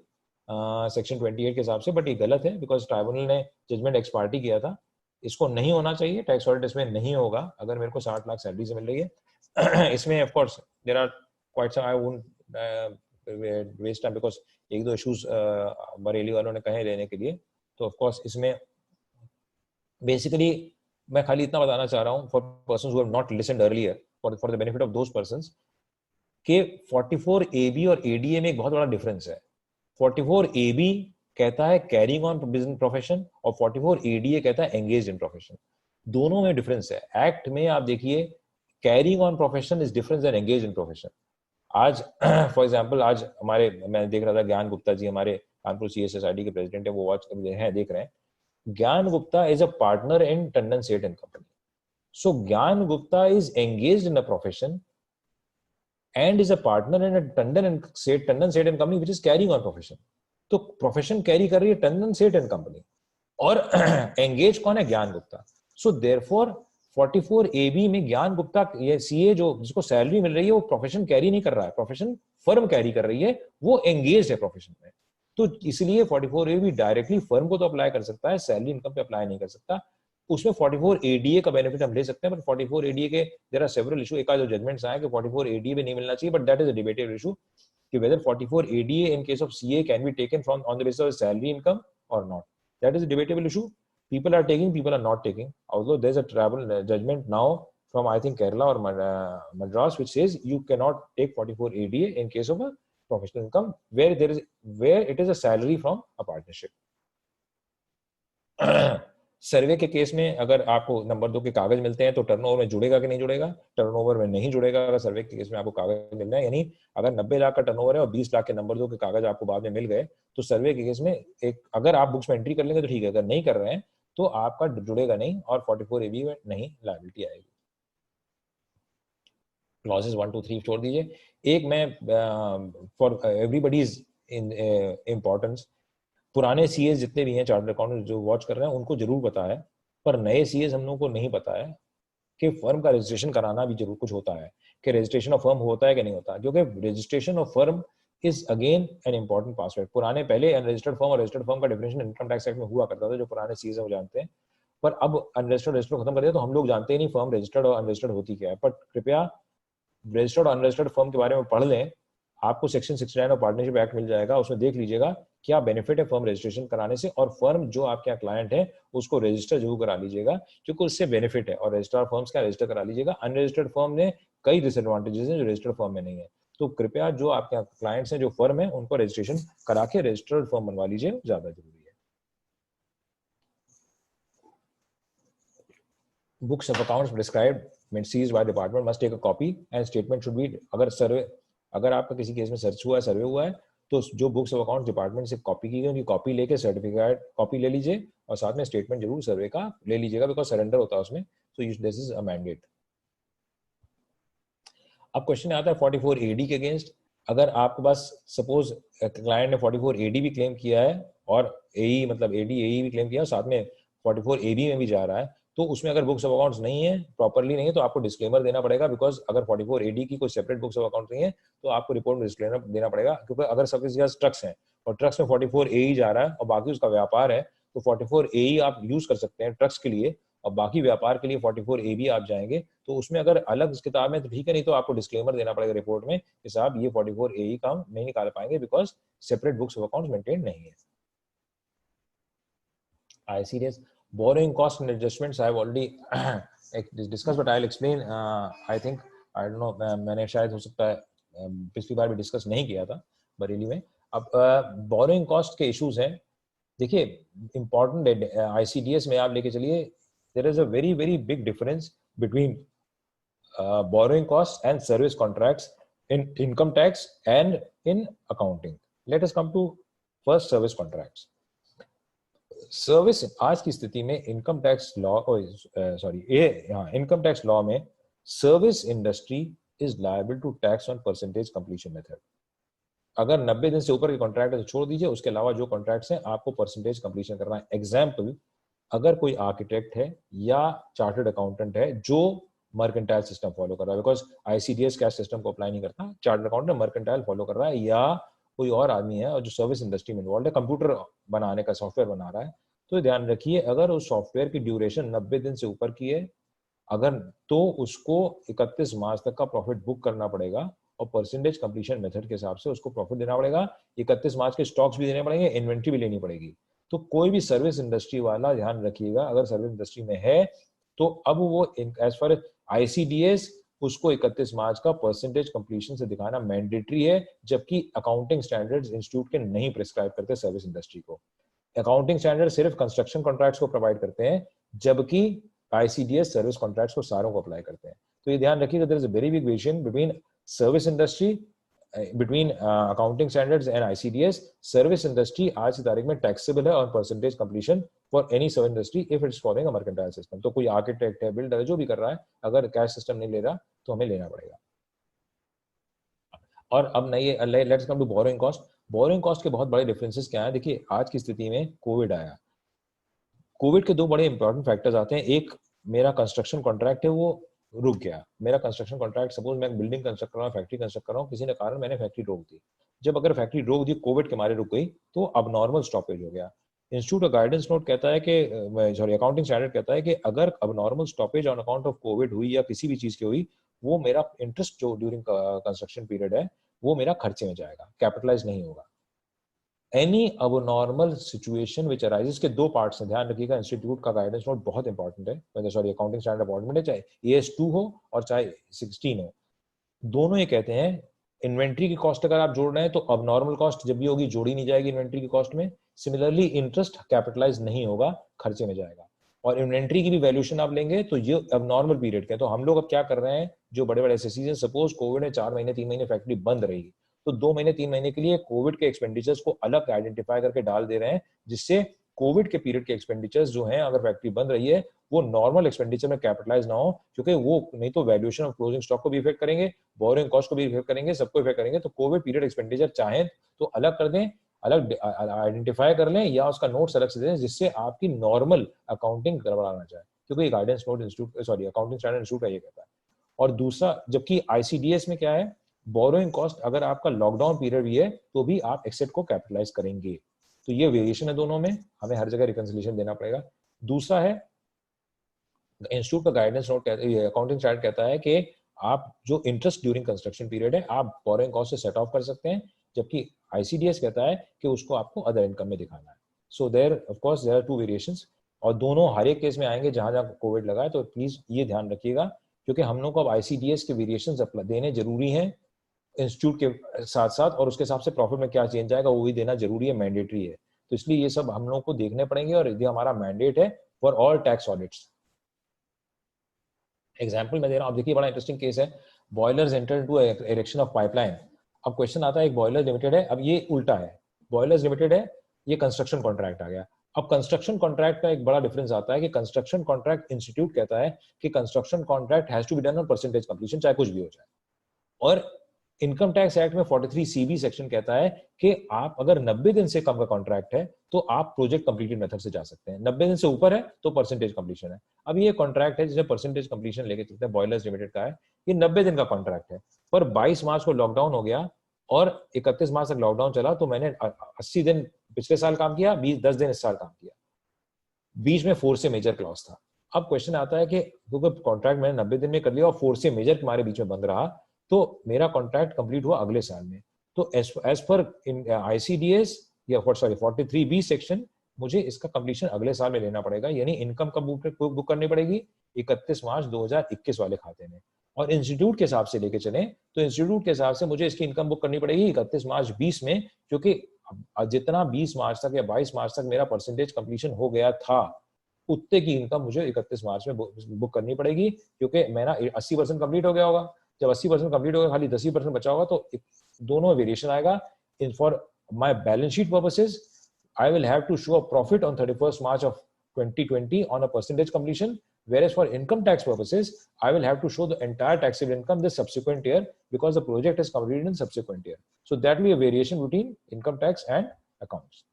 Speaker 1: सेक्शन 28 के हिसाब से, बट ये गलत है बिकॉज ट्राइब्यूनल ने जजमेंट एक्स पार्टी किया था, इसको नहीं होना चाहिए, टैक्स ऑडिट इसमें नहीं होगा अगर मेरे को 60 लाख सैलरी से मिल रही है। इसमें of course there are quite some, I won't waste time because एक दो इश्यूज बरेली वालों ने कहे लेने के लिए, तो ऑफ कोर्स इसमें बेसिकली मैं खाली इतना बताना चाह रहा हूँ for persons who have not listened earlier, for the benefit of those persons के 44 AB और ADA में एक बहुत बड़ा डिफरेंस है। 44 AB कहता है कैरिंग ऑन बिजनेस प्रोफेशन और 44 ADA कहता है एंगेज इन प्रोफेशन, दोनों में डिफरेंस है। एक्ट में आप देखिए carrying on profession is different than engage in profession. आज फॉर एग्जांपल आज हमारे, मैं देख रहा था ज्ञान गुप्ता जी हमारे कानपुर CSSID के प्रेसिडेंट है, वो वॉच हैं देख रहे हैं, Gyan Gupta is a partner in Tandon Seth and Company. So Gyan Gupta is engaged in a profession and is a partner in a Tandon Seth and Company which is carrying on profession. तो profession carry कर रही है टंडन सेठ and company और engage कौन है? ज्ञान Gupta. So therefore 44 AB में ज्ञान गुप्ता ये सीए जो जिसको सैलरी मिल रही है वो प्रोफेशन कैरी नहीं कर रहा है, प्रोफेशन फर्म कैरी कर रही है, वो एंगेज है प्रोफेशन में। तो इसलिए 44 AB डायरेक्टली फर्म को तो अप्लाई कर सकता है, सैलरी इनकम पे अप्लाई नहीं कर सकता। उसमें 44 ADA का बेनिफिट हम ले सकते हैं, बट 44 ADA के देयर आर सेवरल इशू। एक जो जजमेंट्स आए कि 44 ADA पे नहीं मिलना चाहिए, but that is a debatable issue कि whether 44 ADA in case of CA can be taken from on the basis of salary income or not. That is a debatable issue. People are taking, people are not taking. Although there's a tribunal judgment now from I think Kerala or Madras which says you cannot take 44 ADA in case of a professional income where it is a salary from a partnership. सर्वे के case में अगर आपको number 2 के कागज मिलते हैं तो turnover में जुड़ेगा कि नहीं जुड़ेगा? टर्नओवर में नहीं जुड़ेगा अगर सर्वे के केस में आपको कागज मिल रहा है। यानी अगर 90 लाख का टर्नओवर है और 20 लाख के नंबर 2 के कागज आपको बाद में मिल गए तो सर्वे के केस में एक अगर आप बुक्स में एंट्री कर लेंगे तो ठीक है, अगर नहीं कर रहे हैं तो आपका जुड़ेगा नहीं और 44 AB में नहीं लायबिलिटी आएगी। क्लॉजेस 1 2 3 छोड़ दीजिए। एक मैं फॉर एवरीबडीज इन इम्पोर्टेंस, पुराने सीएस जितने भी हैं चार्टर्ड अकाउंटेंट जो वॉच कर रहे हैं उनको जरूर पता है, पर नए सीएस हम लोगों को नहीं पता है कि फर्म का रजिस्ट्रेशन कराना भी जरूर कुछ होता है, कि रजिस्ट्रेशन ऑफ फर्म होता है कि नहीं होता, क्योंकि registration of firm is again an important password. पुराने पहले अनरजिस्टर्ड फर्म और रजिस्टर्ड फर्म का डिफरेंशियल इनकम टैक्स एक्ट में हुआ करता था, जो पुराने सीएस वो जानते हैं, पर अब अनरजिस्टर्ड रजिस्टर्ड खत्म कर दिया तो हम लोग जानते ही नहीं फर्म रजिस्टर्ड और अनरजिस्टर्ड होती क्या है। पर कृपया रजिस्टर्ड और अनरजिस्टर्ड फर्म के बारे में पढ़ लें, आपको सेक्शन 69 ऑफ पार्टनरशिप एक्ट मिल जाएगा, उसमें देख लीजिएगा क्या बेनिफिट है फर्म रजिस्ट्रेशन कराने से, और फर्म जो आपके यहाँ क्लाइंट है उसको रजिस्टर जरूर करा लीजिएगा क्योंकि उससे बेनिफिट है, और रजिस्ट्रार फर्म्स का रजिस्टर करा लीजिएगा। अनरजिस्टर्ड फर्म ने कई डिसएडवांटेजेस हैं जो रजिस्टर्ड फर्म में नहीं है, तो कृपया जो आपके यहाँ क्लाइंट्स हैं जो फर्म है उनको रजिस्ट्रेशन करा के रजिस्टर्ड फर्म बनवा लीजिए, ज्यादा जरूरी है। Books of accounts prescribed when seized by department must take a copy and statement should be, अगर आपका किसी केस में सर्च हुआ है, सर्वे हुआ है, तो जो बुक्स ऑफ अकाउंट डिपार्टमेंट से कॉपी की गई उनकी कॉपी लेके सर्टिफिकेट कॉपी ले लीजिए और साथ में स्टेटमेंट जरूर सर्वे का ले लीजिएगा बिकॉज सरेंडर होता है उसमें, तो दिस इज अ मैंडेट। अब क्वेश्चन आता है 44 AD के अगेंस्ट। अगर आपके पास सपोज क्लाइंट ने 44 AD भी क्लेम किया है और AE मतलब AD AE भी क्लेम किया है, साथ में 44 AB में भी जा रहा है, तो उसमें अगर बुक्स ऑफ अकाउंट्स नहीं है, प्रॉपर्ली नहीं है, तो आपको डिस्क्लेमर देना पड़ेगा, बिकॉज अगर 44 AD की कोई सेपरेट बुक्स ऑफ अकाउंट नहीं है तो आपको रिपोर्ट में डिस्क्लेमर देना पड़ेगा। क्योंकि अगर सब किसी पास ट्रक्स हैं और ट्रक्स में 44 AE जा रहा है और बाकी उसका व्यापार है, तो 44 AE आप यूज कर सकते हैं ट्रक्स के लिए और बाकी व्यापार के लिए 44 AB आप जाएंगे, तो उसमें अगर अलग किताब में तो ठीक है, नहीं तो आपको डिस्क्लेमर देना पड़ेगा रिपोर्ट में कि साहब ये 44 AE का हम नहीं निकाल पाएंगे because separate books of accounts maintain नहीं है। ICDS borrowing cost and adjustments I have already discussed, but I'll explain. I think I don't know, मैंने शायद हो सकता है पिछली बार भी डिस्कस नहीं किया था बरेली में। अब बोरोइंग कॉस्ट के इश्यूज हैं, देखिए इंपॉर्टेंट ICDS में आप लेके चलिए, there is a very very big difference between borrowing costs and service contracts in income tax and in accounting. Let us come to first service contracts. Service आज की स्थिति में income tax law income tax law में service industry is liable to tax on percentage completion method. अगर 90 दिन से ऊपर के कॉन्ट्रैक्ट है तो छोड़ दीजिए, उसके अलावा जो कॉन्ट्रैक्ट्स हैं आपको परसेंटेज कंप्लीशन करना है। एग्जाम्पल, अगर कोई आर्किटेक्ट है या चार्टर्ड अकाउंटेंट है जो मर्केंटाइल सिस्टम फॉलो कर रहा है, बिकॉज आईसीडीएस कैश सिस्टम को अप्लाई नहीं करता, चार्टर्ड अकाउंटेंट मर्केंटाइल फॉलो कर रहा है, या कोई और आदमी है और जो सर्विस इंडस्ट्री में इन्वॉल्व है, कंप्यूटर बनाने का सॉफ्टवेयर बना रहा है, तो ध्यान रखिए अगर उस सॉफ्टवेयर की ड्यूरेशन 90 दिन से ऊपर की है, अगर तो उसको 31 मार्च तक का प्रॉफिट बुक करना पड़ेगा और परसेंटेज कंप्लीशन मेथड के हिसाब से उसको प्रॉफिट देना पड़ेगा। 31 मार्च के स्टॉक्स भी देने पड़ेंगे, इन्वेंट्री भी लेनी पड़ेगी। तो कोई भी सर्विस इंडस्ट्री वाला ध्यान रखिएगा, अगर सर्विस इंडस्ट्री में है तो अब वो एज फार आईसीडीएस उसको 31 मार्च का परसेंटेज कंप्लीशन से दिखाना मैंडेटरी है, जबकि अकाउंटिंग स्टैंडर्ड्स इंस्टीट्यूट के नहीं प्रिस्क्राइब करते सर्विस इंडस्ट्री को। अकाउंटिंग स्टैंडर्ड सिर्फ कंस्ट्रक्शन कॉन्ट्रैक्ट्स को प्रोवाइड करते हैं, जबकि आईसीडीएस सर्विस कॉन्ट्रैक्ट्स को सारों को अप्लाई करते हैं। तो ये ध्यान रखिए there is a very big variation between service industry, between accounting standards and ICDS. Service industry आज की तारीख में taxable है on percentage completion for any service industry if it's following a mercantile system. तो कोई आर्किटेक्ट है, builder है, जो भी कर रहा है, अगर कैश सिस्टम नहीं ले रहा तो हमें लेना पड़ेगा। और अब नहीं, let's come to borrowing cost. Borrowing cost के बहुत बड़े डिफरेंसेस क्या है? देखिए आज की स्थिति में कोविड आया, कोविड के दो बड़े इंपॉर्टेंट फैक्टर्स आते हैं। एक, मेरा कंस्ट्रक्शन कॉन्ट्रैक्ट है वो रुक गया। मेरा कंस्ट्रक्शन कॉन्ट्रैक्ट, सपोज मैं बिल्डिंग कंस्ट्रक्ट कर रहा हूँ, फैक्ट्री कंस्ट्रक्ट कर रहा हूँ, किसी ने कारण मैंने फैक्ट्री रोक दी। जब अगर फैक्ट्री रोक दी, कोविड के मारे रुक गई, तो अब नॉर्मल स्टॉपेज हो गया। इंस्टीट्यूट का गाइडेंस नोट कहता है कि, सॉरी, अकाउंटिंग स्टैंडर्ड कहता है कि अगर अब normal stoppage on account of Covid हुई या किसी भी चीज की हुई, वो मेरा इंटरेस्ट जो ड्यूरिंग कंस्ट्रक्शन पीरियड है वो मेरा खर्चे में जाएगा, कैपिटलाइज नहीं होगा। Any abnormal situation which arises के दो पार्ट्स हैं, ध्यान रखिएगा। इंस्टीट्यूट का गाइडेंस नोट बहुत इंपॉर्टेंट है, सॉरी अकाउंटिंग स्टैंडर्ड अपॉइंटमेंट है, चाहे AS2 हो और चाहे 16 हो, दोनों ये कहते हैं इन्वेंट्री की कॉस्ट अगर आप जोड़ रहे हैं तो अब नॉर्मल कॉस्ट जब भी होगी जोड़ी नहीं जाएगी इन्वेंट्री की कॉस्ट में। सिमिलरली इंटरेस्ट कैपिटलाइज नहीं होगा, खर्चे में जाएगा। और इन्वेंट्री की भी वैल्यूएशन आप लेंगे तो ये अब नॉर्मल पीरियड के। तो हम लोग अब क्या कर रहे हैं, जो बड़े बड़े एसएससीज हैं, सपोज कोविड में 4 महीने 3 महीने फैक्ट्री बंद रहेगी, तो 2 महीने 3 महीने के लिए कोविड के एक्सपेंडिचर्स को अलग आइडेंटिफाई करके डाल दे रहे हैं, जिससे कोविड के पीरियड के एक्सपेंडिचर्स जो हैं, अगर फैक्ट्री बंद रही है, वो नॉर्मल एक्सपेंडिचर में कैपिटलाइज ना हो, क्योंकि वो नहीं तो वैल्यूएशन ऑफ क्लोजिंग स्टॉक को भी इफेक्ट करेंगे, बोरिंग कॉस्ट को भी इफेक्ट करेंगे, सबको इफेक्ट करेंगे। तो कोविड पीरियड एक्सपेंडिचर चाहे तो अलग कर दें, अलग आइडेंटिफाई कर लें, या उसका नोट्स अलग से दें, जिससे आपकी नॉर्मल अकाउंटिंग गड़बड़ा ना जाए, क्योंकि guidance note institute, sorry accounting standard institute का ये कहता है। और दूसरा, जबकि आईसीडीएस में क्या है, बोरोइंग कॉस्ट अगर आपका लॉकडाउन पीरियड भी है तो भी आप एसेट को कैपिटलाइज करेंगे। तो ये वेरिएशन है दोनों में, हमें हर जगह रिकंसिलिएशन देना पड़ेगा। दूसरा है, इंस्टीट्यूट का गाइडेंस नोट अकाउंटिंग स्टैंडर्ड कहता है कि आप जो इंटरेस्ट ड्यूरिंग कंस्ट्रक्शन पीरियड है आप बोरोइंग कॉस्ट से सेट ऑफ कर सकते हैं, जबकि आईसीडीएस कहता है कि उसको आपको अदर इनकम में दिखाना है। So there of course there are two variations, और दोनों हर एक केस में आएंगे जहां जहां कोविड लगा है। तो प्लीज ये ध्यान रखिएगा, क्योंकि हम लोग को अब आईसीडीएस के वेरिएशंस देने जरूरी हैं इंस्टीट्यूट के साथ साथ, और उसके हिसाब से प्रॉफिट में क्या चेंज आएगा वो भी देना जरूरी है, मैंडेटरी है। तो इसलिए ये सब हम लोग को देखने पड़ेंगे, और यदि हमारा मैंडेट है for all tax audits. Example मैं दे रहा हूँ, आप देखिए बड़ा इंटरेस्टिंग केस है, boilers enter into erection of pipeline. अब क्वेश्चन आता है, एक बॉयलर लिमिटेड है, अब ये उल्टा है, बॉयलर्स लिमिटेड है, ये कंस्ट्रक्शन कॉन्ट्रैक्ट आ गया। अब कंस्ट्रक्शन कॉन्ट्रैक्ट का एक बड़ा डिफरेंस आता है कि कंस्ट्रक्शन कॉन्ट्रैक्ट इंस्टीट्यूट कहता है कि construction contract has to be done on percentage completion, चाहे कुछ भी हो जाए। और इनकम टैक्स एक्ट में 43CB सेक्शन कहता है कि आप अगर 90 दिन से कम का कॉन्ट्रैक्ट है तो आप प्रोजेक्ट कंप्लीटेड मेथड से जा सकते हैं, 90 दिन से ऊपर है तो परसेंटेज कंप्लीशन है। अब ये कॉन्ट्रैक्ट है जिसे परसेंटेज कंप्लीशन लेके चलते हैं, बॉयलर्स लिमिटेड का है, ये 90 दिन का कॉन्ट्रैक्ट है। पर 22 मार्च को लॉकडाउन हो गया और 31 मार्च तक लॉकडाउन चला, तो मैंने 80 दिन पिछले साल काम किया, 10 दिन इस साल काम किया, बीच में फोर्स से मेजर क्लॉज था। अब क्वेश्चन आता है कि क्योंकि कॉन्ट्रैक्ट मैंने 90 दिन में कर लिया और फोर्स से मेजर हमारे बीच में बंद रहा, तो मेरा कॉन्ट्रैक्ट कंप्लीट हुआ अगले साल में। तो एज पर आईसीडीएस या सॉरी 43B सेक्शन, मुझे इसका कंप्लीशन अगले साल में लेना पड़ेगा, यानी इनकम कब बुक करनी पड़ेगी, 31 मार्च 2021 वाले खाते में। और इंस्टीट्यूट के हिसाब से लेके चले तो इंस्टीट्यूट के हिसाब से मुझे इसकी इनकम बुक करनी पड़ेगी 31 मार्च 20 में, क्योंकि जितना 20 मार्च तक या 22 मार्च तक मेरा परसेंटेज कंप्लीशन हो गया था, उतने की इनकम मुझे 31 मार्च में बुक करनी पड़ेगी, क्योंकि मेरा 80% कंप्लीट हो गया होगा। जब 80% कंप्लीट होगा, खाली 10% बचा होगा, तो दोनों वेरिएशन आएगा। In for my balance sheet purposes I will have to show a profit on 31 March of 2020 on a percentage completion, Whereas for income tax purposes, I will have to show the entire taxable income this subsequent year because the project is completed in subsequent year. So that will be a variation between income tax and accounts.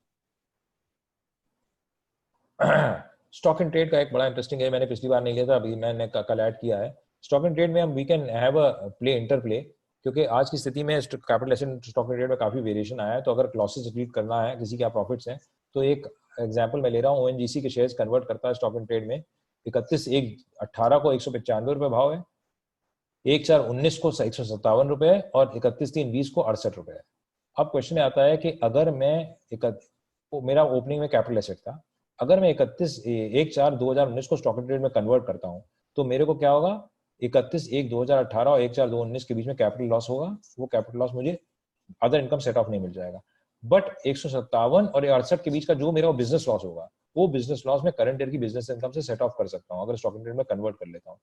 Speaker 1: Stock and trade का एक बड़ा interesting है, मैंने पिछली बार नहीं लिया था, अभी मैंने कल ऐड किया है. स्टॉक एंड ट्रेड में हम we can have a play interplay, क्योंकि आज की स्थिति में capital asset stock and trade में काफी वेरिएशन आया है. तो अगर लॉसेस रीड करना है, किसी के प्रॉफिट्स हैं, तो एक एग्जांपल मैं ले रहा हूँ, ओएनजीसी के शेयर्स कन्वर्ट करता है स्टॉक एंड ट्रेड में. 31/1/18 को 195 रुपए भाव है, 1/4/19 को 157 रुपए है, और 31/3/20 को 68 रुपए है. अब क्वेश्चन आता है कि अगर मैं मेरा ओपनिंग में कैपिटल एसेट था, अगर मैं 1/4/2019 को स्टॉक एंड ट्रेड में कन्वर्ट करता हूं, तो मेरे को क्या होगा, 31/1/2018 और 1/4/2019 के बीच में कैपिटल लॉस होगा. वो कैपिटल लॉस मुझे अदर इनकम सेट ऑफ नहीं मिल जाएगा. बट 157 और 68 के बीच का जो मेरा बिजनेस लॉस होगा, वो बिजनेस लॉस में करंट ईयर की बिजनेस इनकम से सेट ऑफ कर सकता हूं अगर स्टॉक एंड ट्रेड में कन्वर्ट कर लेता हूं.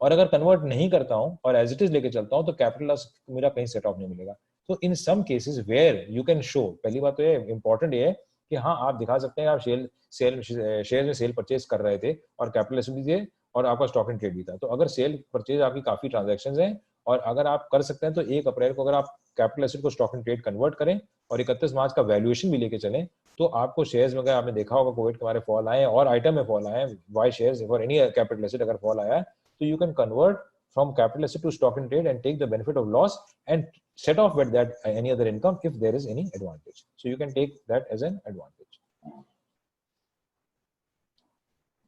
Speaker 1: और अगर कन्वर्ट नहीं करता हूं और एज इट इज लेके चलता हूं, तो कैपिटल लॉस मेरा कहीं सेट ऑफ नहीं मिलेगा. तो in some cases where you can show, पहली बात तो ये इंपॉर्टेंट ये है कि हाँ, आप दिखा सकते हैं आप शेयर में सेल परचेज कर रहे थे और कैपिटल एसेट भी थे और आपका स्टॉक एंड ट्रेड भी था. तो अगर सेल परचेज आपकी काफी ट्रांजैक्शंस हैं और अगर आप कर सकते हैं, तो 1 अप्रैल को अगर आप कैपिटल एसेट को स्टॉक एंड ट्रेड कन्वर्ट करें और 31 मार्च का वैल्यूएशन भी लेके चलें, तो आपको शेयर्स में, आपने देखा होगा कोविड के बारे फॉल आए और आइटम में फॉल आए, why shares for any capital asset अगर फॉल आया, तो you can convert from capital asset to stock and trade and take the benefit of loss and set off with that any other income if there is any advantage. So you can take that as an advantage.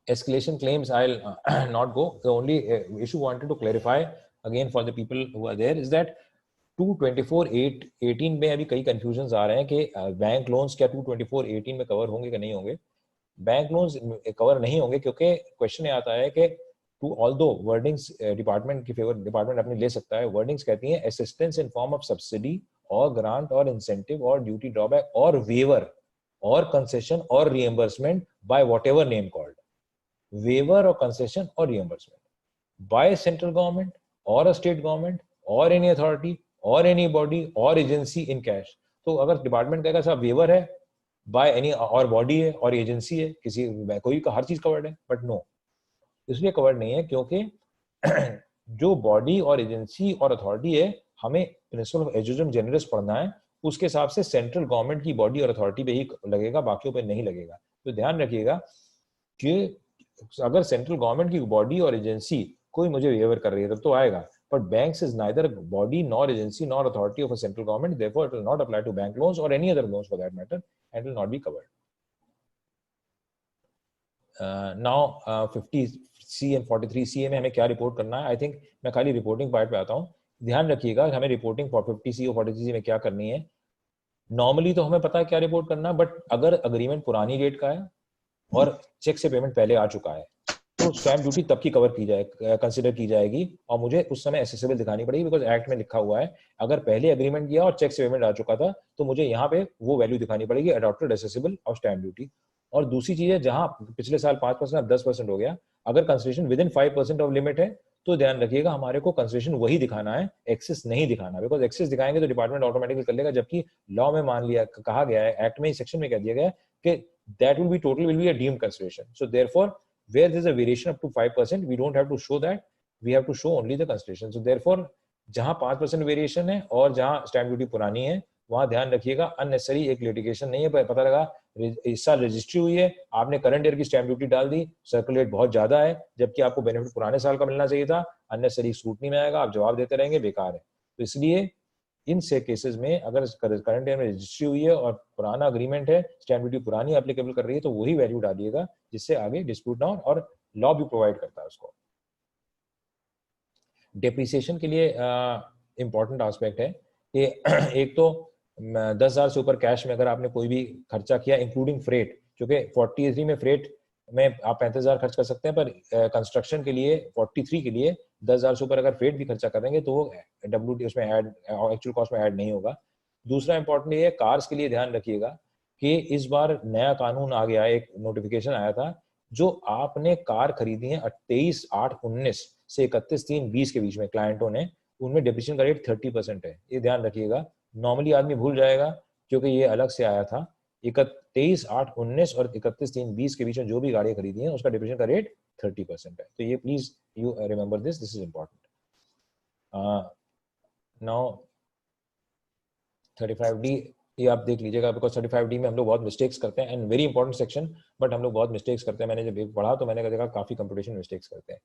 Speaker 1: Escalation claims I'll not go. The only issue wanted to clarify again for the people who are there is that 224(8)(18 में अभी कई confusion आ रहे हैं कि bank loans क्या 224(18) में cover होंगे कि नहीं होंगे. बैंक लोन्स कवर नहीं होंगे, क्योंकि क्वेश्चन ये आता है कि although wordings डिपार्टमेंट की फेवर डिपार्टमेंट अपनी ले सकता है, वर्डिंग्स कहती हैं assistance in form of subsidy और ग्रांट और इंसेंटिव और ड्यूटी ड्रॉबैक और वेवर और कंसेशन और reimbursement by whatever name called. Waiver और कंसेशन और रिएम्बर्समेंट बाय सेंट्रल गवर्नमेंट और स्टेट गवर्नमेंट और एनी अथॉरिटी और एनी बॉडी और एजेंसी इन कैश. तो अगर डिपार्टमेंट कहेगा साहब वेवर है बाय एनी और बॉडी है और एजेंसी है, किसी कोई का हर चीज कवर्ड है, बट नो, इसलिए कवर्ड नहीं है क्योंकि जो बॉडी और एजेंसी और अथॉरिटी है, हमें प्रिंसिपल ऑफ एजुजम जेनरस पढ़ना है, उसके हिसाब से सेंट्रल गवर्नमेंट की बॉडी और अथॉरिटी पे ही लगेगा, बाकियों पे नहीं लगेगा. तो ध्यान रखिएगा कि अगर सेंट्रल गवर्नमेंट की बॉडी और एजेंसी कोई मुझे वेवर कर रही है तब तो आएगा, but banks is neither body nor agency nor authority of a central government, therefore it will not apply to bank loans और any other loans for that matter and will not be covered. Now 50C and 43CA में हमें क्या report करना है. I think मैं खाली reporting part पे आता हूँ. ध्यान रखिएगा हमें रिपोर्टिंग 50C और 43C में क्या करनी है. नॉर्मली तो हमें पता है क्या रिपोर्ट करना, बट अगर अग्रीमेंट पुरानी डेट का है और चेक से पेमेंट पहले आ चुका है, तो स्टैंप ड्यूटी तब की कवर की जाए कंसिडर की जाएगी और मुझे उस समय एसेसेबल दिखानी पड़ेगी, बिकॉज एक्ट में लिखा हुआ है अगर पहले अग्रीमेंट किया और चेक से पेमेंट आ चुका था तो मुझे यहाँ पे वो वैल्यू दिखानी पड़ेगी, adopted accessible of stamp duty. और दूसरी चीज है, जहां पिछले साल 5% अब 10% हो गया, अगर concession with in 5% of limit है, तो ध्यान रखिएगा हमारे को कंसेशन वही दिखाना है, एक्सेस नहीं दिखाना, बिकॉज एक्सेस दिखाएंगे तो डिपार्टमेंट ऑटोमेटिकली कर लेगा, जबकि लॉ में मान लिया कहा गया है, एक्ट में सेक्शन में कह दिया गया है कि that will be total will be a deemed consideration. So therefore, where there is a variation up to 5%, we don't have to show that, we have to show only the consideration. So therefore, जहां 5% variation है और जहां stamp duty पुरानी है, वहां ध्यान रखिएगा unnecessary एक लिटिगेशन नहीं है. पता लगा इस साल रजिस्ट्री हुई है, आपने करंट ईयर की स्टैंप ड्यूटी डाल दी, सर्कुलेट बहुत ज्यादा है, जबकि आपको बेनिफिट पुराने साल का मिलना चाहिए था, अननेसेसरी स्क्रूटनी में आएगा, आप जवाब देते रहेंगे, बेकार है. तो इसलिए इन से केसेस में अगर करंट ईयर में रजिस्ट्री हुई है और पुराना अग्रीमेंट है, स्टैंप ड्यूटी पुरानी एप्लीकेबल कर रही है, तो वही वैल्यू डालिएगा जिससे आगे डिस्प्यूट ना हो, और लॉ भी प्रोवाइड करता है उसको. डेप्रिसिएशन के लिए इंपॉर्टेंट एस्पेक्ट है कि एक तो 10,000 से ऊपर कैश में अगर आपने कोई भी खर्चा किया इंक्लूडिंग फ्रेट, क्योंकि 43 में फ्रेट में आप 35,000 खर्च कर सकते हैं, पर कंस्ट्रक्शन के लिए 43 के लिए 10,000 से ऊपर अगर फ्रेट भी खर्चा करेंगे तो वो डब्ल्यूटी उसमें ऐड एक्चुअल कॉस्ट में ऐड नहीं होगा. दूसरा इंपॉर्टेंट ये है, कार्स के लिए ध्यान रखिएगा कि इस बार नया कानून आ गया, एक नोटिफिकेशन आया था, जो आपने कार खरीदी है 23/8/19 से 31/3/20 के बीच में क्लाइंटों ने, उनमें डेप्रिसिएशन का रेट 30% है. ये ध्यान रखिएगा, नॉर्मली आदमी भूल जाएगा क्योंकि ये अलग से आया था. 23/8/19 और 31/3/20 के बीच में जो भी गाड़ियां खरीदी हैं उसका डेप्रिसिएशन का रेट 30% है। तो ये please you remember this is important. Now 35D ये आप देख लीजिएगा, बिकॉज 35D में हम लोग बहुत मिस्टेक्स करते हैं, and very important section, but हम लोग बहुत मिस्टेक्स करते हैं। मैंने जब पढ़ा तो मैंने देखा काफी कंप्यूटेशन मिस्टेक्स करते हैं।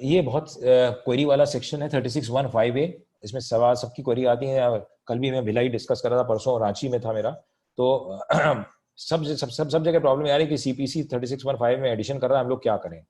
Speaker 1: ये बहुत क्वेरी वाला सेक्शन है 3615A। इसमें सवाल सबकी क्वेरी आती है। कल भी मैं भिलाई डिस्कस कर रहा था, परसों रांची में था मेरा, तो सब जगह प्रॉब्लम आ रही है कि सीपीसी 3615 में एडिशन कर रहा है, हम लोग क्या करें।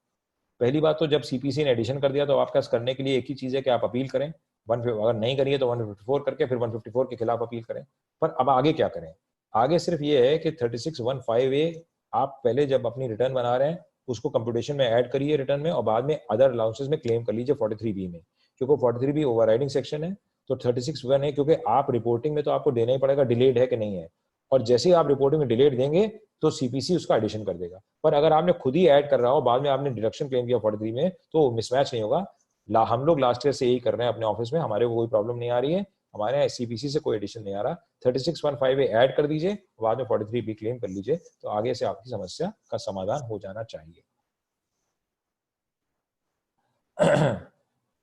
Speaker 1: पहली बात तो जब सीपीसी ने एडिशन कर दिया तो आपके पास करने के लिए एक ही चीज है कि आप अपील करें। अगर नहीं करिए तो 154 करके फिर 154 के खिलाफ अपील करें। पर अब आगे क्या करें? आगे सिर्फ ये है कि 3615A आप पहले जब अपनी रिटर्न बना रहे हैं उसको कंप्यूटेशन में ऐड करिए रिटर्न में, और बाद में अदर अलाउंसेस में क्लेम कर लीजिए 43B में, क्योंकि 43B ओवरराइडिंग सेक्शन है। तो 36(1) है, क्योंकि आप रिपोर्टिंग में तो आपको देना ही पड़ेगा डिलेड है कि नहीं है, और जैसे ही आप रिपोर्टिंग में डिलेड देंगे तो सीपीसी उसका एडिशन कर देगा। पर अगर आपने खुद ही ऐड कर रहा हो, बाद में आपने डिडक्शन क्लेम किया 43 में, तो मिसमैच नहीं होगा। हम लोग लास्ट ईयर से यही कर रहे हैं अपने ऑफिस में, हमारे को कोई प्रॉब्लम नहीं आ रही है, हमारे यहाँ सीपीसी से कोई एडिशन नहीं आ रहा। 3615 ऐड कर दीजिए, बाद में 43B क्लेम कर लीजिए, तो आगे से आपकी समस्या का समाधान हो जाना चाहिए।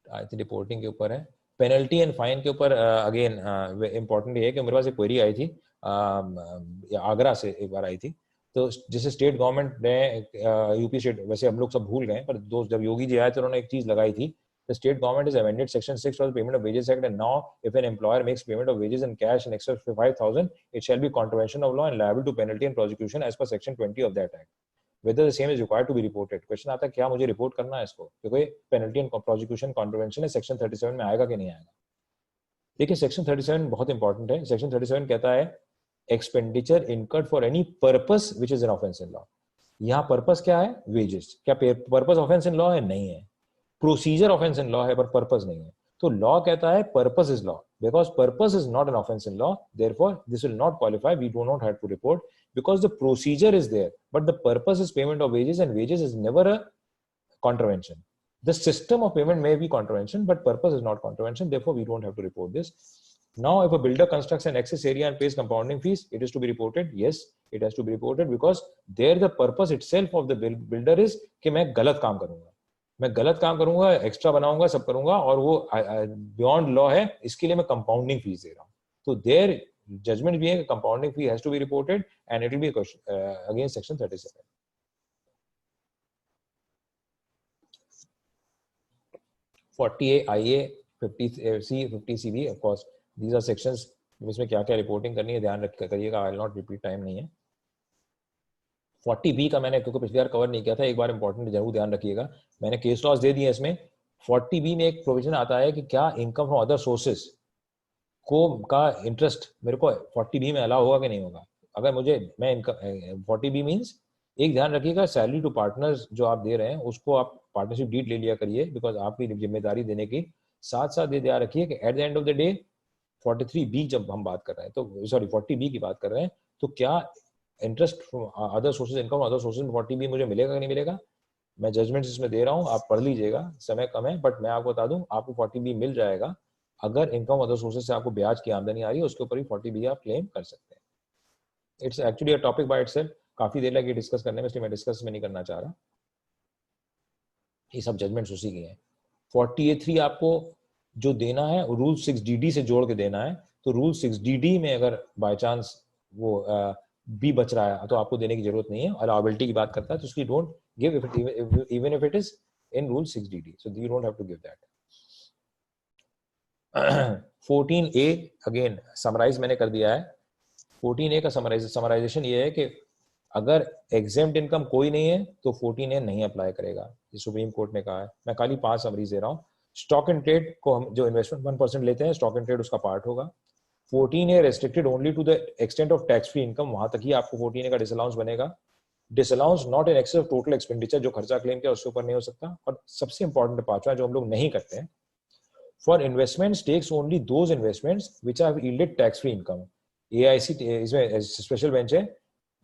Speaker 1: आई थिंक रिपोर्टिंग के ऊपर है। पेनल्टी एंड फाइन के ऊपर अगेन इंपॉर्टेंट ये है कि मेरे पास एक क्वेरी आई थी, आगरा से एक बार आई थी। तो जैसे स्टेट गवर्नमेंट ने यूपी स्टेट, वैसे हम लोग सब भूल गए, पर दोस्त जब योगी जी आए तो उन्होंने एक चीज लगाई थी, the state government has amended section 6 of the payment of wages act, and now if an employer makes payment of wages in cash in excess of 5,000, it shall be contravention of law and liable to penalty and prosecution as per section 20 of that act, whether the same is required to be reported। Question आता है क्या मुझे report करना है इसको, क्योंकि penalty and prosecution कॉन्ट्रोवेंशन है, section 37 में आएगा कि नहीं आएगा। देखिए सेक्शन 37 बहुत इंपॉर्टेंट है। सेक्शन 37 कहता है expenditure incurred for any purpose which is an offence in law. यहाँ पर्पस क्या है? वेजेस। क्या पर्पस ऑफेंस इन लॉ है? नहीं है। प्रोसीजर ऑफेंस इन लॉ है पर पर्पस नहीं है। तो लॉ कहता है purpose is law, because purpose is not an offence in law, therefore this will not qualify, we do not have to report, because the procedure is there but the purpose is payment of wages, and wages is never a contravention. The system of payment may be contravention but purpose is not contravention, therefore we don't have to report this. Now if a builder constructs an excess area and pays compounding fees, it is to be reported. Yes, it has to be reported because there the purpose itself of the builder is कि मैं गलत काम करूंगा, मैं गलत काम करूंगा, extra बनाऊंगा, सब करूंगा, और वो बियॉन्ड लॉ है, इसके लिए मैं कंपाउंडिंग फीस दे रहा हूं। तो there judgment being a compounding fee has to be reported, and it will be against section 37. (40A) IA 50C 50CB, of course these are sections इसमें क्या क्या रिपोर्टिंग करनी है ध्यान रख करिएगा। I will not repeat, time नहीं है। 40B का मैंने क्योंकि पिछली बार कवर नहीं किया था, एक बार इंपॉर्टेंट जरूर ध्यान रखिएगा। मैंने केस लॉस दे दिए इसमें। 40B में एक प्रोविजन आता है कि क्या इनकम फ्रॉम अदर सोर्सेस को का इंटरेस्ट मेरे को 40B में अलाउ होगा कि नहीं होगा। अगर मुझे मैं इनकम 40B मींस, एक ध्यान रखिएगा, सैलरी टू पार्टनर्स जो आप दे रहे हैं उसको आप पार्टनरशिप डीड ले लिया करिए, बिकॉज आपकी जिम्मेदारी देने की। साथ साथ ये ध्यान रखिए कि at the end of the day 43B जब हम बात कर रहे हैं, तो सॉरी 40B की बात कर रहे हैं, तो क्या interest from other sources, income other sources में 40B मुझे मिलेगा कि नहीं मिलेगा। मैं जजमेंट इसमें दे रहा हूँ, आप पढ़ लीजिएगा, समय कम है, बट मैं आपको बता दूं आपको 40B मिल जाएगा। अगर इनकम अदर सोर्सेज से आपको ब्याज की आमदनी आ रही है, उसके ऊपर भी 40B आप क्लेम कर सकते हैं। It's actually a topic by itself, काफी देर लगी डिस्कस करने में, इसलिए मैं डिस्कस में नहीं करना चाह रहा। ये सब जजमेंट्स उसी की हैं। 40A3 आपको जो देना है रूल 6DD से जोड़ के देना है, तो रूल 6DD में अगर बाय चांस वो बी बच रहा है तो आपको देने की जरूरत नहीं है। अलाउबिलिटी की बात करता है तो उसकी don't give even if it is in rule 6DD, so you don't have to give that. 14A again summarise मैंने कर दिया है। 14A का समराइजेशन ये है कि अगर एग्जेम्प्ट इनकम कोई नहीं है तो 14A नहीं अप्लाई करेगा, ये सुप्रीम कोर्ट ने कहा है। मैं खाली 5 समरीज दे रहा हूँ। स्टॉक एंड ट्रेड को हम जो इन्वेस्टमेंट 1% लेते हैं, स्टॉक एंड ट्रेड उसका पार्ट होगा। 14A restricted only to the extent of tax free income, वहां तक ही आपको 14A का डिसअलाउंस बनेगा। Disallowance not in excess of total expenditure, जो खर्चा क्लेम किया उसके ऊपर नहीं हो सकता। और सबसे इंपॉर्टेंट पांचवा जो हम लोग नहीं करते हैं, for investments takes only those investments which have yielded tax free income। AIC इसमें स्पेशल बेंच है,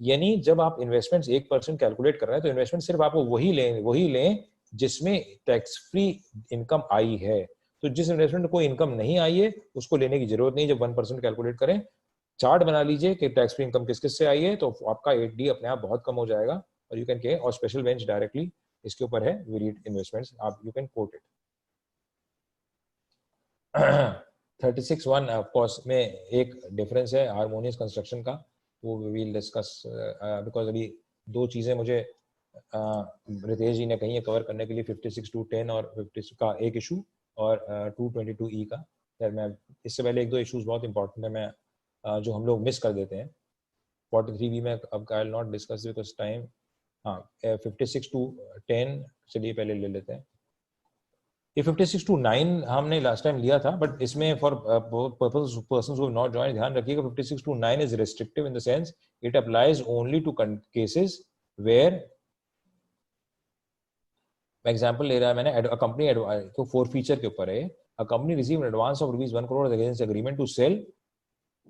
Speaker 1: यानी जब आप इन्वेस्टमेंट्स 1% कैलकुलेट कर रहे हैं तो इन्वेस्टमेंट सिर्फ आपको वही लें जिसमें टैक्स फ्री इनकम आई है। तो जिस इन्वेस्टमेंट में कोई इनकम नहीं आई है उसको लेने की जरूरत नहीं। जब 1% कैलकुलेट करें, चार्ट बना लीजिए कि टैक्स फ्री इनकम किस किस से आई है, तो आपका 8D अपने आप बहुत कम हो जाएगा। और यू कैन के और स्पेशल बेंच डायरेक्टली इसके ऊपर है वेरिएट इन्वेस्टमेंट्स, आप you can coat it. 36(1) of course में एक डिफरेंस है हार्मोनियस कंस्ट्रक्शन का, वो वी विल डिस्कस बिकॉज अभी दो चीजें मुझे रितेश जी ने कही है कवर करने के लिए, 56(2)(10) और 50 का एक इशू और 222E का। यार मैं इससे पहले एक दो इश्यूज बहुत इंपॉर्टेंट है मैं जो हम लोग मिस कर देते हैं 43B में, अब I will not discuss because time. हाँ 56(2)(10) चलिए पहले ले लेते हैं। ये 56(2)(9) हमने लास्ट टाइम लिया था, बट इसमें for persons who have not joined ध्यान रखिएगा 56(2)(9) is restrictive in the sense it applies only to cases where, example ले रहा है मैंने, अ कंपनी तो फोर फीचर के ऊपर है, a company receive advance of ₹1 crore against agreement to sell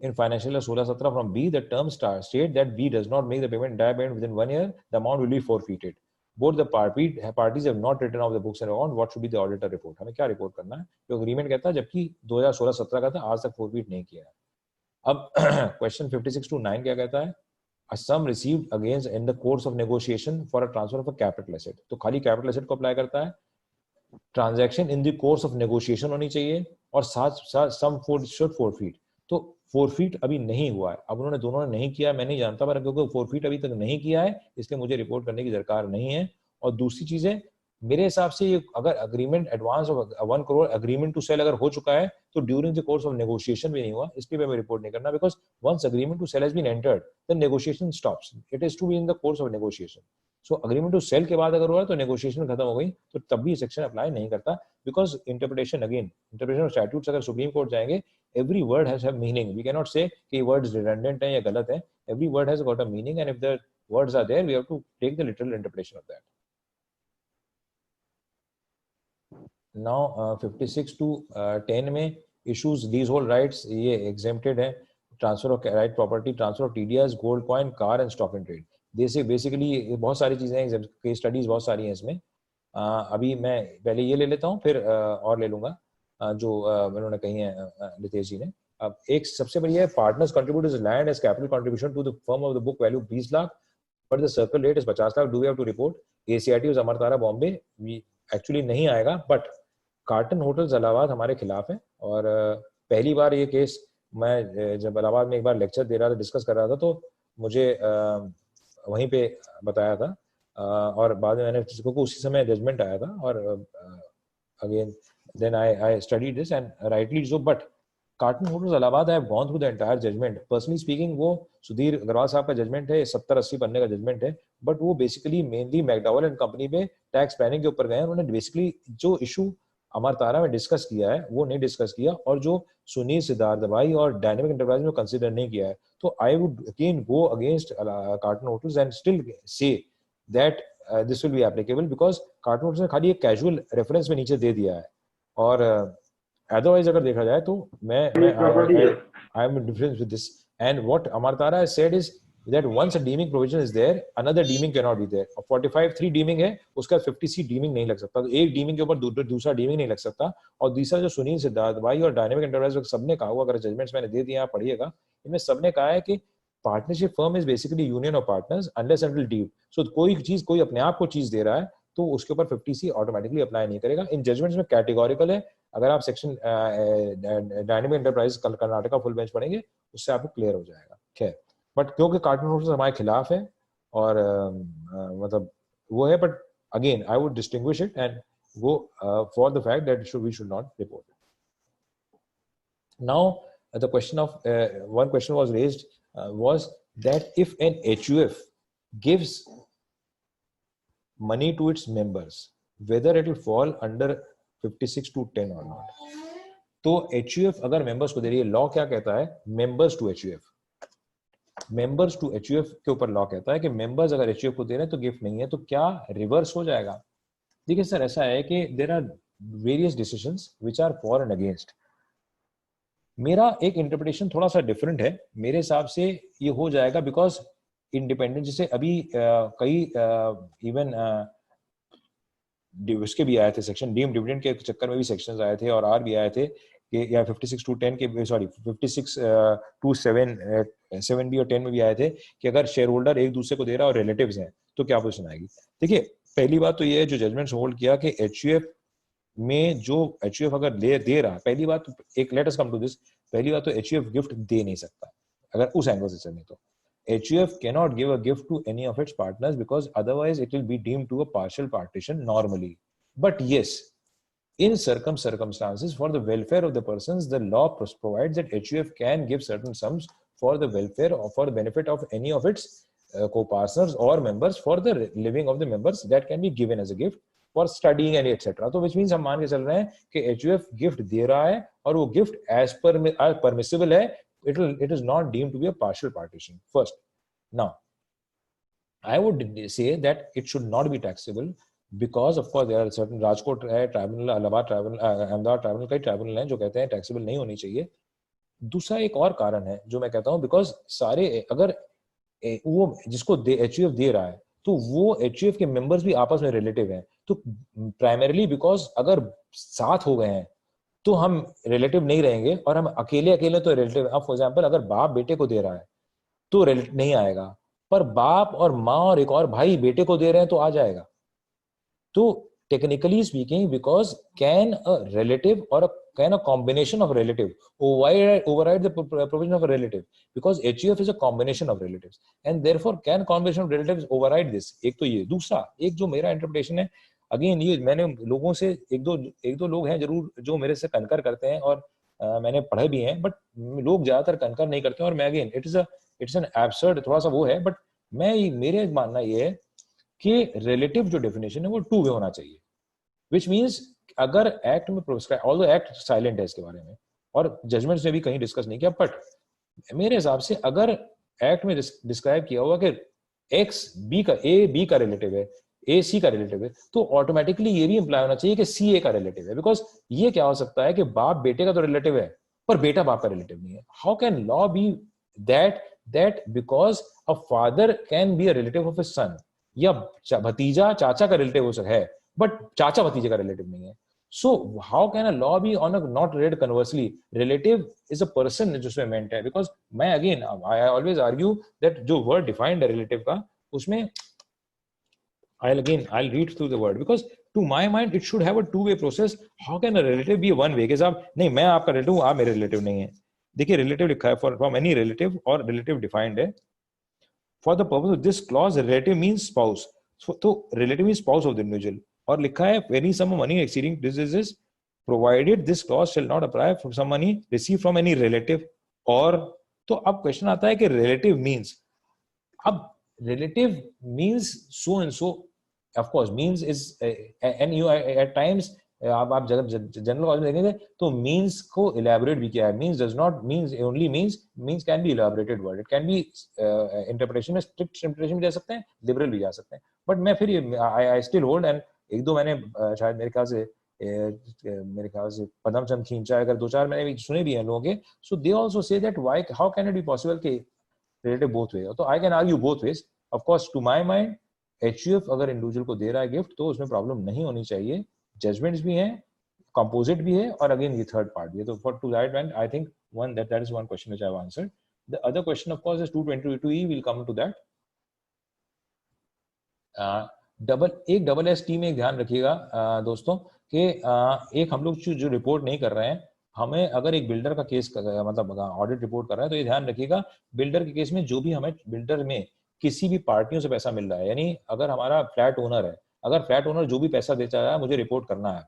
Speaker 1: in financial year 16-17 from B, the terms state that B does not make the entire payment within 1 year, the amount will be forfeited. Both the parties have not written off the books and account. What should be the auditor report? हमें क्या report करना है? जो agreement कहता है जबकि 2016-17 का था, आज तक forfeit नहीं किया है। अब क्वेश्चन 56(2)(9) क्या कहता है? A sum received against in the course of negotiation for a transfer of a capital asset. तो खाली capital asset को अप्लाई करता है, transaction in the course of negotiation होनी चाहिए और साथ साथ सम शुड फोरफीट। तो फोरफीट अभी नहीं हुआ है, अब उन्होंने दोनों ने नहीं किया, मैं नहीं जानता, पर क्योंकि फोरफीट अभी तक नहीं किया है इसलिए मुझे रिपोर्ट करने की दरकार नहीं है। और दूसरी चीज है, मेरे हिसाब से ये अगर agreement advance of 1 crore agreement to sell अगर हो चुका है तो during the course of negotiation भी नहीं हुआ, इसलिए मैं रिपोर्ट नहीं करना, because once agreement to sell has been entered the negotiation stops, it is to be in the course of negotiation. So agreement to sell के बाद अगर हुआ तो नेगोशिएशन खत्म हो गई, तो तब भी सेक्शन अप्लाई नहीं करता, बिकॉज इंटरप्रिटेशन ऑफ स्टैट्यूट्स अगर सुप्रीम कोर्ट जाएंगे, every word has have meaning, we can not say कि वर्ड्स रिडंडेंट है या गलत है, every word has got a meaning and if the words are there we have to take the literal interpretation of that. Now 56(2)(10) में issues these whole rights ये exempted है, transfer of right property, transfer of TDS, gold coin, car and stock in trade, basically बहुत सारी चीजें हैं, case studies बहुत सारी हैं इसमें। अभी मैं पहले ये ले लेता हूँ, फिर और ले लूंगा जो उन्होंने कही है रितेश जी ने। अब एक सबसे बड़ी है, partners contribute land as capital contribution to the firm of the book value 20 lakh but the circle rate is 50 lakh, do we have to report? ACIT Amartara Bombay actually नहीं आएगा, बट कार्टन होटल्स इलाहाबाद हमारे खिलाफ है। और पहली बार ये केस मैं जब इलाहाबाद में एक बार लेक्चर दे रहा था, डिस्कस कर रहा था, तो मुझे वहीं पे बताया था और बाद में मैंने क्योंकि उसी समय जजमेंट आया था और again then I studied this and rightly so, but Carlton hotels Allahabad have gone through the entire judgement. Personally speaking वो सुधीर अग्रवाल साहब का जजमेंट है, 70-80 पन्ने का जजमेंट है, बट वो basically mainly McDowell and company पे टैक्स प्लानिंग के ऊपर गए हैं। उन्होंने बेसिकली जो इशू अमरतारा में डिस्कस किया है वो नहीं डिस्कस किया, और जो सुनील सिद्धार्थ भाई और डायनेमिक एंटरप्राइज में कंसीडर नहीं किया है। तो I would again go against carton hotels and still say that this will be applicable, because carton hotels ने खाली एक कैजुअल रेफरेंस में नीचे दे दिया है, और अदरवाइज अगर देखा जाए तो मैं I am difference with this and what Amartara has said is that once a deeming provision is there, another deeming cannot be there. और 45(3) deeming है, उसका 50(c) deeming नहीं लग सकता, तो एक deeming के ऊपर दूसरा deeming नहीं लग सकता। और दूसरा जो सुनील सिद्धार्थ भाई और डायनेमिक एंटरप्राइज सबने कहा हुआ, अगर जजमेंट्स मैंने दे दिए आप पढ़िएगा, इनमें सबने कहा है कि partnership firm is basically union of partners unless until deed. So कोई अपने आप को चीज दे रहा है तो उसके ऊपर 50(c) ऑटोमेटिकली अप्लाई नहीं करेगा। इन जजमेंट्स में कैटेगोरिकल है, अगर आप section dynamic enterprise Karnataka full bench पढ़ेंगे उससे आपको क्लियर हो जाएगा। खैर, बट क्योंकि कार्टन होटल्स हमारे खिलाफ है और मतलब वो है, but again I would distinguish it and go for the fact that we should not report it. Now the question of one question was raised was that if an HUF gives money to its members, whether it will fall under 56(2)(10) or not. तो HUF अगर members को दे रही है, law क्या कहता है? members to HUF के ऊपर लॉ कहता है कि members अगर HUF को दे रहे हैं तो गिफ्ट नहीं है, तो क्या रिवर्स हो जाएगा? देखिए सर, ऐसा है कि there are various decisions which are for and against. मेरा एक इंटरप्रिटेशन थोड़ा सा डिफरेंट है, मेरे हिसाब से ये हो जाएगा बिकॉज इंडिपेंडेंट, जैसे अभी कई इवन उसके भी आए थे सेक्शन, डीम डिविडेंड के चक्कर में भी सेक्शंस आए थे और आर भी आए थे कि या 56(2)(10) के, सॉरी 56(2)(7) भी और 10 में भी आए थे कि अगर शेयर होल्डर एक दूसरे को दे रहा है और रिलेटिव्स हैं तो क्या पोजीशन आएगी? देखिए, पहली बात तो ये है जो जजमेंट्स होल्ड किया कि एचयूएफ में जो एचयूएफ अगर दे रहा है, पहली बात एक let us come to this, पहली बात तो एचयूएफ गिफ्ट दे नहीं सकता अगर उस एंगल से चलें तो। HUF cannot give a gift to any of its partners because otherwise it will be deemed to a partial partition normally. But yes, in circumstances for the welfare of the persons, the law provides that HUF can give certain sums for the welfare or for the benefit of any of its co-partners or members for the living of the members that can be given as a gift for studying and etc. तो which means हम मान के चल रहे हैं कि HUF gift दे रहा है और वो गिफ्ट as permissible है. It is not deemed to be a partial partition. First, now I would say that it should not be taxable because of course there are certain Rajkot tribunal, Allahabad tribunal, Ahmedabad tribunal कई tribunal हैं जो कहते हैं taxable नहीं होनी चाहिए. दूसरा एक और कारण है जो मैं कहता हूँ because सारे अगर वो जिसको HUF दे रहा है तो वो HUF के members भी आपस में relative हैं, तो primarily because अगर साथ हो गए हैं तो हम रिलेटिव नहीं रहेंगे और हम अकेले अकेले तो रिलेटिव. अब फॉर एग्जांपल अगर बाप बेटे को दे रहा है तो रिलेटिव नहीं आएगा, पर बाप और माँ और एक और भाई बेटे को दे रहे हैं तो आ जाएगा. तो technically speaking because can a relative और can a combination of relative override the provision of a relative because HUF is a combination of relatives and therefore can combination of relatives override this. एक तो ये. दूसरा एक जो मेरा interpretation है, again ये मैंने लोगों से एक दो लोग हैं जरूर जो मेरे से कंकर करते हैं और मैंने पढ़े भी हैं, बट लोग ज्यादातर कंकर नहीं करते हैं और मैं अगेन इट्स एन एब्सर्ड थोड़ा सा वो है, बट मेरे मानना ये है कि रिलेटिव जो डेफिनेशन है वो टू वे होना चाहिए. विच मीन्स अगर एक्ट में प्रोस्क्राइब, ऑल्दो एक्ट साइलेंट है इसके बारे में और जजमेंट्स ने भी कहीं डिस्कस नहीं किया, बट मेरे हिसाब से अगर एक्ट में डिस्क्राइब किया हुआ कि एक्स बी का ए बी का रिलेटिव है, ए सी का रिलेटिव है, तो ऑटोमेटिकली ये भी इंप्लाई होना चाहिए कि सी ए का रिलेटिव है. बिकॉज ये क्या हो सकता है कि बाप बेटे का तो रिलेटिव है पर बेटा बाप का रिलेटिव नहीं है. How can law be that because a father can be a relative of his son, या भतीजा चाचा का रिलेटिव हो सकता है बट चाचा भतीजे का रिलेटिव नहीं है. So how can a law be on a not read conversely? Relative is a person जिसमें meant है, because मैं again I always argue that जो word defined है relative का उसमें I'll read through the word because to my mind it should have a two-way process. How can a relative be one way? कि साहब नहीं मैं आपका relative हूँ आप मेरे relative नहीं है. देखिए relative लिखा है from any relative और relative defined है. For the purpose of this clause, relative means spouse. तो relative means spouse of the individual. और लिखा है any sum of money exceeding this is provided this clause shall not apply for some money received from any relative. और तो अब question आता है कि relative means, अब relative means so and so, of course means is and you at times आप general college में देखेंगे तो मीन्स को इलेबोरेट भी किया है. Means does not means only means can be elaborated word. It can be interpretation में strict interpretation भी जा सकते हैं, लिबरल भी जा सकते हैं, बट मैं फिर आई स्टिल होल्ड. एंड एक दो मैंने शायद मेरे ख्याल से पदम चंद खींचा अगर दो चार मैंने भी सुने भी हैं लोगों के. So they also say that why how can it be possible कि रिलेटिव बोथ वे. तो I can argue both ways. Of course to my mind HUF अगर इंडिविजुअल को दे रहा है गिफ्ट तो उसमें प्रॉब्लम नहीं होनी चाहिए. जजमेंट्स भी हैं, कंपोजिट भी है और अगेन ये थर्ड पार्ट भी है. तो for to that and I think one that is one question which I have answered. The other question of course is 222E. we'll come to that. Double S T में एक ध्यान रखिएगा दोस्तों कि एक हम लोग जो रिपोर्ट नहीं कर रहे हैं, हमें अगर एक बिल्डर का केस मतलब ऑडिट रिपोर्ट कर रहे हैं तो ये ध्यान रखिएगा बिल्डर के केस में जो भी हमें बिल्डर में किसी भी पार्टियों से पैसा मिल रहा है, यानी अगर हमारा फ्लैट ओनर है, अगर फ्लैट ओनर जो भी पैसा देता है मुझे रिपोर्ट करना है.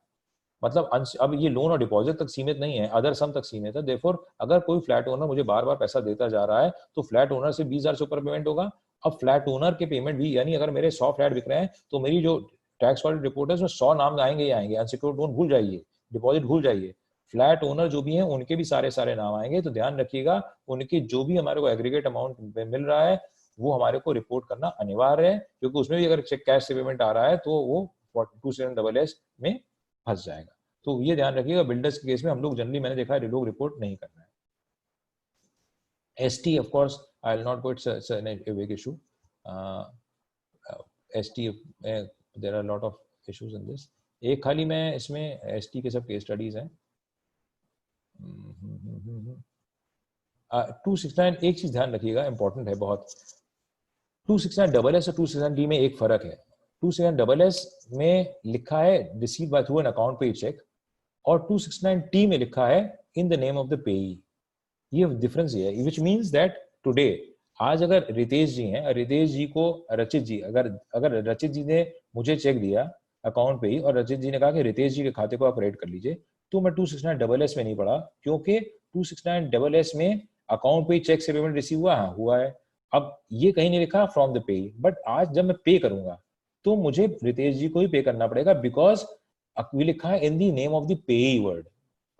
Speaker 1: मतलब अब ये लोन और डिपॉजिट तक सीमित नहीं है, अदर सम तक सीमित है. देयरफॉर अगर कोई फ्लैट ओनर मुझे बार बार पैसा देता जा रहा है तो फ्लैट ओनर से 20,000 से ऊपर पेमेंट होगा. अब फ्लैट ओनर के पेमेंट भी, यानी अगर मेरे 100 फ्लैट बिक रहे हैं तो मेरी जो टैक्स ऑडिट रिपोर्ट है उसमें 100 नाम आएंगे ही आएंगे. अनसिक्योर्ड लोन भूल जाइए, डिपॉजिट भूल जाइए, फ्लैट ओनर जो भी है उनके भी सारे नाम आएंगे. तो ध्यान रखिएगा उनकी जो भी हमारे को एग्रीगेट अमाउंट मिल रहा है वो हमारे को रिपोर्ट करना अनिवार्य है, क्योंकि उसमें भी अगर चेक कैश से पेमेंट आ रहा है तो वो 277SS में फंस जाएगा. तो ये ध्यान रखिएगा बिल्डर्स के केस में हम लोग जनरली मैंने देखा है लोग रिपोर्ट नहीं कर रहे हैं. ST of course I will not go, it's a big issue. ST there are a lot of issues in this. एक खाली मैं इसमें ST के सब केस स्टडीज हैं. 269 एक चीज ध्यान रखिएगा, इंपॉर्टेंट है बहुत. 269SS और 269D में एक फर्क है। 269SS में लिखा है receive by through an account pay check, और 269T में लिखा है in the name of the पेई। ये डिफरेंस ये है, विच मीन्स दैट टुडे, आज अगर रितेश जी हैं, रितेश जी को रचित जी, अगर रचित जी ने मुझे चेक दिया अकाउंट पे ही और रचित जी ने कहा कि रितेश जी के खाते को आप क्रेडिट कर लीजिए, तो मैं 269SS में नहीं पड़ा, क्योंकि 269SS में अकाउंट पे चेक से पेमेंट रिसीव हुआ, हाँ हुआ है। अब ये कहीं नहीं लिखा फ्रॉम द पे, बट आज जब मैं पे करूंगा तो मुझे रितेश जी को ही पे करना पड़ेगा, बिकॉज लिखा है in the name of the payee word.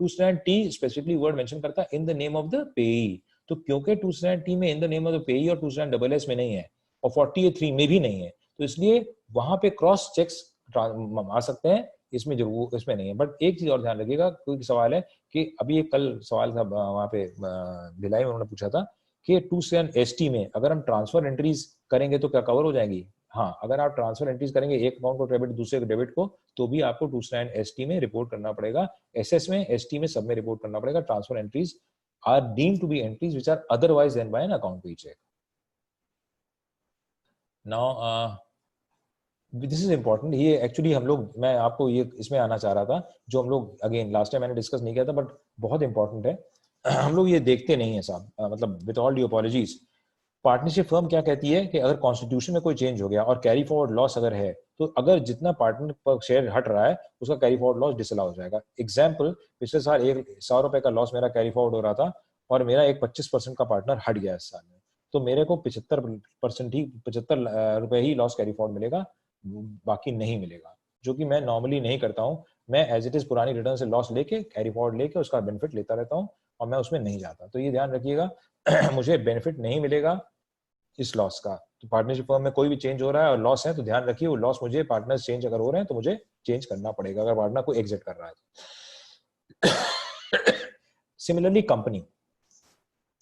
Speaker 1: 269T specifically word mention करता है in the name of the payee, तो क्योंकि 269T में in the name of the payee और 269SS में नहीं है और 40A3 में भी नहीं है, तो इसलिए वहां पे क्रॉस चेक्स आ सकते हैं, इसमें जरूर इसमें नहीं है। बट एक चीज और ध्यान रखिएगा, कोई सवाल है कि अभी एक कल सवाल था वहां पे भिलाई में, उन्होंने पूछा था कि 269ST में अगर हम ट्रांसफर एंट्रीज करेंगे तो क्या कवर हो जाएंगी? हाँ, अगर आप ट्रांसफर एंट्रीज करेंगे एक अकाउंट को डेबिट दूसरे को डेबिट को, तो भी आपको 269ST में रिपोर्ट करना पड़ेगा, SS में, ST में, सब में रिपोर्ट करना पड़ेगा। Transfer entries are deemed to be entries which are otherwise than by an account pay cheque. Now this is important, ये एक्चुअली हम लोग, मैं आपको ये इसमें आना चाह रहा था, जो हम लोग अगेन लास्ट टाइम मैंने डिस्कस नहीं किया था, बट बहुत इंपॉर्टेंट है। हम लोग ये देखते नहीं है साहब, मतलब with all due apologies. Partnership firm क्या कहती है कि अगर कॉन्स्टिट्यूशन में कोई चेंज हो गया और कैरी फॉरवर्ड लॉस अगर है, तो अगर जितना पार्टनर पर शेयर हट रहा है उसका कैरी फॉरवर्ड लॉस डिसअलाउ हो जाएगा। एग्जाम्पल, पिछले साल 100 रुपए का लॉस मेरा कैरी फॉरवर्ड हो रहा था और मेरा एक 25% का पार्टनर हट गया इस साल में, तो मेरे को 75% ही 75 रुपए ही लॉस कैरी फॉरवर्ड मिलेगा, बाकी नहीं मिलेगा, जो कि मैं नॉर्मली नहीं करता हूँ। मैं एज इट इज पुरानी रिटर्न से लॉस लेके कैरी फॉरवर्ड लेके उसका बेनिफिट लेता रहता हूँ और मैं उसमें नहीं जाता, तो ये ध्यान रखिएगा। मुझे बेनिफिट नहीं मिलेगा इस लॉस का। तो पार्टनरशिप फर्म में कोई भी चेंज हो रहा है और लॉस है, तो ध्यान रखिए वो लॉस मुझे, पार्टनर्स चेंज अगर हो रहे हैं तो मुझे चेंज करना पड़ेगा अगर पार्टनर को एग्जिट कर रहा है। सिमिलरली कंपनी,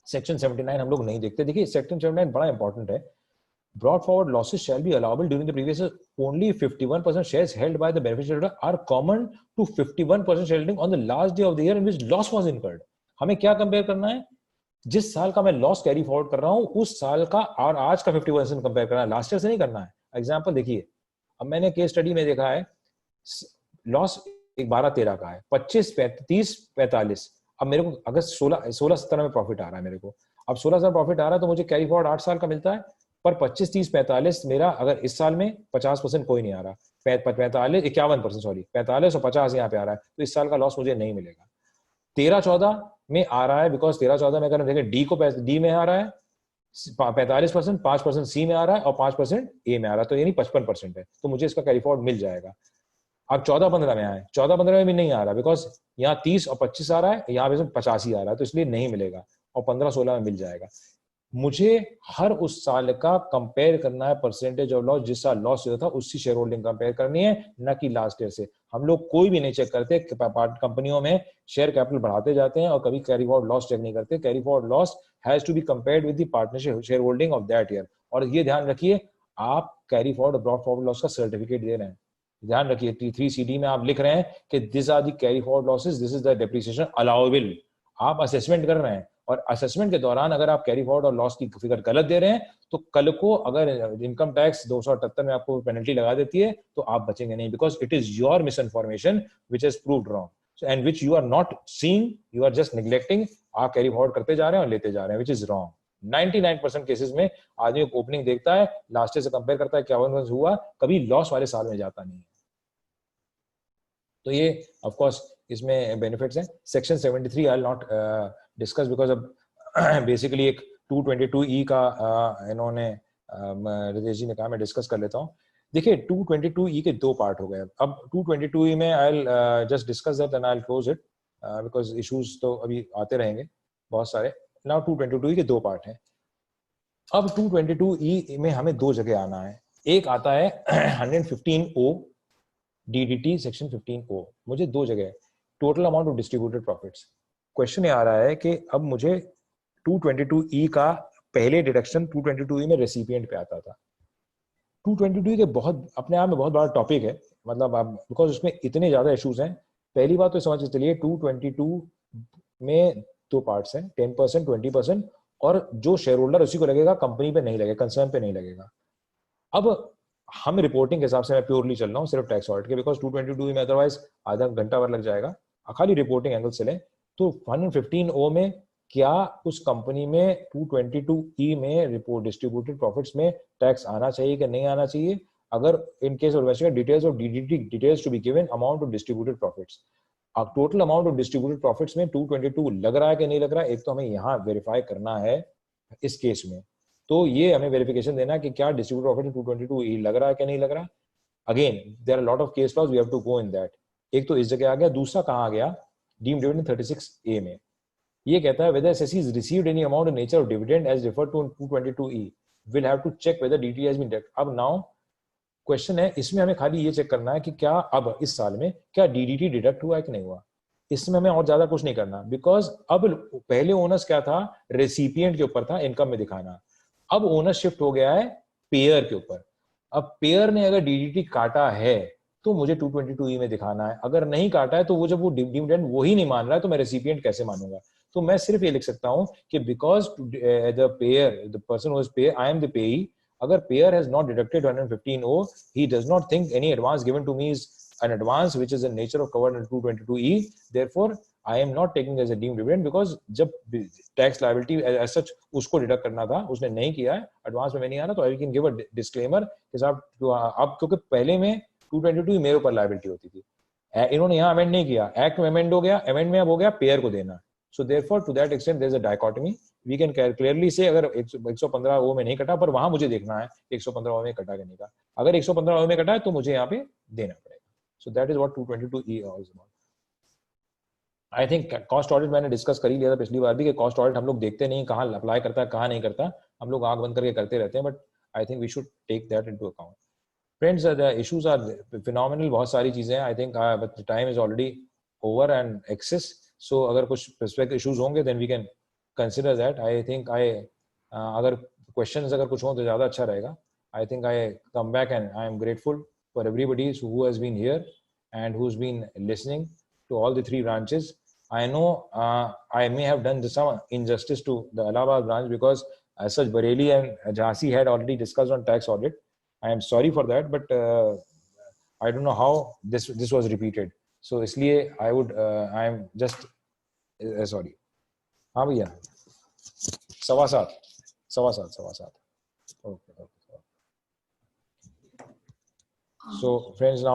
Speaker 1: सेक्शन 79 हम लोग नहीं देखते। देखिए सेक्शन 79 बड़ा इंपॉर्टेंट है। Brought forward losses shall be allowable during the previous year. Only 51% shares held by the beneficiary are common to 51% shareholding on the last day of the year in which loss was incurred. हमें क्या compare करना है? जिस साल का मैं loss carry forward कर रहा हूं उस साल का और आज का 50% कंपेयर करना है, लास्ट ईयर से नहीं करना है। एग्जांपल देखिए, अब मैंने केस स्टडी में देखा है लॉस 12-13 का है, 25, 30, 45। अब मेरे को अगर 16-17 में प्रॉफिट आ रहा है मेरे को, अब 16 प्रॉफिट आ रहा है तो मुझे कैरी फॉरवर्ड 8 साल का मिलता है, पर 25, 30, 45 मेरा अगर इस साल में 50% कोई नहीं आ रहा, 51%, सॉरी 45 और 50 यहाँ पे आ रहा है, तो इस साल का लॉस मुझे नहीं मिलेगा। 13-14 में आ रहा है, बिकॉज 13-14 में अगर देखें डी को डी में आ रहा है 45%, 5% सी में आ रहा है और 5% ए में आ रहा है, तो यानी 55% है, तो मुझे इसका कैरी फॉरवर्ड मिल जाएगा। अब 14-15 में आए, 14-15 में भी नहीं आ रहा, बिकॉज यहाँ 30 और 25 आ रहा है, यहाँ पे 50 ही आ रहा है, तो इसलिए नहीं मिलेगा, और 15-16 में मिल जाएगा। मुझे हर उस साल का कंपेयर करना है परसेंटेज ऑफ लॉस, जिस साल लॉस हुआ था उसकी शेयर होल्डिंग कंपेयर करनी है, न कि लास्ट ईयर से। हम लोग कोई भी नहीं चेक करते, कंपनियों में शेयर कैपिटल बढ़ाते जाते हैं और कभी कैरी फॉरवर्ड लॉस चेक नहीं करते। Carry forward loss has to be compared with the partnership share holding of that year. और ये ध्यान रखिए, आप कैरी फॉरवर्ड और ब्रॉट फॉरवर्ड लॉस का सर्टिफिकेट दे रहे हैं, ध्यान रखिए T3CD में आप लिख रहे हैं कि this are the carry forward losses, this is the depreciation allowable. आप असेसमेंट कर रहे हैं और असेसमेंट के दौरान अगर आप कैरी फॉरवर्ड और लॉस की फिगर गलत दे रहे हैं तो कल को अगर इनकम टैक्स 278 में आपको पेनल्टी लगा देती है तो आप बचेंगे नहीं, because it is your miss information which is proved wrong and which you are not seeing, you are just neglecting. आप कैरी फॉरवर्ड करते जा रहे हैं और लेते जा रहे हैं, विच इज रॉन्ग। 99% केसेस में आदमी ओपनिंग देखता है, लास्ट ईयर से कंपेयर करता है, क्या हुआ, कभी लॉस वाले साल में जाता नहीं है। तो ये ऑफ कोर्स इसमें बेनिफिट्स हैं। Section 73 I will not discuss because अब बेसिकली एक 222E का इन्होंने रितेश जी ने कहा, मैं डिस्कस कर लेता हूँ। देखिए 222E के दो पार्ट हो गए। अब 222E में I will just discuss that and I will close it because issues तो अभी आते रहेंगे बहुत सारे। नाउ 222E के दो पार्ट हैं। अब 222E में हमें दो जगह आना है, एक आता है 115O DDT सेक्शन 15O, मुझे दो जगह total amount of distributed profits. Question ये आ रहा है कि अब मुझे 222E का पहले डिडक्शन 222E में रेसिपिएंट पे आता था। 222E के बहुत अपने आप में बहुत बड़ा टॉपिक है, मतलब आप बिकॉज उसमें इतने ज्यादा इश्यूज हैं। पहली बात तो समझ के चलिए 222 में दो पार्ट्स हैं, 10%, 20% और जो शेयर होल्डर उसी को लगेगा, कंपनी पे नहीं लगेगा, कंसर्न पे नहीं लगेगा। अब हम रिपोर्टिंग के हिसाब से मैं प्योरली चल रहा हूँ सिर्फ टैक्स ऑडिट के, बिकॉज 222 में अदरवाइज आधा घंटा भर लग जाएगा। खाली रिपोर्टिंग एंगल से लें तो 115O में क्या उस कंपनी में 222E में रिपोर्ट डिस्ट्रीब्यूटेड प्रॉफिट्स में टैक्स आना चाहिए कि नहीं आना चाहिए? अगर in case of investigation details of DDT details to be given, amount of distributed profits, अब total amount of distributed profits में 222 लग रहा है कि नहीं लग रहा है, एक तो हमें यहाँ वेरीफाई करना है इस केस में। तो ये हमें वेरिफिकेशन देना है कि क्या डिस्ट्रीब्यूटेड प्रॉफिट 222 लग रहा है कि नहीं लग रहा। Again there are lot of case laws, we have to go in that. एक तो इस जगह आ गया, दूसरा कहाँ आ गया, डीम्ड डिविडेंड 36A में ये कहता है whether SSE has received any amount in nature of dividend as referred to in 222E, will have to check whether DT has been deducted। अब नाउ क्वेश्चन है, इसमें हमें खाली ये चेक करना है कि क्या अब इस साल में क्या DDT डिडक्ट हुआ है कि नहीं हुआ। इसमें हमें और ज्यादा कुछ नहीं करना, बिकॉज अब पहले ओनर्स क्या था, रेसिपिएंट के ऊपर था इनकम में दिखाना, अब ओनर शिफ्ट हो गया है पेयर के ऊपर। अब पेयर ने अगर DDT काटा है तो मुझे 222E में दिखाना है, अगर नहीं काटा है तो वो जब वो डिविडेंड वही नहीं मान रहा है तो मैं रेसिपिएंट कैसे मानूंगा। तो मैं सिर्फ ये लिख सकता हूं कि because the pair, the person who is पे, आई एम द पेई, अगर pair has not deducted 115O, he does not think any advance given to me is an advance which is in nature of covered in 222E, therefore I am not taking as a deemed dividend, because जब tax liability as such उसको deduct करना था उसने नहीं किया है, advance में नहीं आ रहा, तो I can give a disclaimer के साथ। अब क्योंकि पहले में 222 मेरे ऊपर लायबिलिटी होती थी, इन्होंने यहाँ अमेंड नहीं किया, एक्ट में अमेंड हो गया, अमेंड में अब हो गया पेयर को देना। So therefore to that extent there is a dichotomy, we can clearly say अगर 115O में नहीं कटा, पर वहां मुझे देखना है 115O में कटा कि नहीं कटा, अगर 115O में कटा है तो मुझे यहाँ पे देना पड़ेगा। So that is what 222E is about. I think cost audit मैंने डिस्कस कर ही लिया था पिछली बार भी कि cost audit हम लोग देखते नहीं कहाँ अप्लाई करता है कहाँ नहीं करता, हम लोग आंख बंद करके करते रहते हैं, but I think we should take that into account. Friends, the issues are phenomenal, बहुत सारी चीजें हैं। I think but the time is already over and excess. So अगर कुछ स्पेसिफिक इश्यूज होंगे then we can consider that. I think अगर questions अगर कुछ हो तो ज़्यादा अच्छा रहेगा। I think I come back and I am grateful for everybody who has been here and who's been listening to all the three branches. I know I may have done some injustice to the Allahabad branch because as such Bareilly and Jhansi had already discussed on tax audit. I am sorry for that, but I don't know how this was repeated. So इसलिए I would I am just sorry। हाँ भैया 7:15 okay। So friends, now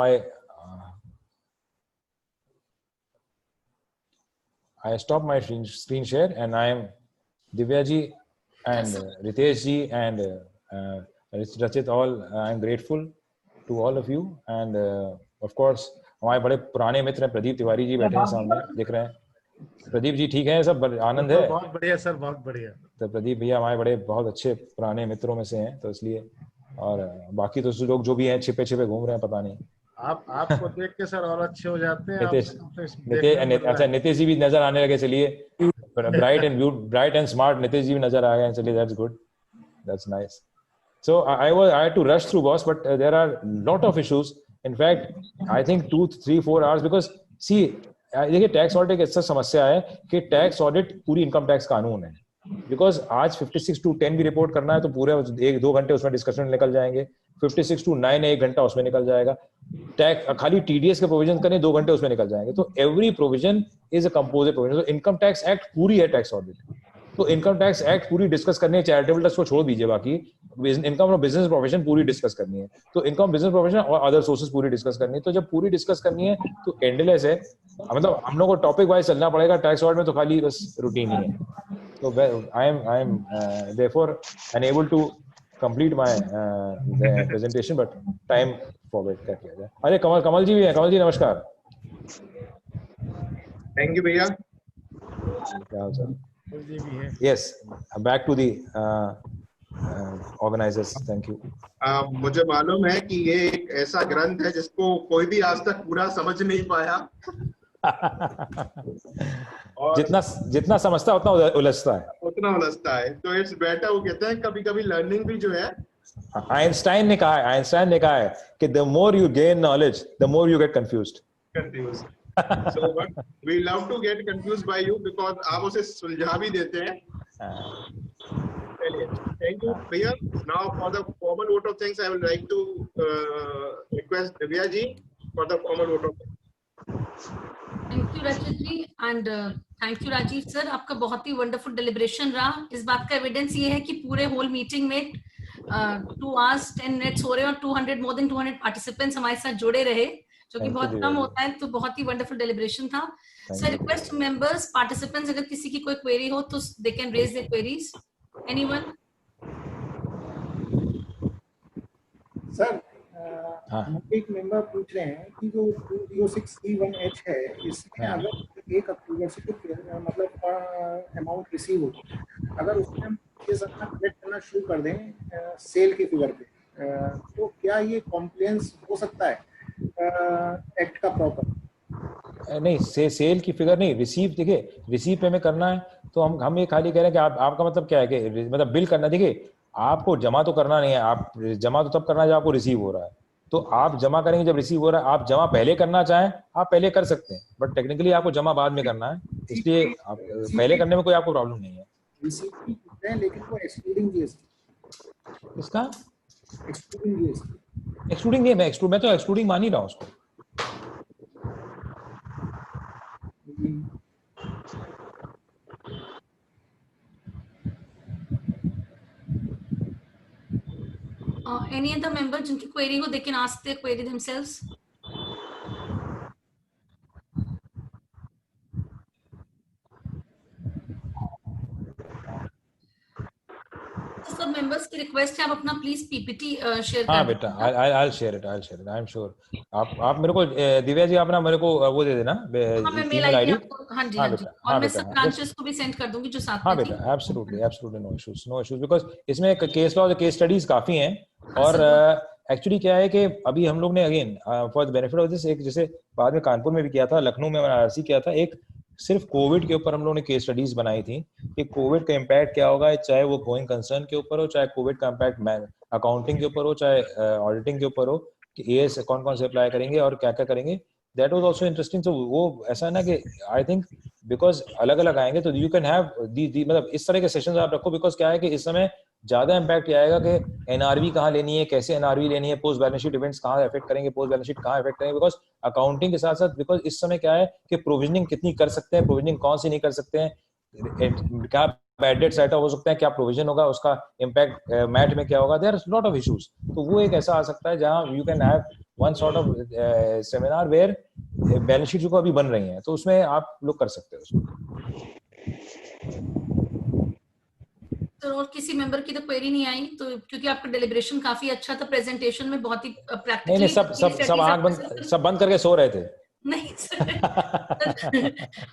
Speaker 1: I stop my screen share and I am Divya ji and Ritesh ji and Rachit, all I am grateful to all of you, and of course हमारे बड़े पुराने मित्र हैं प्रदीप तिवारी जी बैठे हैं सामने, दिख रहे हैं। प्रदीप जी ठीक है, सब आनंद है?
Speaker 2: बहुत बढ़िया सर, बहुत बढ़िया।
Speaker 1: तो प्रदीप भैया हमारे बड़े बहुत अच्छे पुराने मित्रों में से हैं, तो इसलिए, और बाकी तो लोग जो भी हैं छिपे छिपे घूम रहे हैं, पता नहीं।
Speaker 2: आपको देख के सर और अच्छे हो जाते हैं।
Speaker 1: अच्छा नीतीश जी भी नजर आने लगे, चलिए bright and smart Nitish ji भी नजर आ गए, चलिए that's good, that's nice. So I had to rush through, boss, but there are lot of issues. In fact, I think 2, 3, 4 hours, because see, देखिए टैक्स ऑडिट एक ऐसा समस्या है कि टैक्स ऑडिट पूरी इनकम टैक्स कानून है, बिकॉज आज 56-10 भी रिपोर्ट करना है तो पूरे 1-2 घंटे उसमें डिस्कशन निकल जाएंगे, 56-9 1 घंटा उसमें निकल जाएगा, टैक्स खाली TDS के प्रोविजन करने 2 घंटे उसमें निकल जाएंगे, तो every provision is a composite provision. तो इनकम टैक्स एक्ट पूरी है टैक्स ऑडिट, तो इनकम टैक्स एक्ट पूरी डिस्कस करनी है, चैरिटेबल टैक्स को छोड़ दीजिए, बाकी इनकम और बिजनेस प्रोफेशन पूरी डिस्कस करनी है, तो इनकम बिजनेस प्रोफेशन और अदर सोर्सेज पूरी डिस्कस करनी है। तो जब पूरी डिस्कस करनी है तो एंडलेस है, मतलब हम लोग को टॉपिक वाइज चलना पड़ेगा, टैक्स ऑडिट में तो खाली बस रूटीन ही है। तो I am therefore unable to complete my presentation, but time forward कर दिया जाए। अरे कमल जी भी है, कमल जी नमस्कार।
Speaker 3: थैंक यू भैया।
Speaker 1: क्या हाल चाल? Yes, back to the organizers. Thank you.
Speaker 3: मुझे मालूम है कि ये एक ऐसा ग्रंथ है जिसको कोई भी आज तक पूरा समझ नहीं पाया।
Speaker 1: और जितना समझता है उतना उलझता है, तो इट्स बेटर, वो कहते हैं कभी कभी लर्निंग भी जो है, आइंस्टाइन ने कहा है कि the more you gain knowledge, the more you get confused.
Speaker 3: So but we love to get confused by you because आप उसे सुलझा भी देते हैं. Thank you, Priya. Now for the formal vote of thanks, I would like to request Divya ji for the formal vote of thanks.
Speaker 4: Thank you Rachit ji and thank you Rajiv sir. आपका बहुत ही wonderful deliberation रहा. इस बात का evidence ये है कि पूरे होल मीटिंग में 2 hours 10 minutes हो रहे और more than 200 पार्टिसिपेंट्स हमारे साथ जुड़े रहे, जो कि बहुत कम होता है. तो बहुत ही वंडरफुल डेलिब्रेशन था. सर रिक्वेस्ट मेंबर्स पार्टिसिपेंट्स, अगर किसी की कोई क्वेरी हो तो they can raise their queries. Anyone?
Speaker 2: Sir एक मेंबर पूछ रहे हैं कि जो 206E1H है, इसमें अगर 1 अक्टूबर से मतलब अमाउंट रिसीव हो, अगर उसमें हम ये सब कलेक्ट करना शुरू कर दें सेल के फिगर पे, तो क्या ये कॉम्प्लायंस हो सकता है एक्ट का प्रॉपर?
Speaker 1: नहीं, सेल की फिगर नहीं, रिसीव. देखिए रिसीव पेमेंट करना है तो हम ये खाली कह रहे हैं कि आपका मतलब क्या है कि मतलब बिल करना. देखिए आपको जमा तो करना नहीं है, आप जमा तो तब करना है जब आपको रिसीव हो रहा है. तो आप जमा करेंगे जब रिसीव हो रहा है. आप जमा पहले करना चाहें आप पहले कर सकते हैं, बट टेक्निकली आपको जमा बाद में करना है, इसलिए आप पहले करने में कोई आपको प्रॉब्लम नहीं है.
Speaker 2: लेकिन वो एक्सक्लूडिंग जीएसटी.
Speaker 1: इसका
Speaker 2: एक्सक्लूडिंग जीएसटी.
Speaker 1: एक्सक्लूडिंग नहीं, मैं तो एक्सक्लूडिंग मान ही रहा हूँ उसको.
Speaker 4: Any other member जिनकी क्वेरी हो, they can ask their query themselves. सब मेंबर्स की रिक्वेस्ट है आप अपना प्लीज पीपीटी शेयर कर.
Speaker 1: हाँ बेटा, I'll share it. I am sure. आप मेरे को दिव्या जी अपना मेरे को वो दे देना
Speaker 4: ईमेल आईडी आपको. हाँ जी. और मैं सब ब्रांचेस को भी सेंड कर दूंगी जो साथ में.
Speaker 1: हाँ बेटा, एब्सोल्युटली नो इश्यूज बिकॉज इसमें केस लॉ केस स्टडीज काफी हैं. और एक्चुअली क्या है कि अभी हम लोग ने again for the benefit of this, एक जैसे बाद में कानपुर में भी किया था, लखनऊ में वाराणसी किया था, एक सिर्फ कोविड के ऊपर हम लोगों ने केस स्टडीज बनाई थी कि कोविड का इम्पैक्ट क्या होगा, चाहे वो गोइंग कंसर्न के ऊपर हो, चाहे कोविड का इम्पैक्ट अकाउंटिंग के ऊपर हो, चाहे ऑडिटिंग के ऊपर हो, कि एएस कौन कौन से अप्लाई करेंगे और क्या क्या करेंगे. That was also interesting. तो वो ऐसा है ना कि आई थिंक बिकॉज अलग अलग आएंगे तो यू कैन हैव मतलब इस तरह के सेशंस आप रखो. बिकॉज क्या है कि इस समय ज्यादा इम्पैक्ट ये आएगा कि एनआरवी कहाँ लेनी है, कैसे एनआरवी लेनी है, पोस्ट बैलेंस शीट इवेंट्स कहाँ इफेक्ट करेंगे, पोस्ट बैलेंस शीट कहाँ इफेक्ट करेंगे. बिकॉज अकाउंटिंग के साथ साथ बिकॉज इस समय क्या है कि प्रोविजनिंग कितनी कर सकते हैं, प्रोविजनिंग कौन सी नहीं कर सकते हैं, क्या बैड डेट सेट हो सकते हैं, क्या प्रोविजन होगा, उसका इम्पैक्ट मैट में क्या होगा. There are lot of issues. तो वो एक ऐसा आ सकता है जहां you can have one sort of seminar where balance sheet जो अभी बन रही हैं, तो उसमें आप लोग कर सकते हो उसको.
Speaker 4: और किसी मेंबर की तो क्वेरी नहीं आई, तो क्योंकि आपका डेलिब्रेशन काफी अच्छा था, प्रेजेंटेशन में बहुत ही प्रैक्टिकली.
Speaker 1: नहीं, सब आंख सब बंद करके सो रहे थे.
Speaker 4: नहीं सर.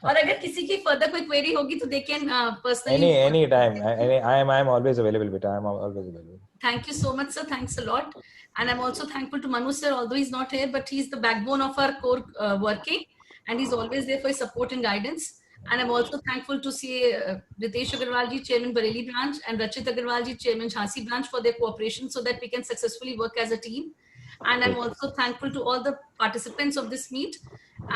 Speaker 4: और अगर किसी की फर्दर कोई क्वेरी होगी तो they can personally
Speaker 1: any time. I am always available बेटा, I am always available.
Speaker 4: Thank you so much, sir. Thanks a lot. And I'm also thankful to Manu sir, although he's not here, but he's the backbone of our core working, and he's always there for his support and guidance. And I'm also thankful to see Ritesh Agarwal ji, Chairman Bareilly branch, and Rachit Agarwal ji, Chairman Jhansi branch, for their cooperation so that we can successfully work as a team. And I'm also thankful to all the participants of this meet.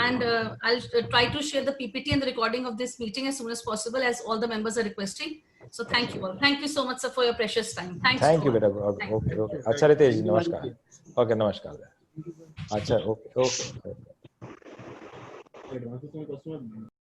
Speaker 4: And I'll try to share the PPT and the recording of this meeting as soon as possible, as all the members are requesting. So thank you all. Thank you so much, sir, for your precious time. Thank you,
Speaker 1: beta. Okay. अच्छा रितेश जी, नमस्कार. Okay, नमस्कार. अच्छा, okay.